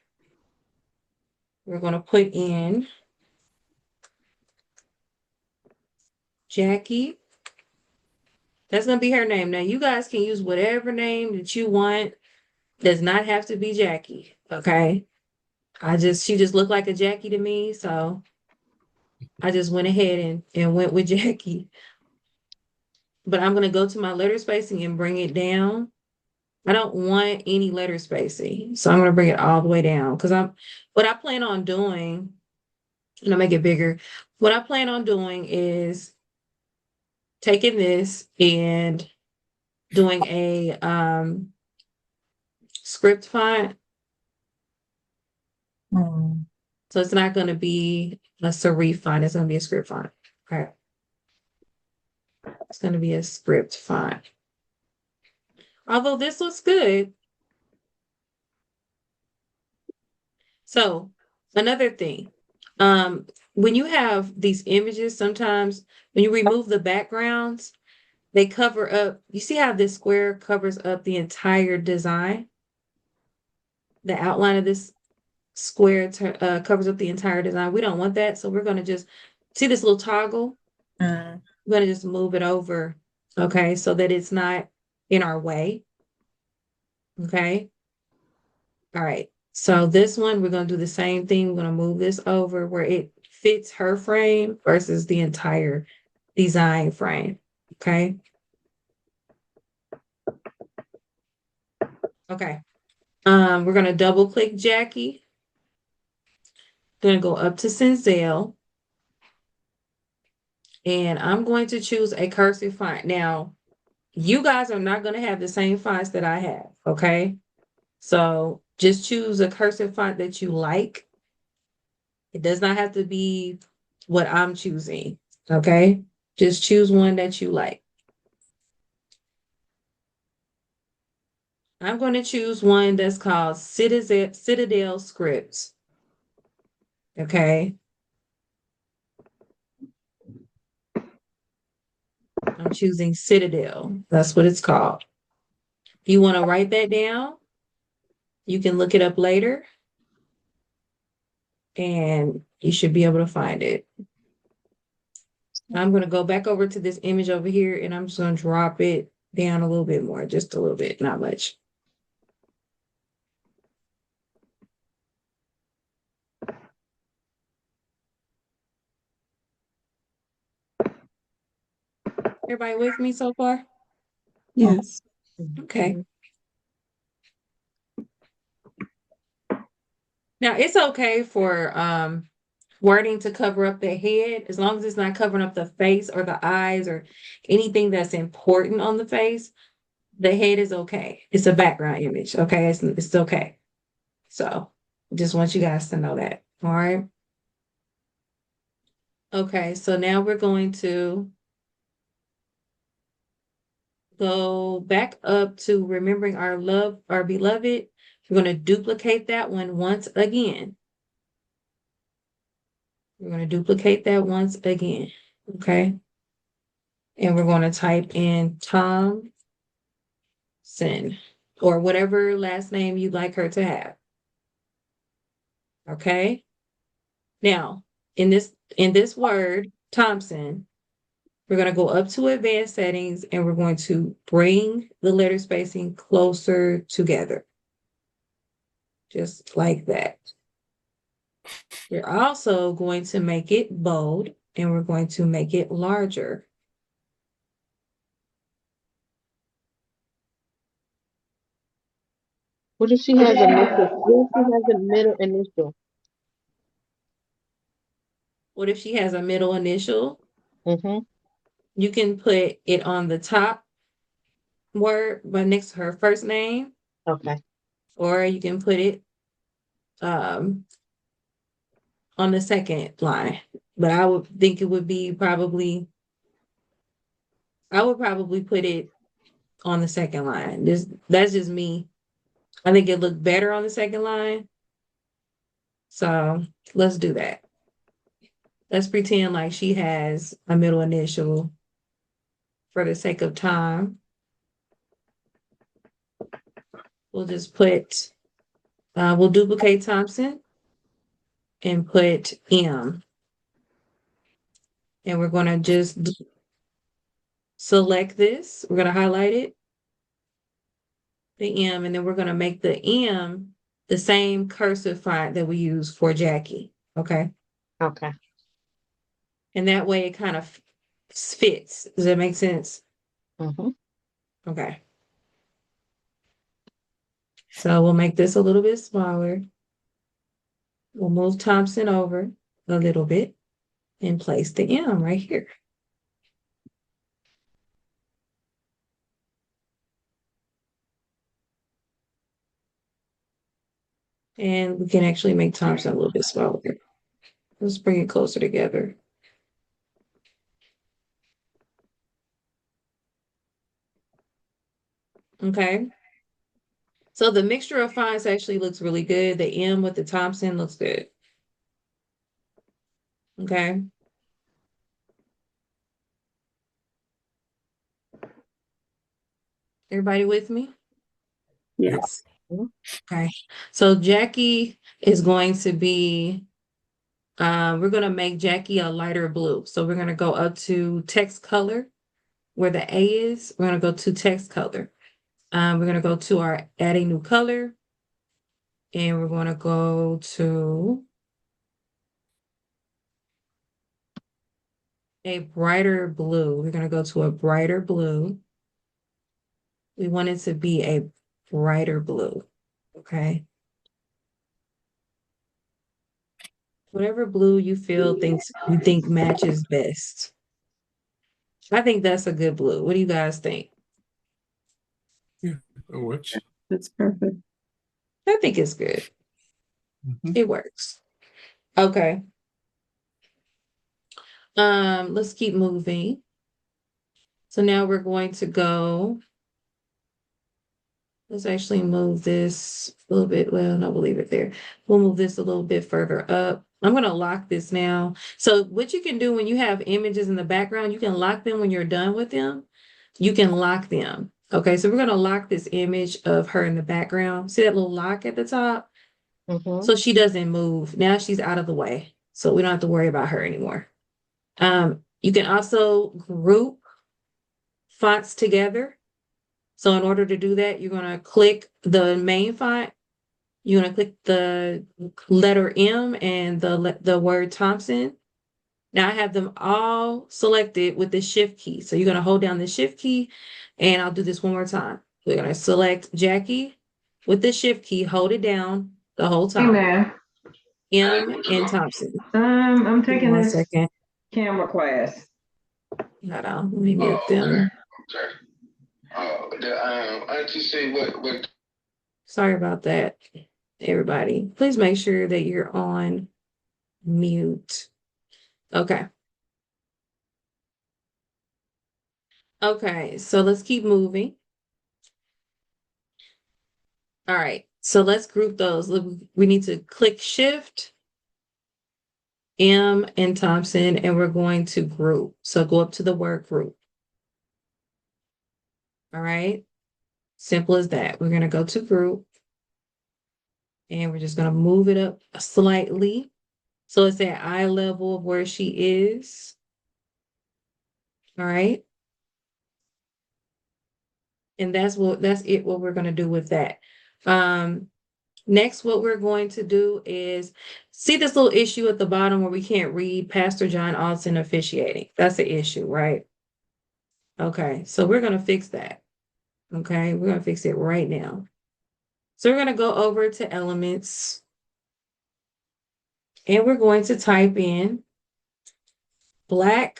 We're going to put in Jackie. That's going to be her name. Now, you guys can use whatever name that you want. Does not have to be Jackie, okay? She just looked like a Jackie to me, so I just went ahead and went with Jackie. But I'm going to go to my letter spacing and bring it down. I don't want any letter spacing, so I'm going to bring it all the way down because what I plan on doing, and I'll make it bigger. What I plan on doing is taking this and doing a script font. So it's not going to be a serif font. It's going to be a script font. Okay. It's going to be a script font. Although this looks good. So another thing, when you have these images, sometimes when you remove the backgrounds, they cover up. You see how this square covers up the entire design? The outline of this square covers up the entire design. We don't want that. So we're going to just see this little toggle. We're going to just move it over. Okay. So that it's not in our way. Okay. All right. So this one, we're going to do the same thing. We're going to move this over where it fits her frame versus the entire design frame. Okay. Okay. We're going to double click Jackie. Going to go up to Senzel. And I'm going to choose a cursive font. Now, you guys are not going to have the same fonts that I have. Okay. So just choose a cursive font that you like. It does not have to be what I'm choosing. Okay. Just choose one that you like. I'm going to choose one that's called Citadel Scripts. Okay. I'm choosing Citadel. That's what it's called. If you want to write that down, you can look it up later and you should be able to find it. I'm going to go back over to this image over here and I'm just going to drop it down a little bit more, just a little bit, not much. Everybody with me so far? Yes. Okay. Now it's okay for wording to cover up the head as long as it's not covering up the face or the eyes or anything that's important on the face. The head is okay. It's a background image. Okay. It's okay. So just want you guys to know that. All right. Okay. So now we're going to go back up to remembering our beloved. We're going to duplicate that one once again. We're going to duplicate that once again. Okay. And we're going to type in Thompson or whatever last name you'd like her to have. Okay. Now, in this word, Thompson, we're going to go up to advanced settings and we're going to bring the letter spacing closer together. Just like that. We're also going to make it bold and we're going to make it larger. What if she has a middle? What if she has a middle initial? What if she has a middle initial? Mm-hmm. You can put it on the top word, but next to her first name, Okay. or you can put it um on the second line. But I would think it would be probably I would probably put it on the second line. That's just me. I think it looked better on the second line. So let's do that. Let's pretend like she has a middle initial for the sake of time. We'll just put, we'll duplicate Thompson and put M. And we're going to just select this. We're going to highlight it, the M, and then we're going to make the M the same cursive font that we use for Jackie. Okay. Okay. And that way it kind of fits. Does that make sense? Mm-hmm. Okay. So we'll make this a little bit smaller. We'll move Thompson over a little bit and place the M right here. And we can actually make Thompson a little bit smaller. Let's bring it closer together. Okay. So the mixture of fonts actually looks really good. The M with the Thompson looks good. Okay. Everybody with me? Yes. Okay. So Jackie is going to be, we're going to make Jackie a lighter blue. So we're going to go up to text color where the A is. We're going to go to text color. We're going to go to our add a new color. And we're going to go to a brighter blue. We're going to go to a brighter blue. We want it to be a brighter blue. Okay. Whatever blue you think matches best. I think that's a good blue. What do you guys think? Yeah, that works. That's perfect. I think it's good. It works. Okay. Let's keep moving. So now we're going to go. Let's actually move this a little bit. Well, no, we'll leave it there. We'll move this a little bit further up. I'm going to lock this now. So what you can do when you have images in the background, you can lock them when you're done with them. You can lock them. Okay, so we're going to lock this image of her in the background. See that little lock at the top? Mm-hmm. So she doesn't move. Now she's out of the way. So we don't have to worry about her anymore. You can also group fonts together. So in order to do that, you're going to click the main font. You're going to click the letter M and the word Thompson. Now I have them all selected with the shift key. So you're going to hold down the shift key, and I'll do this one more time. We're going to select Jackie with the shift key, hold it down the whole Hey time. man, M and Thompson. I'm Give me taking one this second. camera class. Hold on. Let me mute them. Auntie say what? Sorry about that, everybody. Please make sure that you're on mute. Okay. Okay, so let's keep moving. All right, so let's group those. We need to click Shift, M, and Thompson, and we're going to group. So go up to the word group. All right, simple as that. We're going to go to group, and we're just going to move it up slightly. So it's at eye level of where she is. All right. And that's what we're going to do with that. Next, what we're going to do is see this little issue at the bottom where we can't read Pastor John Alton officiating. That's the issue, right? Okay, so we're going to fix that. Okay, we're going to fix it right now. So we're going to go over to elements and we're going to type in black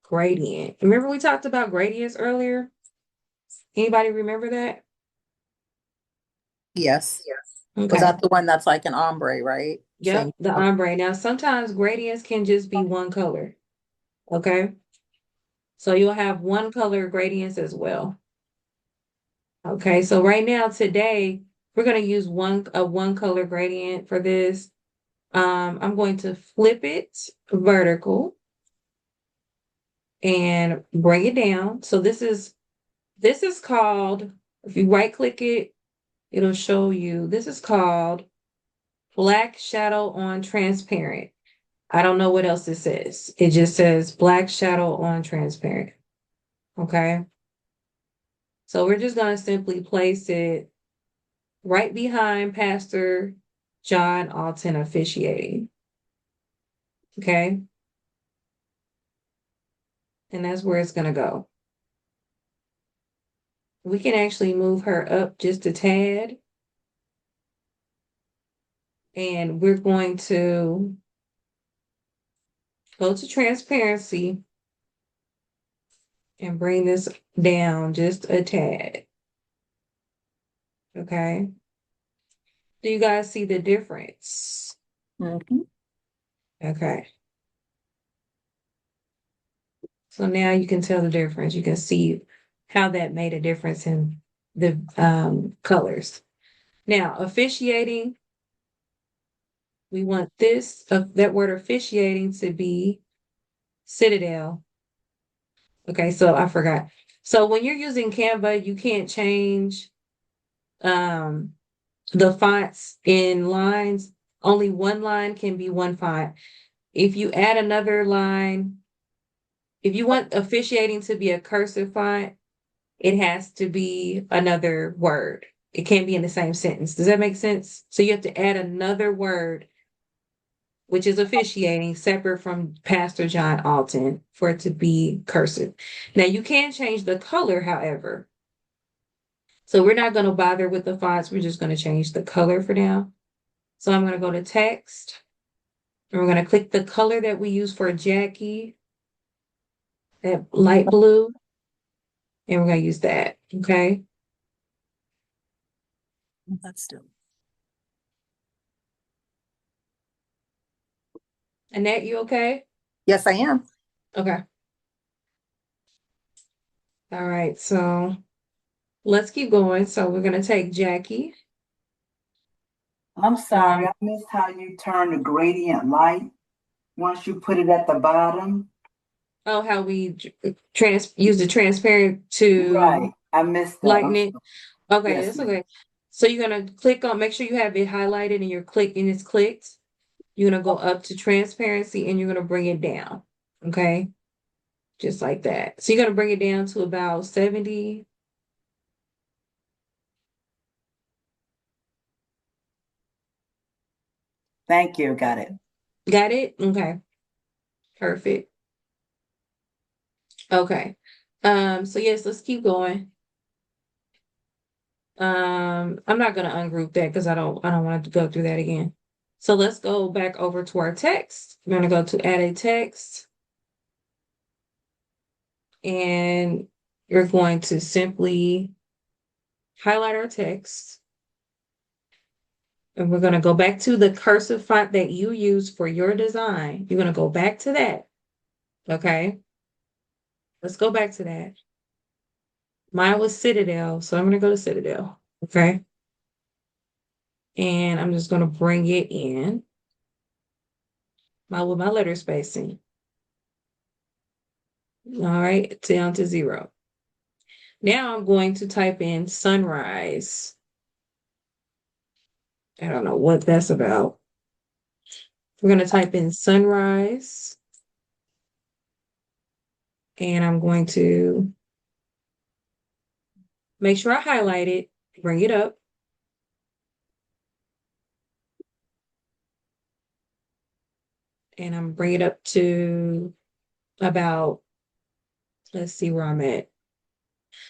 gradient. Remember we talked about gradients earlier? Anybody remember that? Yes. Was Okay. that the one that's like an ombre, right? Yep, Same. the ombre. Now, sometimes gradients can just be one color. Okay. So you'll have one color gradients as well. Okay. So right now, today, we're going to use a one color gradient for this. I'm going to flip it vertical and bring it down. So this is called, if you right click it, it'll show you, this is called black shadow on transparent. I don't know what else it says. It just says black shadow on transparent. Okay. So we're just going to simply place it right behind Pastor John Alton officiating. Okay. And that's where it's going to go. We can actually move her up just a tad. And we're going to go to transparency and bring this down just a tad. Okay. Do you guys see the difference? Mhm. Okay. So now you can tell the difference. You can see how that made a difference in the colors. Now, officiating, we want that word officiating to be Citadel. Okay, so I forgot. So when you're using Canva, you can't change um, the fonts in lines. Only one line can be one font. If you add another line, if you want officiating to be a cursive font, it has to be another word. It can't be in the same sentence. Does that make sense? So you have to add another word, which is officiating, separate from Pastor John Alton, for it to be cursive. Now you can change the color, however. So we're not going to bother with the fonts. We're just going to change the color for now. So I'm going to go to text. And we're going to click the color that we use for Jackie, that light blue. And we're going to use that. Okay. That's still. Annette, you okay? Yes, I am. Okay. All right. So let's keep going. So we're going to take Jackie. I'm sorry, I missed how you turn the gradient light once you put it at the bottom. Oh, how we use the transparent to Right, I missed that. lighten it. Okay, Yes, that's ma'am. okay. So you're gonna click on, make sure you have it highlighted and it's clicked. You're gonna go up to transparency and you're gonna bring it down. Okay, just like that. So you're gonna bring it down to about 70. Thank you, got it. Got it? Okay, perfect. Okay. So yes, let's keep going. I'm not gonna ungroup that because I don't want to go through that again. So let's go back over to our text. We're gonna go to add a text. And you're going to simply highlight our text. And we're going to go back to the cursive font that you use for your design. You're going to go back to that. Okay. Let's go back to that. Mine was Citadel. So I'm going to go to Citadel. Okay. And I'm just going to bring it in with my letter spacing. All right. Down to 0. Now I'm going to type in sunrise. I don't know what that's about. We're going to type in sunrise. And I'm going to make sure I highlight it, bring it up. And I'm bringing it up to about, let's see where I'm at.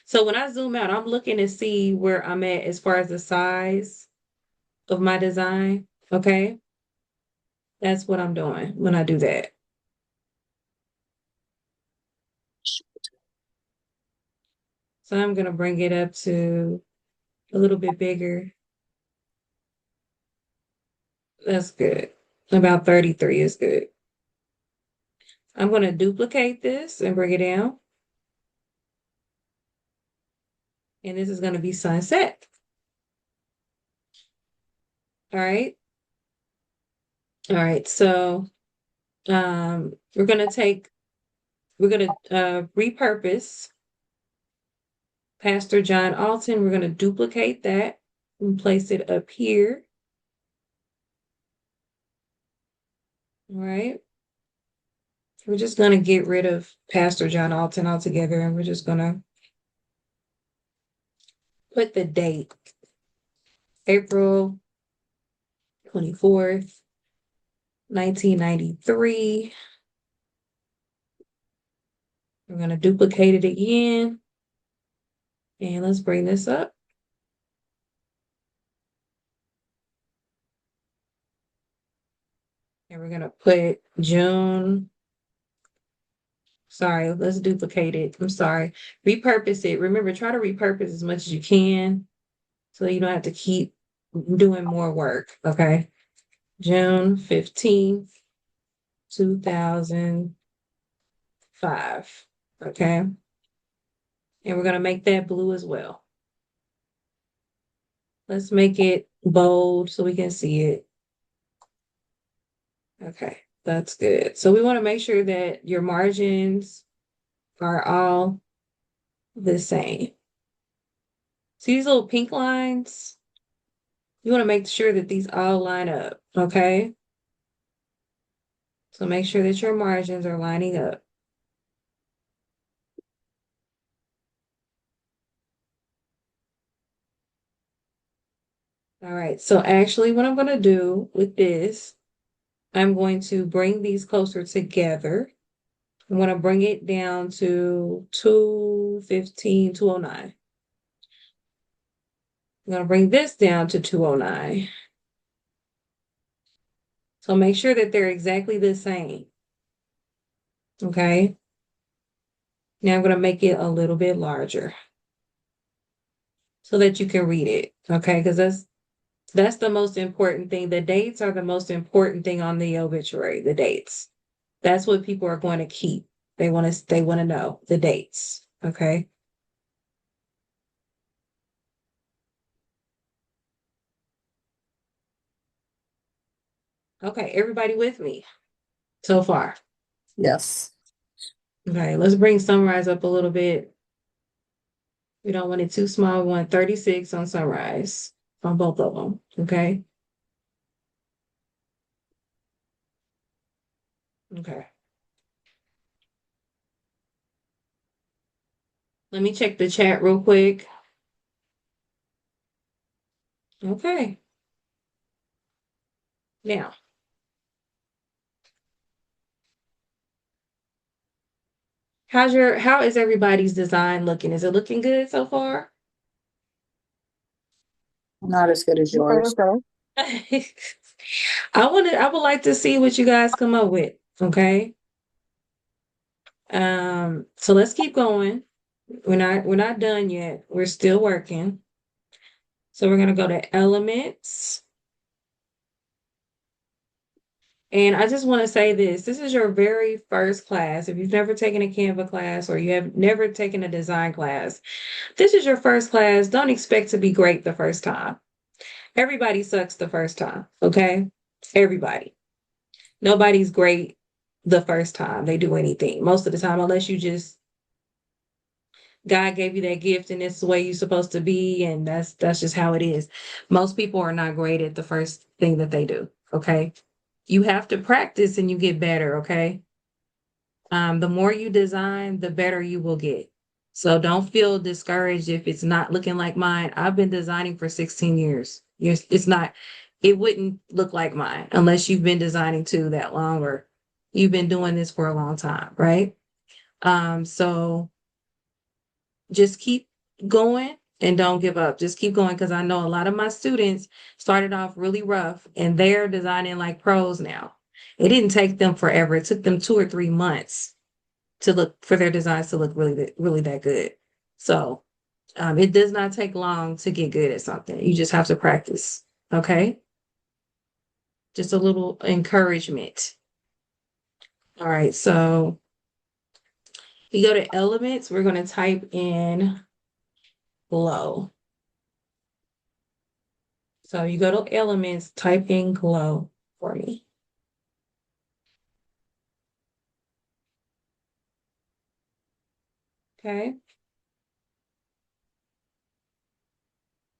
So when I zoom out, I'm looking to see where I'm at as far as the size of my design. Okay. That's what I'm doing when I do that. So I'm going to bring it up to a little bit bigger. That's good. About 33 is good. I'm going to duplicate this and bring it down. And this is going to be sunset. All right. All right. So we're going to repurpose Pastor John Alton. We're going to duplicate that and place it up here. All right. We're just going to get rid of Pastor John Alton altogether, and we're just going to put the date, April 24th, 1993. We're going to duplicate it again. And let's bring this up. And we're going to put June. Sorry, let's duplicate it. I'm sorry. Repurpose it. Remember, try to repurpose as much as you can so you don't have to keep doing more work. Okay. June 15th, 2005. Okay. And we're going to make that blue as well. Let's make it bold so we can see it. Okay, that's good. So we want to make sure that your margins are all the same. See these little pink lines? You want to make sure that these all line up, okay? So make sure that your margins are lining up. All right, so actually what I'm going to do with this, I'm going to bring these closer together. I'm going to bring it down to 215, 209. I'm going to bring this down to 209. So make sure that they're exactly the same. Okay. Now I'm going to make it a little bit larger so that you can read it. Okay. Because that's the most important thing. The dates are the most important thing on the obituary, the dates. That's what people are going to keep. They want to know the dates. Okay. Okay. Everybody with me so far? Yes. Okay. Let's bring Sunrise up a little bit. We don't want it too small. We want 36 on Sunrise on both of them. Okay. Okay. Let me check the chat real quick. Okay. Now, how is everybody's design looking? Is it looking good so far? Not as good as Okay, yours. okay. I would like to see what you guys come up with. Okay. So let's keep going. We're not done yet. We're still working. So we're gonna go to elements. And I just want to say this is your very first class. If you've never taken a Canva class or you have never taken a design class, this is your first class. Don't expect to be great the first time. Everybody sucks the first time, okay? Everybody. Nobody's great the first time they do anything. Most of the time, unless you just God gave you that gift and it's the way you're supposed to be, and that's just how it is. Most people are not great at the first thing that they do, okay? You have to practice and you get better, okay? The more you design, the better you will get. So don't feel discouraged if it's not looking like mine. I've been designing for 16 years. It's not, it wouldn't look like mine unless you've been designing too that long or you've been doing this for a long time, right? So just keep going and don't give up. Just keep going, because I know a lot of my students started off really rough and they're designing like pros now. It didn't take them forever. It took them 2 or 3 months to look for their designs to look really that good. So it does not take long to get good at something. You just have to practice. Okay. Just a little encouragement. All right. So we go to elements. We're going to type in glow. So you go to elements, type in glow for me. Okay.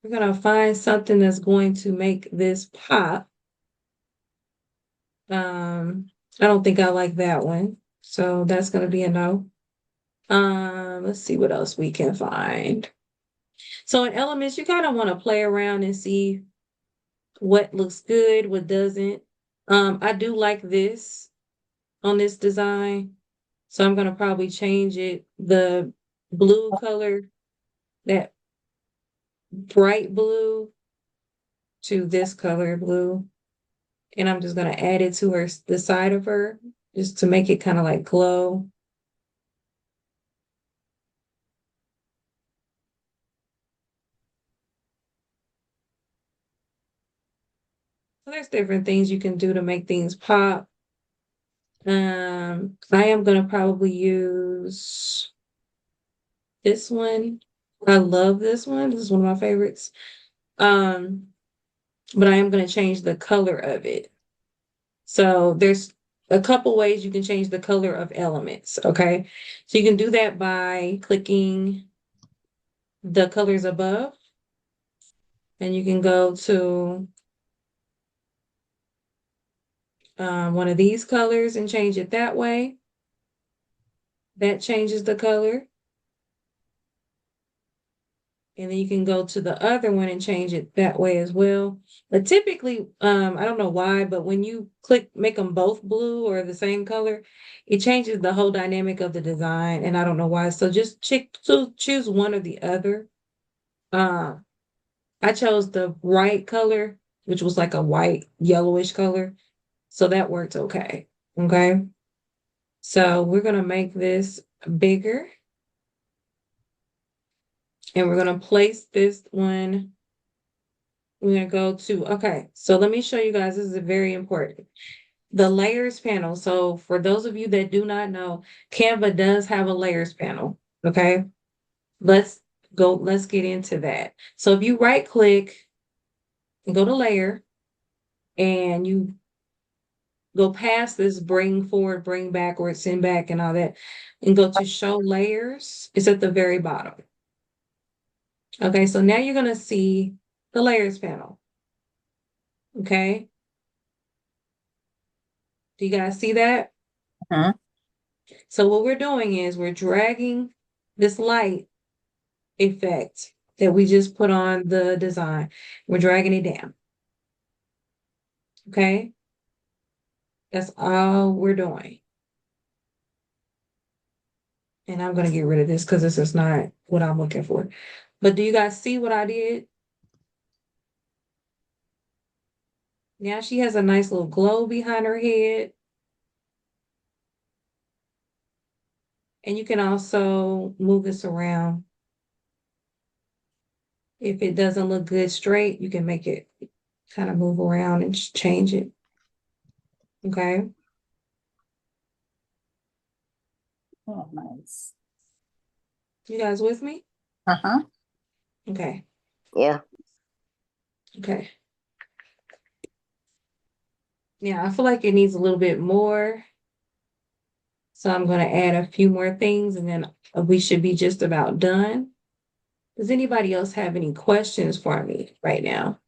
We're going to find something that's going to make this pop. I don't think I like that one. So that's going to be a no. Let's see what else we can find. So in elements, you kind of want to play around and see what looks good, what doesn't. I do like this on this design. So I'm going to probably change it, the blue color, that bright blue, to this color blue. And I'm just going to add it to her, the side of her, just to make it kind of like glow. So there's different things you can do to make things pop. I am going to probably use this one. I love this one. This is one of my favorites. But I am going to change the color of it. So there's a couple ways you can change the color of elements, okay? So you can do that by clicking the colors above, and you can go to one of these colors and change it that way. That changes the color. And then you can go to the other one and change it that way as well. But typically, I don't know why, but when you make them both blue or the same color, it changes the whole dynamic of the design. And I don't know why. So just choose one or the other. I chose the right color, which was like a white, yellowish color. So that worked okay. Okay. So we're going to make this bigger. And we're going to place this one. We're going to go to, okay, so let me show you guys, this is very important. The layers panel. So for those of you that do not know, Canva does have a layers panel, okay? Let's get into that. So if you right click and go to layer, and you go past this bring forward, bring back, or send back and all that, and go to show layers, it's at the very bottom. Okay, so now you're going to see the layers panel. Okay. Do you guys see that? Uh-huh. So what we're doing is we're dragging this light effect that we just put on the design. We're dragging it down. Okay. That's all we're doing. And I'm going to get rid of this because this is not what I'm looking for. But do you guys see what I did? Now she has a nice little glow behind her head. And you can also move this around. If it doesn't look good straight, you can make it kind of move around and change it. Okay. Oh, nice. You guys with me? Uh-huh. Okay. Yeah. Okay. Yeah, I feel like it needs a little bit more. So I'm going to add a few more things and then we should be just about done. Does anybody else have any questions for me right now?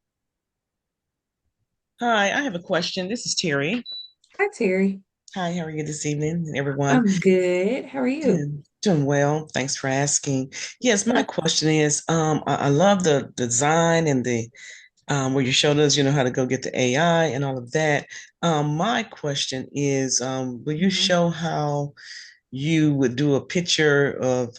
Hi, I have a question. This is Terry. Hi, Terry. Hi, how are you this evening, everyone? I'm good. How are you? Doing well. Thanks for asking. Yes, my question is, I love the design and the where you showed us, how to go get the AI and all of that. My question is, will you show how you would do a picture of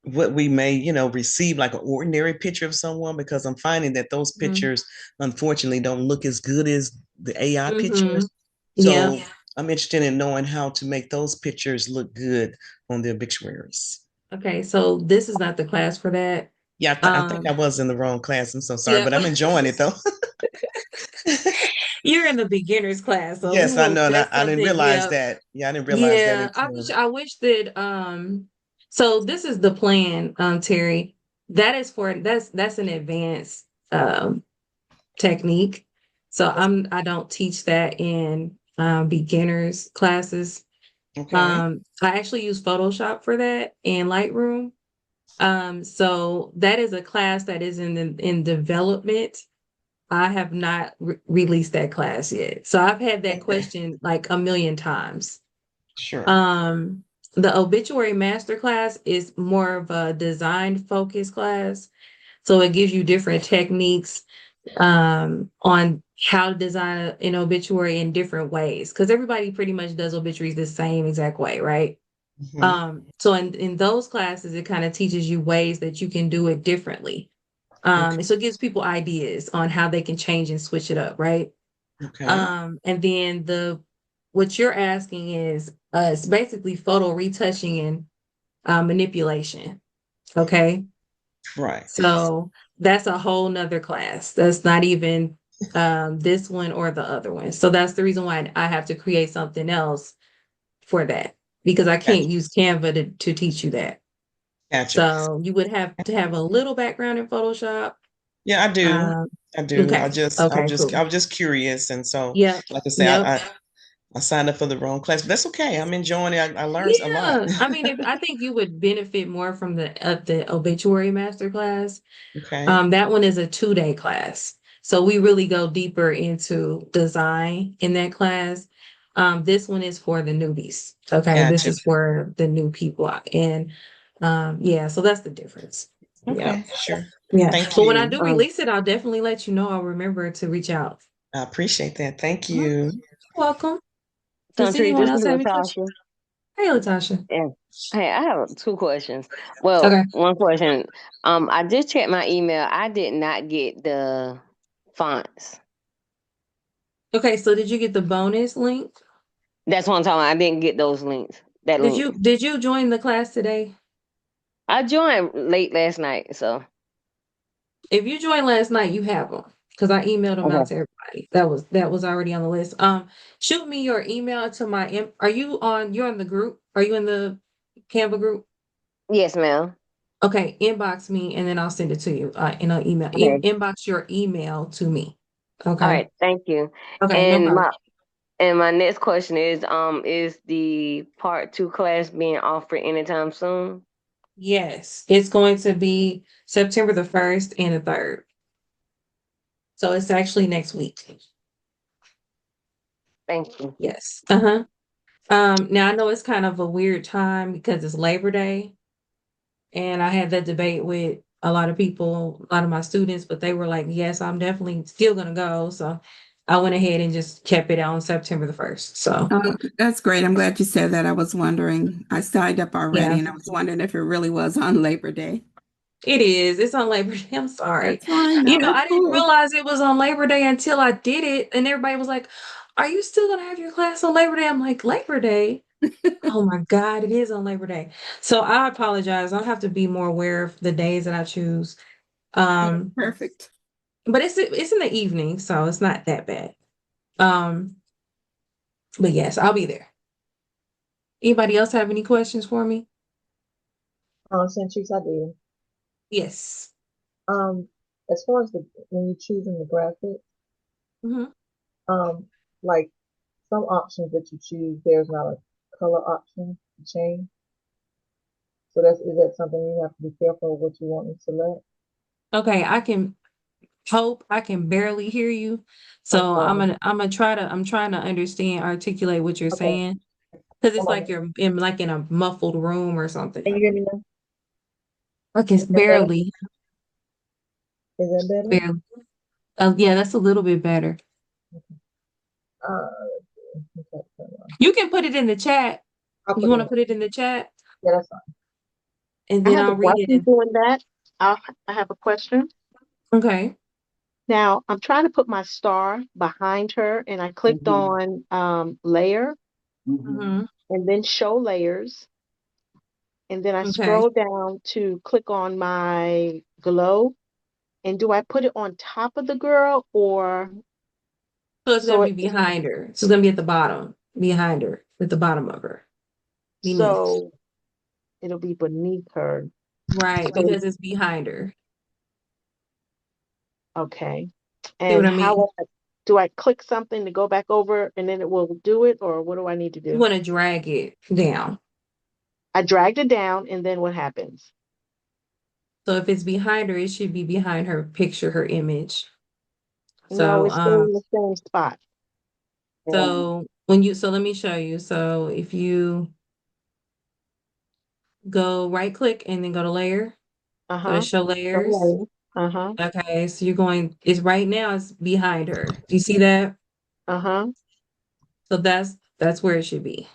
what we may, receive, like an ordinary picture of someone, because I'm finding that those pictures, unfortunately, don't look as good as the AI Mm-hmm. pictures. Yeah. So I'm interested in knowing how to make those pictures look good on the obituaries. Okay, so this is not the class for that. Yeah, I think I was in the wrong class. I'm so sorry, Yep. but I'm enjoying it though. You're in the beginners class, so we Yes, I will, know, and that's I didn't something, realize yeah. that. Yeah, I didn't realize that Yeah, until. I wish that so this is the plan, Terry. That is for that's an advanced technique. So I don't teach that in beginners classes. Okay. I actually use Photoshop for that and Lightroom. So that is a class that is in development. I have not released that class yet. So I've had that Okay. question like a million times. Sure. Um, the obituary masterclass is more of a design focused class. So it gives you different techniques on how to design an obituary in different ways. Because everybody pretty much does obituaries the same exact way, right? Mhm. So in those classes, it kind of teaches you ways that you can do it differently. Okay. And so it gives people ideas on how they can change and switch it up, right? Okay. And then what you're asking is it's basically photo retouching and manipulation. Okay. Right. So that's a whole nother class. That's not even this one or the other one. So that's the reason why I have to create something else for that because I can't Gotcha. use Canva to teach you that. Gotcha. So you would have to have a little background in Photoshop. Yeah, I do. Um, I do. okay. Okay, cool. I was just curious, and so, Yep. like I say, Yep. I signed up for the wrong class, but that's okay. I'm enjoying it. I learned a lot. Yeah. I mean, if I think you would benefit more from the obituary master class. Okay. That one is a 2-day class. So we really go deeper into design in that class. This one is for the newbies. Okay. This Gotcha. is for the new people. And yeah, so that's the difference. Yeah. Okay. Sure. Yeah. Thank But when I you. do release it, I'll definitely let you know. I'll remember to reach out. I appreciate that. Thank Mhm. you. You're welcome. Does Country, anyone this is else have any questions? Latasha. Hey, Latasha. Yeah. Hey, I have two questions. Well, Okay. one question. I just checked my email. I did not get the fonts. Okay. So did you get the bonus link? That's what I'm talking about. I didn't get those links. That Did link. you join the class today? I joined late last night, so If you joined last night, you have them because I emailed them out okay. to everybody. That was already on the list. Shoot me your email to my. Are you on? You're on the group. Are you in the Canva group? Yes, ma'am. Okay, inbox me and then I'll send it to you in an email. Okay. Inbox your email to me. All Okay. right. Thank you. Okay, no And problem. my next question is the part two class being offered anytime soon? Yes, it's going to be September the 1st and the 3rd. So it's actually next week. Thank you. Yes. Uh-huh. Now I know it's kind of a weird time because it's Labor Day. And I had that debate with a lot of people, a lot of my students, but they were like, yes, I'm definitely still gonna go. So I went ahead and just kept it on September the 1st. So That's great. I'm glad you said that. I was wondering. I signed up yeah, already, and I was wondering if it really was on Labor Day. it is. It's on Labor Day. I'm sorry. That's fine. No, that's I didn't cool. realize it was on Labor Day until I did it. And everybody was like, are you still gonna have your class on Labor Day? I'm like, Labor Day? Oh my God, it is on Labor Day. So I apologize. I'll have to be more aware of the days that I choose. Um, Perfect. but it's in the evening, so it's not that bad. Um, but yes, I'll be there. Anybody else have any questions for me? Centuries I did. Yes. Um, as far as when you're choosing the graphic, Hmm. um, like some options that you choose, there's not a color option to change. So is that something you have to be careful of what you want to select? Okay, I can hope I can barely hear you. I'm So sorry. I'm trying to understand, articulate what you're Okay, saying. Because it's hold like on. you're in a muffled room or something. Can you hear me now? Like it's Is that better? barely, Is that better? barely. Yeah, that's a little bit better. Uh, okay, hold on. You can put it in the chat. I'll You put it want in. to put it in the chat? Yeah, that's fine. and I then have a I'll read it. question doing that. I have a question. Okay. Now, I'm trying to put my star behind her, and I clicked on layer Mm-hmm. and then show layers. And then I Okay. scroll down to click on my glow. And do I put it on top of the girl or So it's gonna so be it, behind her. So it's gonna be at the bottom, behind her, at the bottom of her, beneath. so it'll be beneath her? Right, So because it's behind her. okay. See what And I mean? do I click something to go back over and then it will do it, or what do I need to You do? want to drag it down. I dragged it down and then what happens? So if it's behind her, it should be behind her picture, her image. No, So it's still in the same spot. so let me show you. So if you go right click and then go to layer, go to Uh-huh. show So layers. layer. Uh-huh. Okay, so you're going, it's right now, it's behind her. Do you see that? Uh-huh. So that's where it should be.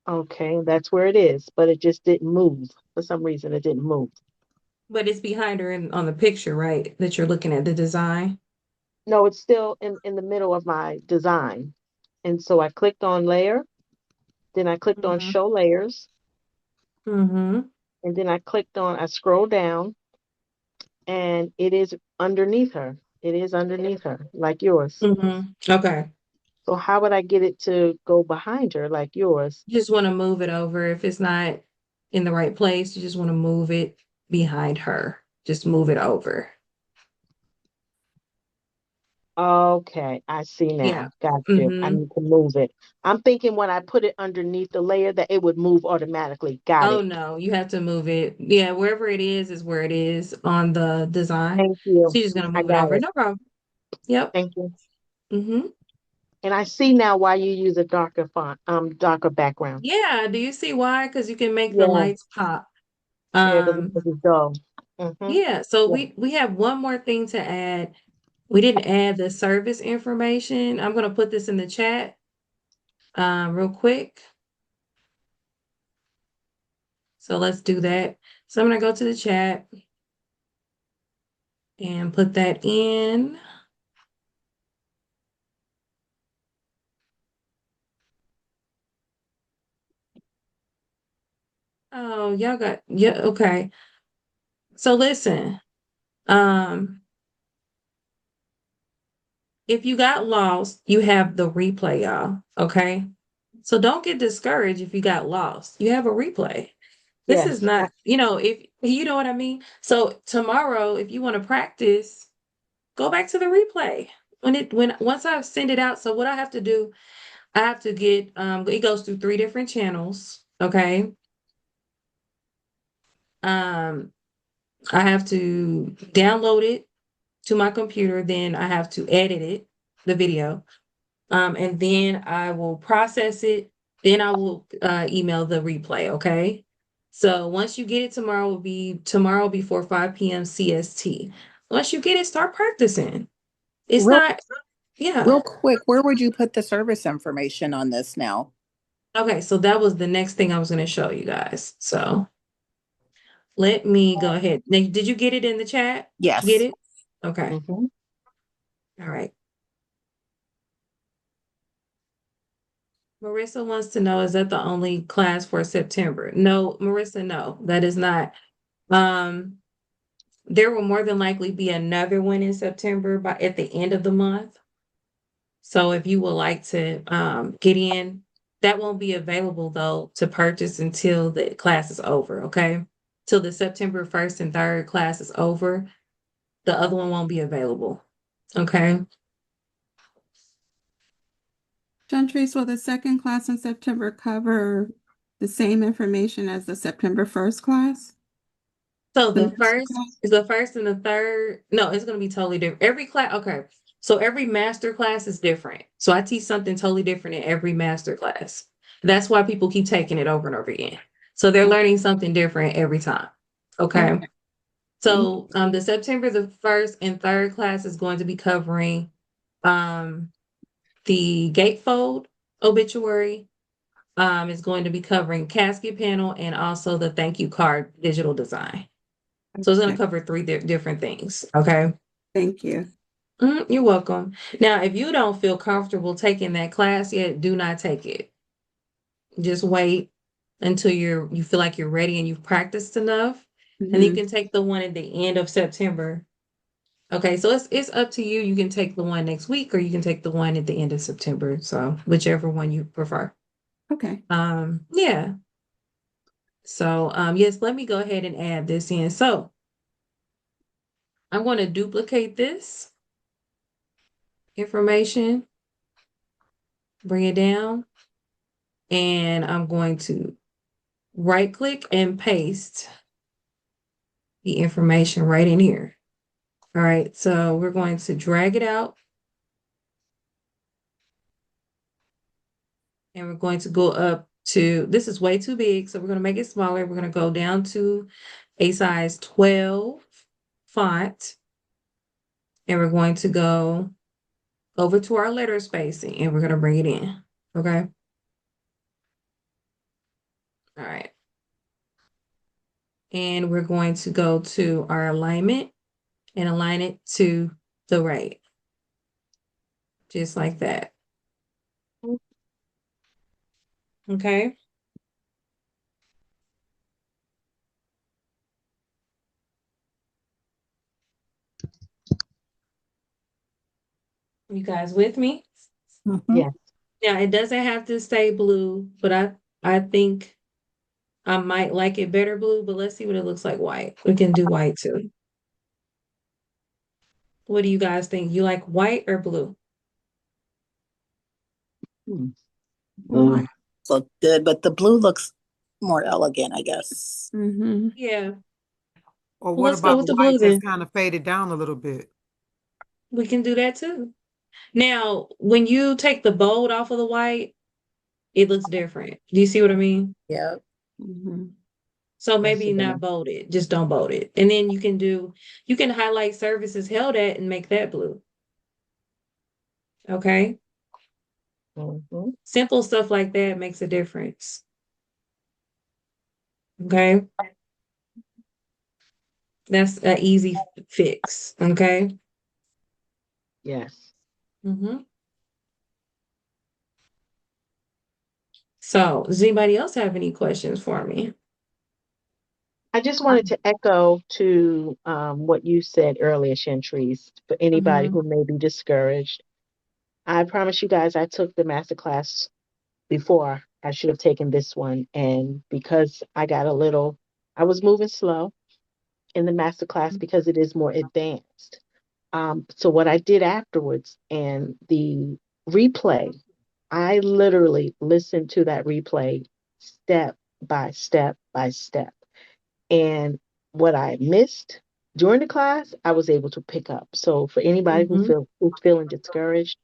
Okay, that's where it is, but it just didn't move. For some reason, it didn't move. But it's behind her on the picture, right? That you're looking at the design. No, it's still in the middle of my design. And so I clicked on layer, then I clicked on Mm-hmm. show layers, Mm-hmm. and then I scroll down, and it is underneath her. It is underneath her, like yours. Mm-hmm. Okay. So how would I get it to go behind her like yours? You just want to move it over. If it's not in the right place, you just want to move it behind her. Just move it over. Okay, I see Yeah. now. Got you. I Mm-hmm. need to move it. I'm thinking when I put it underneath the layer that it would move automatically. Got Oh it. no, you have to move it. Yeah, wherever it is where it is on the design. Thank you. So you're just gonna I move it got over. it. No problem. Yep. Thank you. Mm-hmm. And I see now why you use a darker font, darker background. Yeah. Do you see why? Because you can make the Yeah, lights pop. yeah, because Um, it's dull. Mm-hmm. yeah. So Yeah. we have one more thing to add. We didn't add the service information. I'm gonna put this in the chat real quick. So let's do that. So I'm gonna go to the chat and put that in. Oh, y'all got, yeah, okay. So listen, um, if you got lost, you have the replay, y'all. Okay. So don't get discouraged if you got lost. You have a replay. This is Yes. not, if you know what I mean. So tomorrow, if you want to practice, go back to the replay. Once I send it out, so what I have to do, I have to get it goes through 3 different channels. Okay. Um, I have to download it to my computer, then I have to edit it, the video. And then I will process it. Then I will email the replay. Okay. So once you get it tomorrow, will be tomorrow before 5 p.m. CST. Once you get it, start practicing. It's Real, not, yeah. real quick, where would you put the service information on this now? Okay. So that was the next thing I was going to show you guys. So let me go ahead. Now, did you get it in the chat? Get Yes. it? Okay. Mm-hmm. All right. Marissa wants to know, is that the only class for September? No, Marissa, no, that is not. Um, there will more than likely be another one in September at the end of the month. So if you would like to get in, that won't be available though to purchase until the class is over, okay? Till the September 1st and 3rd class is over, the other one won't be available. Okay. Chantrice, will the second class in September cover the same information as the September 1st class? So The the master first class? is the first and the third. No, it's gonna be totally different. Every class, okay. So every master class is different. So I teach something totally different in every master class. That's why people keep taking it over and over again. So they're learning something different every time. Okay. Okay, thank So the September the 1st and 3rd class is going to be covering um the gatefold obituary, is going to be covering casket panel and also the thank you card digital design. So it's going to cover three different things. Okay. Thank you. You're welcome. Now, if you don't feel comfortable taking that class yet, do not take it. Just wait until you feel like you're ready and you've practiced enough, and you can take the one at the end of September. Okay, so it's up to you. You can take the one next week, or you can take the one at the end of September. So whichever one you prefer. Okay. Yeah. So yes, let me go ahead and add this in. So I'm going to duplicate this information, bring it down, and I'm going to right click and paste the information right in here. All right, so we're going to drag it out. And we're going to go up to, this is way too big, so we're going to make it smaller. We're going to go down to a size 12 font. And we're going to go over to our letter spacing and we're going to bring it in. Okay. All right. And we're going to go to our alignment and align it to the right. Just like that. Okay. You guys with me? Yes. Now it doesn't have to stay blue, but I think I might like it better blue, but let's see what it looks like white. We can do white too. What do you guys think? You like white or blue? White look good, but the blue looks more elegant, I guess. Yeah. Or Well, what let's go about with the white blue that's then. kind of faded down a little bit? We can do that too. Now, when you take the bold off of the white, it looks different. Do you see what I mean? Yeah. So Yes, maybe it not does. bold it, just don't bold it. And then you can highlight services held at and make that blue. Okay. Simple stuff like that makes a difference. Okay. That's an easy fix. Okay. Yes. So, does anybody else have any questions for me? I just wanted to echo to what you said earlier, Chantrice, for anybody who may be discouraged. I promise you guys, I took the master class before I should have taken this one. And because I was moving slow in the master class because it is more advanced. So what I did afterwards and the replay, I literally listened to that replay step by step by step. And what I missed during the class, I was able to pick up. So for anybody who's feeling discouraged,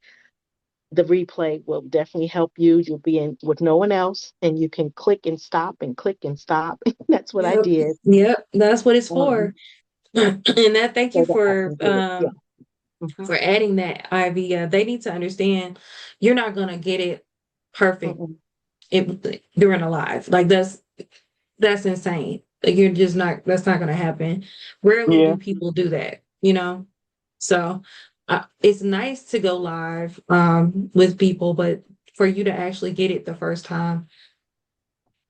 the replay will definitely help you. You'll be in with no one else, and you can click and stop and click and stop. That's what I did. Yep, that's what it's for. And that thank you So that I can do it. Yeah. for adding that, Ivy. They need to understand you're not gonna get it perfect during a live. Like that's insane. Like you're just not. That's not gonna happen. Rarely do people do that. You know. So it's nice to go live with people, but for you to actually get it the first time,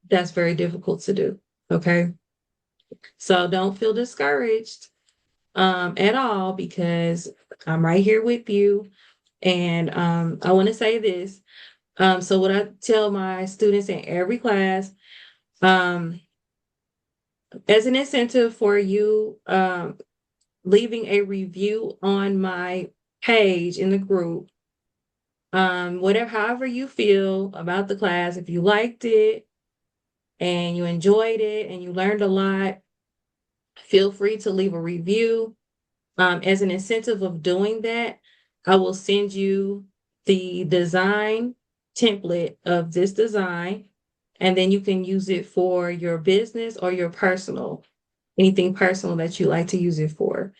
that's very difficult to do. Okay. So don't feel discouraged at all because I'm right here with you. And I want to say this. So what I tell my students in every class, as an incentive for you leaving a review on my page in the group, however you feel about the class, if you liked it and you enjoyed it and you learned a lot, feel free to leave a review. As an incentive of doing that, I will send you the design template of this design, and then you can use it for your business or your personal, anything personal that you like to use it for.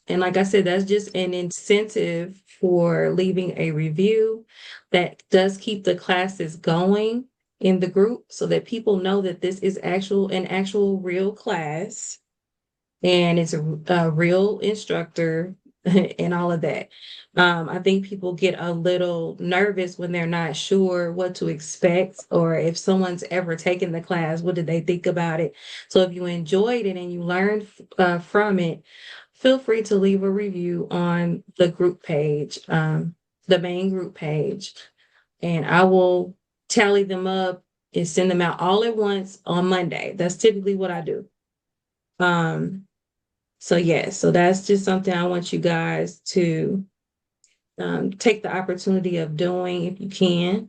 And like I said, that's just an incentive for leaving a review that does keep the classes going in the group so that people know that this is an actual real class and it's a real instructor and all of that. I think people get a little nervous when they're not sure what to expect or if someone's ever taken the class, what did they think about it? So if you enjoyed it and you learned from it, feel free to leave a review on the group page, the main group page, and I will tally them up and send them out all at once on Monday. That's typically what I do. So yeah, so that's just something I want you guys to take the opportunity of doing if you can.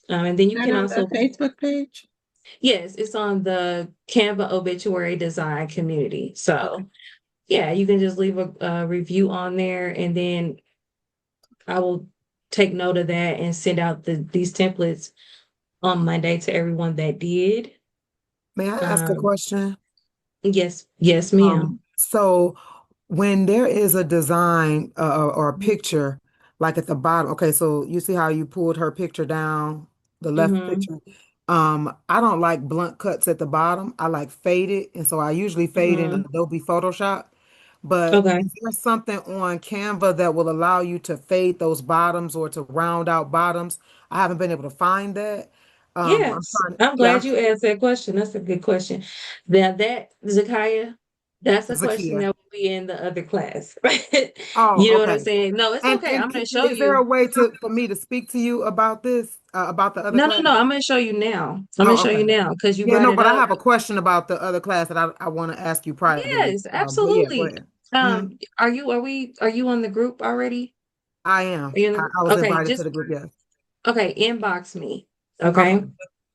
And then you Is that can on the also, Facebook page? yes, it's on the Canva Obituary Design community. Okay. So yeah, you can just leave a review on there, and then I will take note of that and send out these templates on Monday to everyone that did. May I ask a Um, question? yes, ma'am. So when there is a design or a picture, like at the bottom, okay, so you see how you pulled her picture down, the left Mm-hmm. picture. I don't like blunt cuts at the bottom. I like faded, and so I usually fade in Mm-hmm. Adobe Photoshop. But Okay. is there something on Canva that will allow you to fade those bottoms or to round out bottoms? I haven't been able to find that. I'm Yes, trying, I'm yeah, glad you asked that question. That's a good question. Now that, Zakiah, that's a question Zakia. that will be in the other class, right? Oh, You know what I'm okay. saying? No, it's okay. I'm gonna show Is there you. a way for me to speak to you about this, about the other No, no, class? no. I'm gonna show you now. I'm gonna Oh, show okay. you now because you Yeah, brought no, it but I up. have a question about the other class that I want to ask you privately. Yes, But yeah, go absolutely. ahead. Mhm. Are you on the group already? I Are am. you in I was okay, invited to just the group, yes. okay, inbox me. Okay. Okay.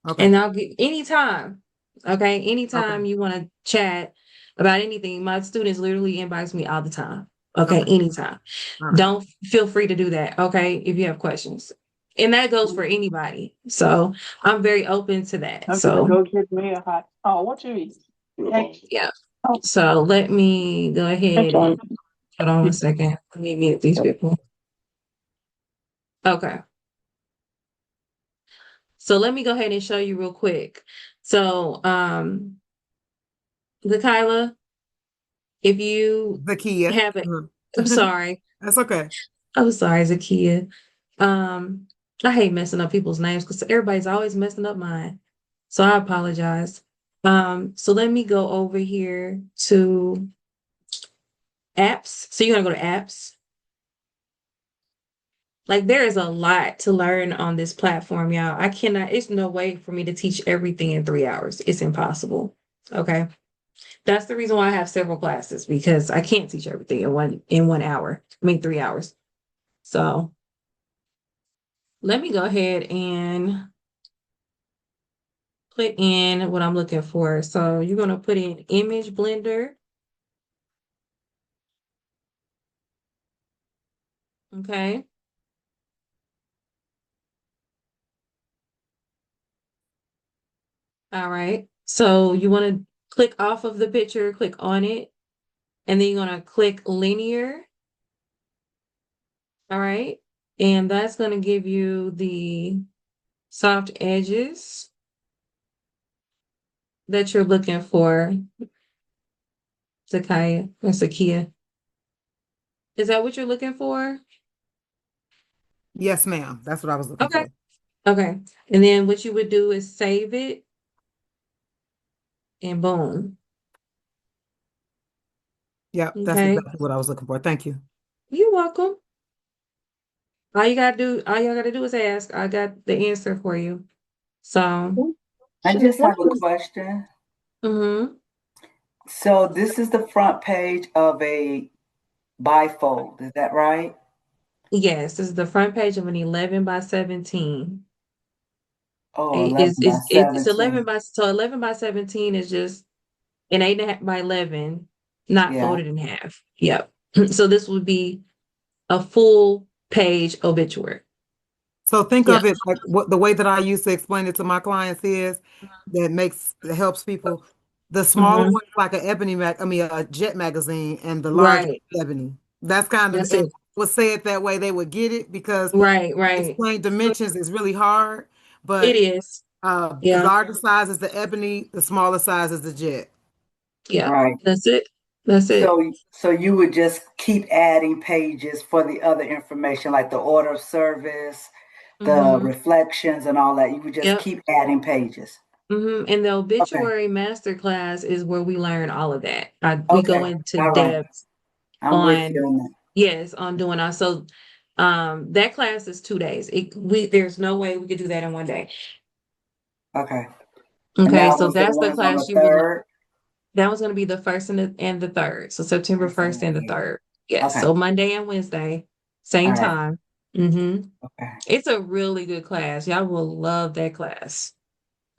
Okay. And I'll get anytime, okay, Okay. anytime you want to chat about anything, my students literally inbox me all the time. Okay, Okay. anytime. All right. Don't feel free to do that, okay, if you have questions. And that goes for anybody. So I'm very open to that. I'm gonna So go get me a hot. Oh, what you eat? Hey. yeah. Oh, So let me go I'm ahead sorry. and hold on one second. Let me mute these people. Okay. So let me go ahead and show you real quick. So Kyla, if you Zakia. have it, Mhm. I'm sorry. That's okay. I'm sorry, Zakia. Um, I hate messing up people's names because everybody's always messing up mine. So I apologize. So let me go over here to apps. So you're gonna go to apps. Like there is a lot to learn on this platform, y'all. It's no way for me to teach everything in 3 hours. It's impossible. Okay. That's the reason why I have several classes because I can't teach everything in 1 hour. I mean 3 hours. So let me go ahead and put in what I'm looking for. So you're gonna put in image blender. Okay. All right. So you want to click off of the picture, click on it, and then you're gonna click linear. All right. And that's gonna give you the soft edges that you're looking for, Zakiya or Sakia. Is that what you're looking for? Yes, ma'am. That's what I was looking Okay. for. Okay. And then what you would do is save it and boom. Yep, that's Okay. exactly what I was looking for. Thank you. You're welcome. All you gotta do is ask. I got the answer for you. So, I just have a question. hmm So this is the front page of a bifold, is that right? yes, this is the front page of an 11 by 17. Oh, It 11 by it's 11 17. by so 11 by 17 is just an 8.5 by 11, not Yeah. folded in half. Yep. So this would be a full page obituary. So think Yep. of it like what the way that I used to explain it to my clients is that helps people. The smaller Mhm. one is like an a Jet magazine, and the large Right. one is Ebony. That's kind of, That's and it. would say it that way, they would get it because Right, right. explain dimensions is really hard. It But is. the Yeah. larger size is the Ebony, the smaller size is the Jet. Yeah. Right. That's it. That's it. So you would just keep adding pages for the other information, like the order of service, the Mhm. reflections and all that. You would just Yep. keep adding pages. And the Okay. obituary master class is where we learn all of that. We go Okay. into All right. depth I'm with you on, on that. yes, on doing our, so that class is 2 days. There's no way we could do that in one day. Okay. And Okay, that so was the that's the ones on class the you will, third. that was going to be the first and the third. So September First and 1st and the the 3rd. Yes. Okay. So Monday and Wednesday, All same right. time. Mm-hmm. Okay. It's a really good class. Y'all will love that class.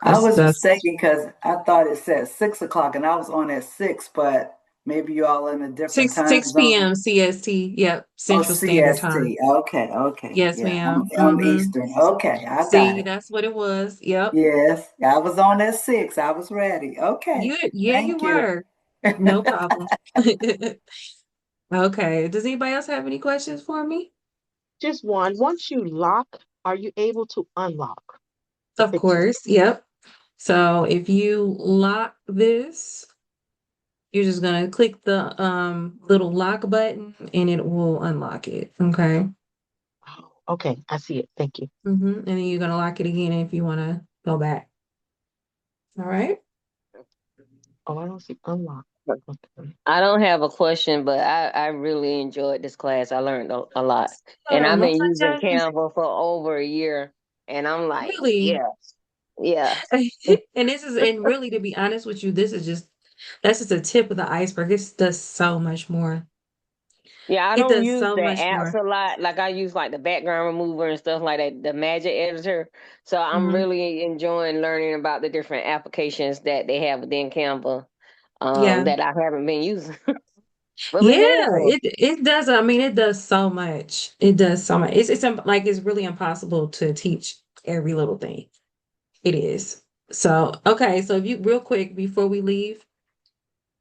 I was That's mistaken because I thought it said 6 o'clock and I was on at 6, but maybe you all in a different 6 time 6 zone. p.m. CST. Yep, Oh, Central Standard Time. CST. Okay, okay. Yes, Yeah, ma'am. I'm Mm-hmm. Eastern. Okay, I got See, it. that's what it was. Yep. Yes, I was on at 6. I was ready. Okay, Yeah, you thank you. were. No problem. Okay. Does anybody else have any questions for me? Just one. Once you lock, are you able to unlock the Of pictures? course. Yep. So if you lock this, you're just gonna click the little lock button and it will unlock it. Okay. Oh, okay, I see it. Thank you. And then you're gonna lock it again if you wanna go back. All right. Oh, I don't see unlock. Okay. I don't have a question, but I really enjoyed this class. I learned a lot. And I've been using Multitasking. Canva for over a year. And I'm like, Really. yes, yeah. And really to be honest with you, that's just a tip of the iceberg. It does so much more. Yeah, I It don't does use so the much apps more. a lot. Like I use like the background remover and stuff like that, the magic editor. So I'm Hmm. really enjoying learning about the different applications that they have within Canva Yeah. that I haven't been using. But be Yeah, helpful. it does. I mean, it does so much. It does so much. Like it's really impossible to teach every little thing. It is. So, okay, so if you real quick before we leave,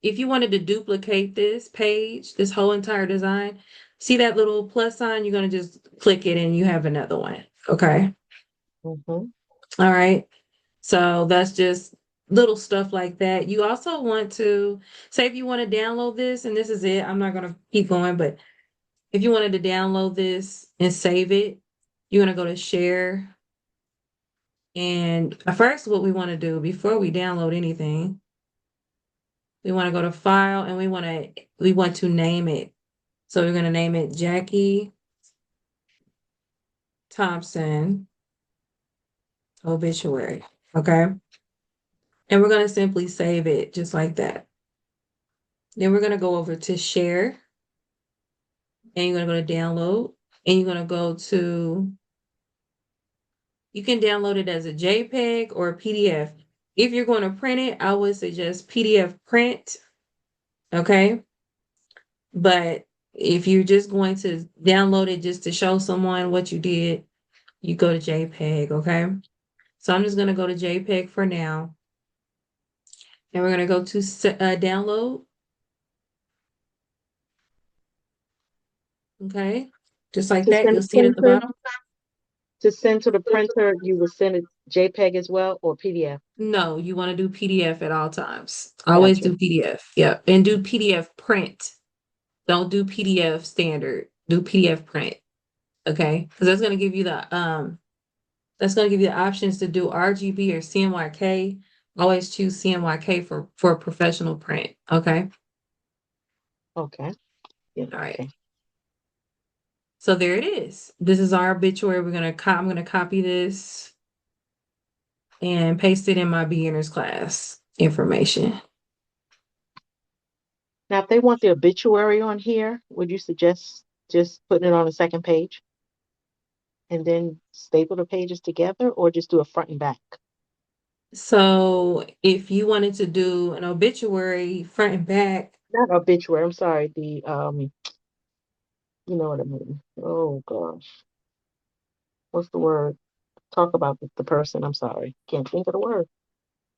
if you wanted to duplicate this page, this whole entire design, see that little plus sign, you're gonna just click it and you have another one. Okay. Mm-hmm. All right. So that's just little stuff like that. You also want to say if you want to download this, and this is it. I'm not gonna keep going, but if you wanted to download this and save it, you're going to go to share. And first, what we want to do before we download anything, we want to go to file and we want to name it. So we're going to name it Jackie Thompson Obituary. Okay. And we're going to simply save it just like that. Then we're going to go over to share and you're going to go to download and you're going to go to, you can download it as a JPEG or a PDF. If you're going to print it, I would suggest PDF print. Okay. But if you're just going to download it just to show someone what you did, you go to JPEG. Okay. So I'm just going to go to JPEG for now. And we're going to go to download. Okay. Just like To that. send You'll a see it at the printer, bottom. to send to the printer, you would send it JPEG as well or PDF. No, you want to do PDF at all times. Always Gotcha. do PDF. Yep. And do PDF print. Don't do PDF standard. Do PDF print. Okay. Because that's going to give you the options to do RGB or CMYK. Always choose CMYK for professional print. Okay. Okay. Yeah. All right. Okay. So there it is. This is our obituary. I'm gonna copy this and paste it in my beginners class information. Now, if they want the obituary on here, would you suggest just putting it on the second page and then staple the pages together or just do a front and back? So if you wanted to do an obituary front and back, Not obituary, I'm sorry, the you know what I mean. Oh gosh. What's the word? Talk about the person. I'm sorry. Can't think of the word.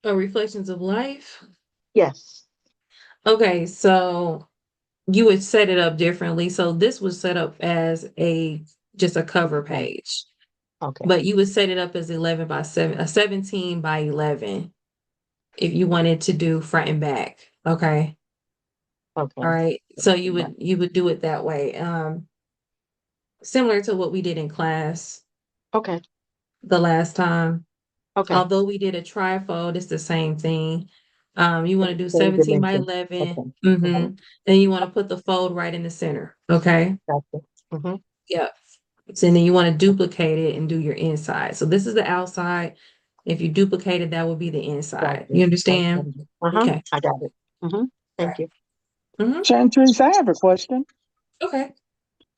or reflections of life. Yes. Okay, so you would set it up differently. So this was set up as just a cover page, Okay. but you would set it up as 11 by 7, a 17 by 11 if you wanted to do front and back. Okay. Okay. All right. So you would do it that way. Similar to what we did in class Okay. the last time. Okay. Although we did a trifold, it's the same thing. You want to do Same 17 by dimension. 11. Okay. Mm-hmm. Then you want to put the fold right in the center. Okay. Gotcha. Mm-hmm. Yep. So then you want to duplicate it and do your inside. So this is the outside. If you duplicate it, that would be the inside. Gotcha. You understand? Okay. I got it. Mm-hmm. Thank you. Mm-hmm. Chantrice, I have a question. Okay.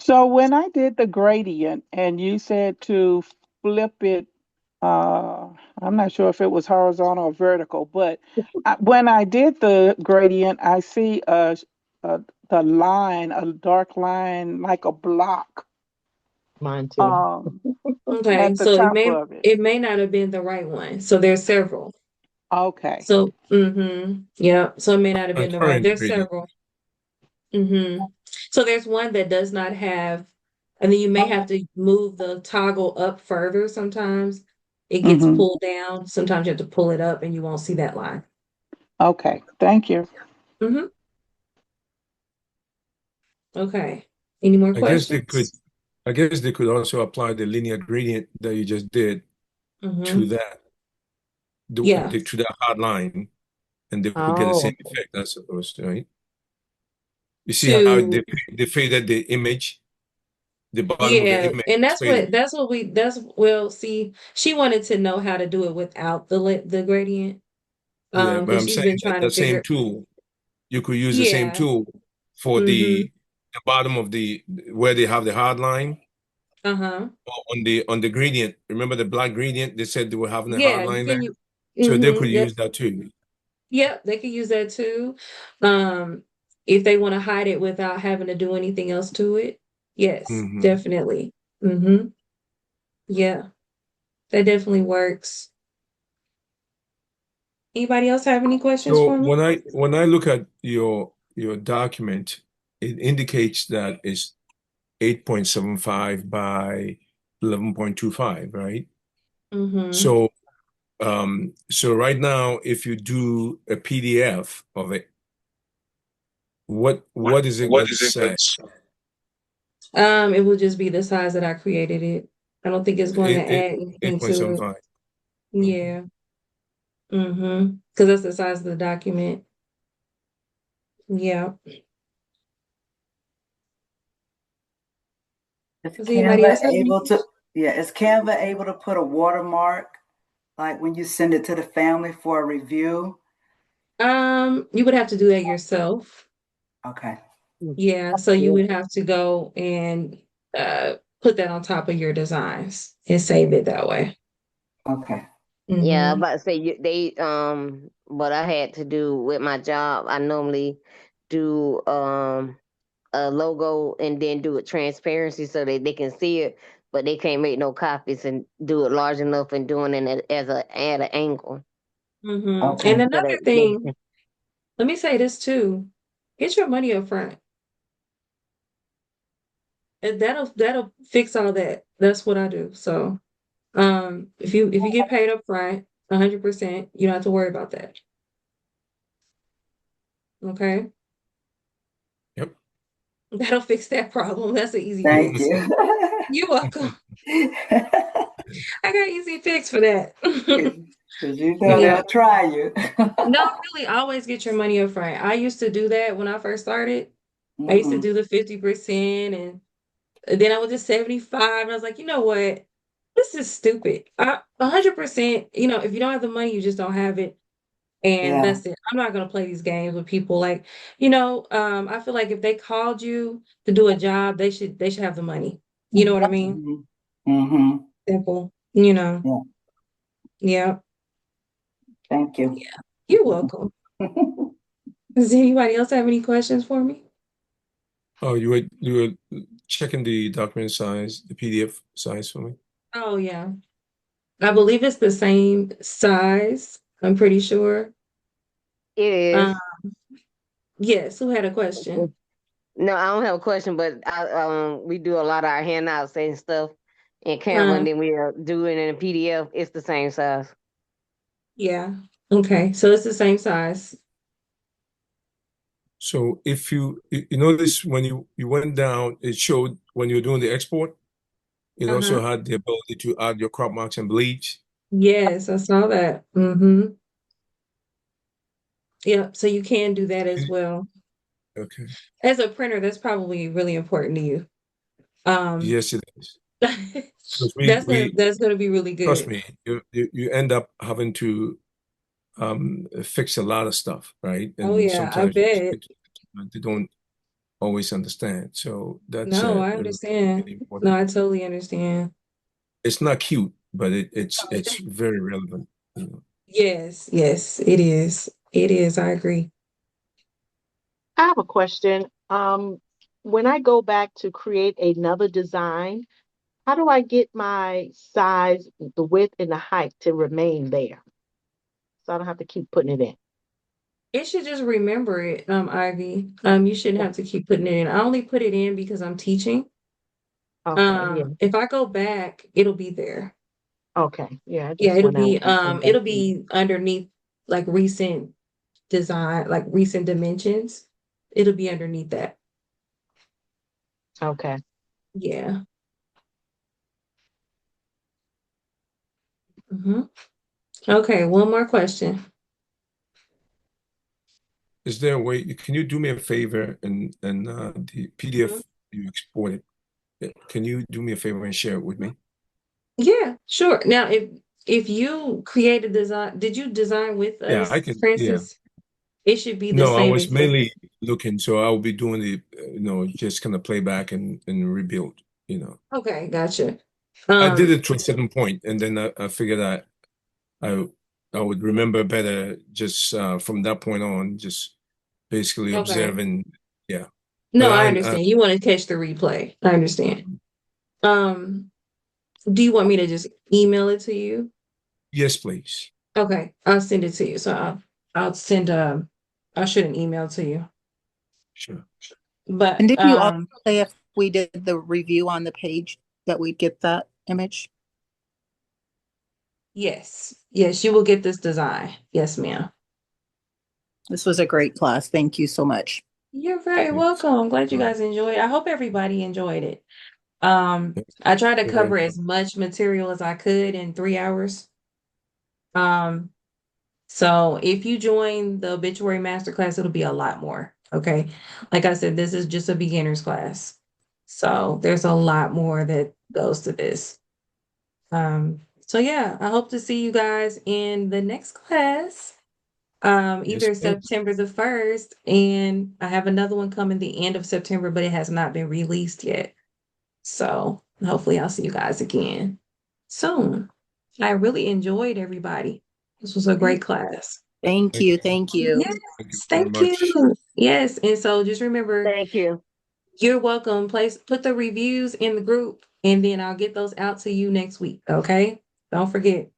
So when I did the gradient and you said to flip it, I'm not sure if it was horizontal or vertical, but when I did the gradient, I see a the line, a dark line, like a block, Mine too. um, Okay. at the So it top may of it. it may not have been the right one. So there's several. Okay. So yeah. So it may not have been the right. Concurrent There's gradient. several. So there's one that does not have, and then you may have to move the toggle up further sometimes. It gets Mm-hmm. pulled down. Sometimes you have to pull it up and you won't see that line. Okay. Thank you. Mm-hmm. Okay. Any more I guess they could, questions? I guess they could also apply the linear gradient that you just did to Mm-hmm. that, Yeah. to that hard line, and they could get the Oh, same effect, I suppose, right? You see how To they faded the image, the bottom of the yeah, image and is faded. well, see, she wanted to know how to do it without the gradient. Yeah, but Because I'm she's saying been that trying to the same figure. tool, you could use the same Yeah. tool for Mm-hmm. the bottom of where they have the hard line, Uh-huh. or on the gradient. Remember the black gradient? They said they were having a hard Yeah, line there, you so they could yeah, use that too. yeah, they could use that too. Um, if they want to hide it without having to do anything else to it. Yes, Hmm. definitely. Mm-hmm. Yeah, that definitely works. Anybody else have any questions So for me? when I look at your document, it indicates that it's 8.75 by 11.25, right? Mm-hmm. So so right now, if you do a PDF of it, what is it going to say? It will just be the size that I created it. I don't think it's going to add anything to it. 8.75. Okay. Yeah. Mm-hmm. Because that's the size of the document. Yeah. Is Does anybody Canva else have any able to, questions? yeah, is Canva able to put a watermark like when you send it to the family for a review? You would have to do that yourself. Okay. Yeah, so you would have to go and put that on top of your designs and save it that way. Okay. Yeah, I'm Mm-hmm. about to say what I had to do with my job, I normally do a logo and then do it transparency so that they can see it, but they can't make no copies and do it large enough and doing it as at an angle. Mm-hmm. And Okay. So another thing, let me say this too. Get your money up front. And that'll fix all that. That's what I do. So if you get paid up front 100%, you don't have to worry about that. Okay? Yep. That'll fix that problem. That's an easy Thank fix. you. You're welcome. I got easy fix for that. Because you know Yeah. they'll try you. No, really, always get your money up front. I used to do that when I first started. I used to Hmm. do the 50% and then I went to 75 and I was like, you know what? This is stupid. 100%, if you don't have the money, you just don't have it. And Yeah. that's it. I'm not gonna play these games with people. Like, I feel like if they called you to do a job, they should have the money. You know what I mean? Hmm. Hmm. Simple. Yeah. Yeah. Thank you. Yeah. You're welcome. Does anybody else have any questions for me? Oh, you were checking the document size, the PDF size for me. Oh yeah. I believe it's the same size. I'm pretty sure. It is. Yes, who had a question? No, I don't have a question, but we do a lot of our handouts and stuff in Canva, Uh, and then we do it in a PDF. It's the same size. yeah. Okay, so it's the same size. So if you notice when you went down, it showed when you're doing the export, it also had the ability to add your crop marks and bleeds. Yes, I saw that. Mm-hmm. Yep, so you can do that as well. Okay. As a printer, that's probably really important to you. Yes, it is. Because That's gonna be really trust good. me, you end up having to fix a lot of stuff, right? Oh And yeah, I sometimes bet. they don't always understand. So that's No, I a really, understand. really important. No, I totally understand. It's not cute, but it's very relevant. You know. Yes, yes, it is. It is. I agree. I have a question. When I go back to create another design, how do I get my size, the width and the height to remain there? So I don't have to keep putting it in. It should just remember it, Ivy. You shouldn't have to keep putting it in. I only put it in because I'm teaching. Okay, yeah. If I go back, it'll be there. Okay, yeah. I Yeah, just went out and come back it'll in. be underneath like recent design, like recent dimensions. It'll be underneath that. Okay. Yeah. hmm Okay, one more question. Is there a way? Can you do me a favor and the Mhm. PDF you exported? Can you do me a favor and share it with me? Yeah, sure. Now, if you create a design, did you design with Yeah, I us, can. Yeah. Francis? It should be the No, I same was exact. mainly looking, so I'll be doing the, just kind of play back and rebuild, you know. Okay, gotcha. I did Um, it to a certain point, and then I figured I I would remember better just from that point on, just basically okay. observing. Yeah, but No, I understand. You want to catch the replay. I understand. Um, do you want me to just email it to you? yes, please. Okay, I'll send it to you. So I'll send I'll shoot an email to you. Sure. But And did you also say if we did the review on the page that we'd get that image? yes, yes, you will get this design. Yes, ma'am. This was a great class. Thank you so much. You're very Thanks. welcome. I'm glad you All right. guys enjoyed it. I hope everybody enjoyed it. I tried to Very cover good. as much material as I could in 3 hours. Um, so if you join the obituary masterclass, it'll be a lot more. Okay. Like I said, this is just a beginner's class. So there's a lot more that goes to this. So yeah, I hope to see you guys in the next class. Yes, Either ma'am. September the 1st, and I have another one coming the end of September, but it has not been released yet. So hopefully I'll see you guys again soon. I really enjoyed everybody. This was a great class. Thank Thank you. you. Thank you. Yes, Thank you very thank much. you. Yes, and so just remember, Thank you. you're welcome. Put the reviews in the group, and then I'll get those out to you next week. Okay? Don't forget.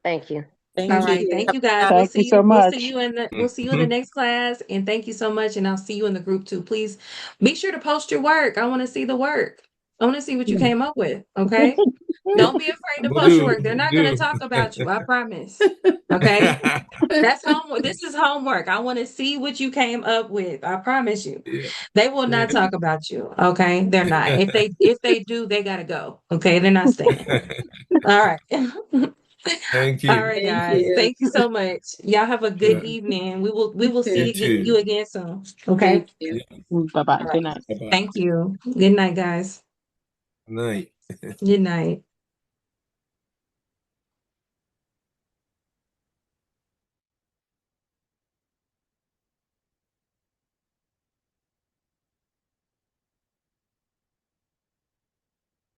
Thank you. All Thank right. you. Thank you guys. Thank you so much. We'll see you in the next class. And thank you so much. And I'll see you in the group too. Please be sure to post your work. I want to see the work. I want to see what you came up with. Okay. Don't be afraid to Will post your do. work. They're Will not gonna do. talk about you. I promise. Okay. That's homework. This is homework. I want to see what you came up with. I promise you. Yeah. They will not talk about you. Okay. They're not. If they do, they gotta go. Okay. They're not staying. All right. Thank All you. right, Thank guys. you. Thank you so much. Y'all have a good Sure. evening. We will You You see too. you too. again soon. Okay. Thank you. Yeah. Bye bye. All Good right. night. Bye-bye. Thank you. Good night, guys. Good night. Good night.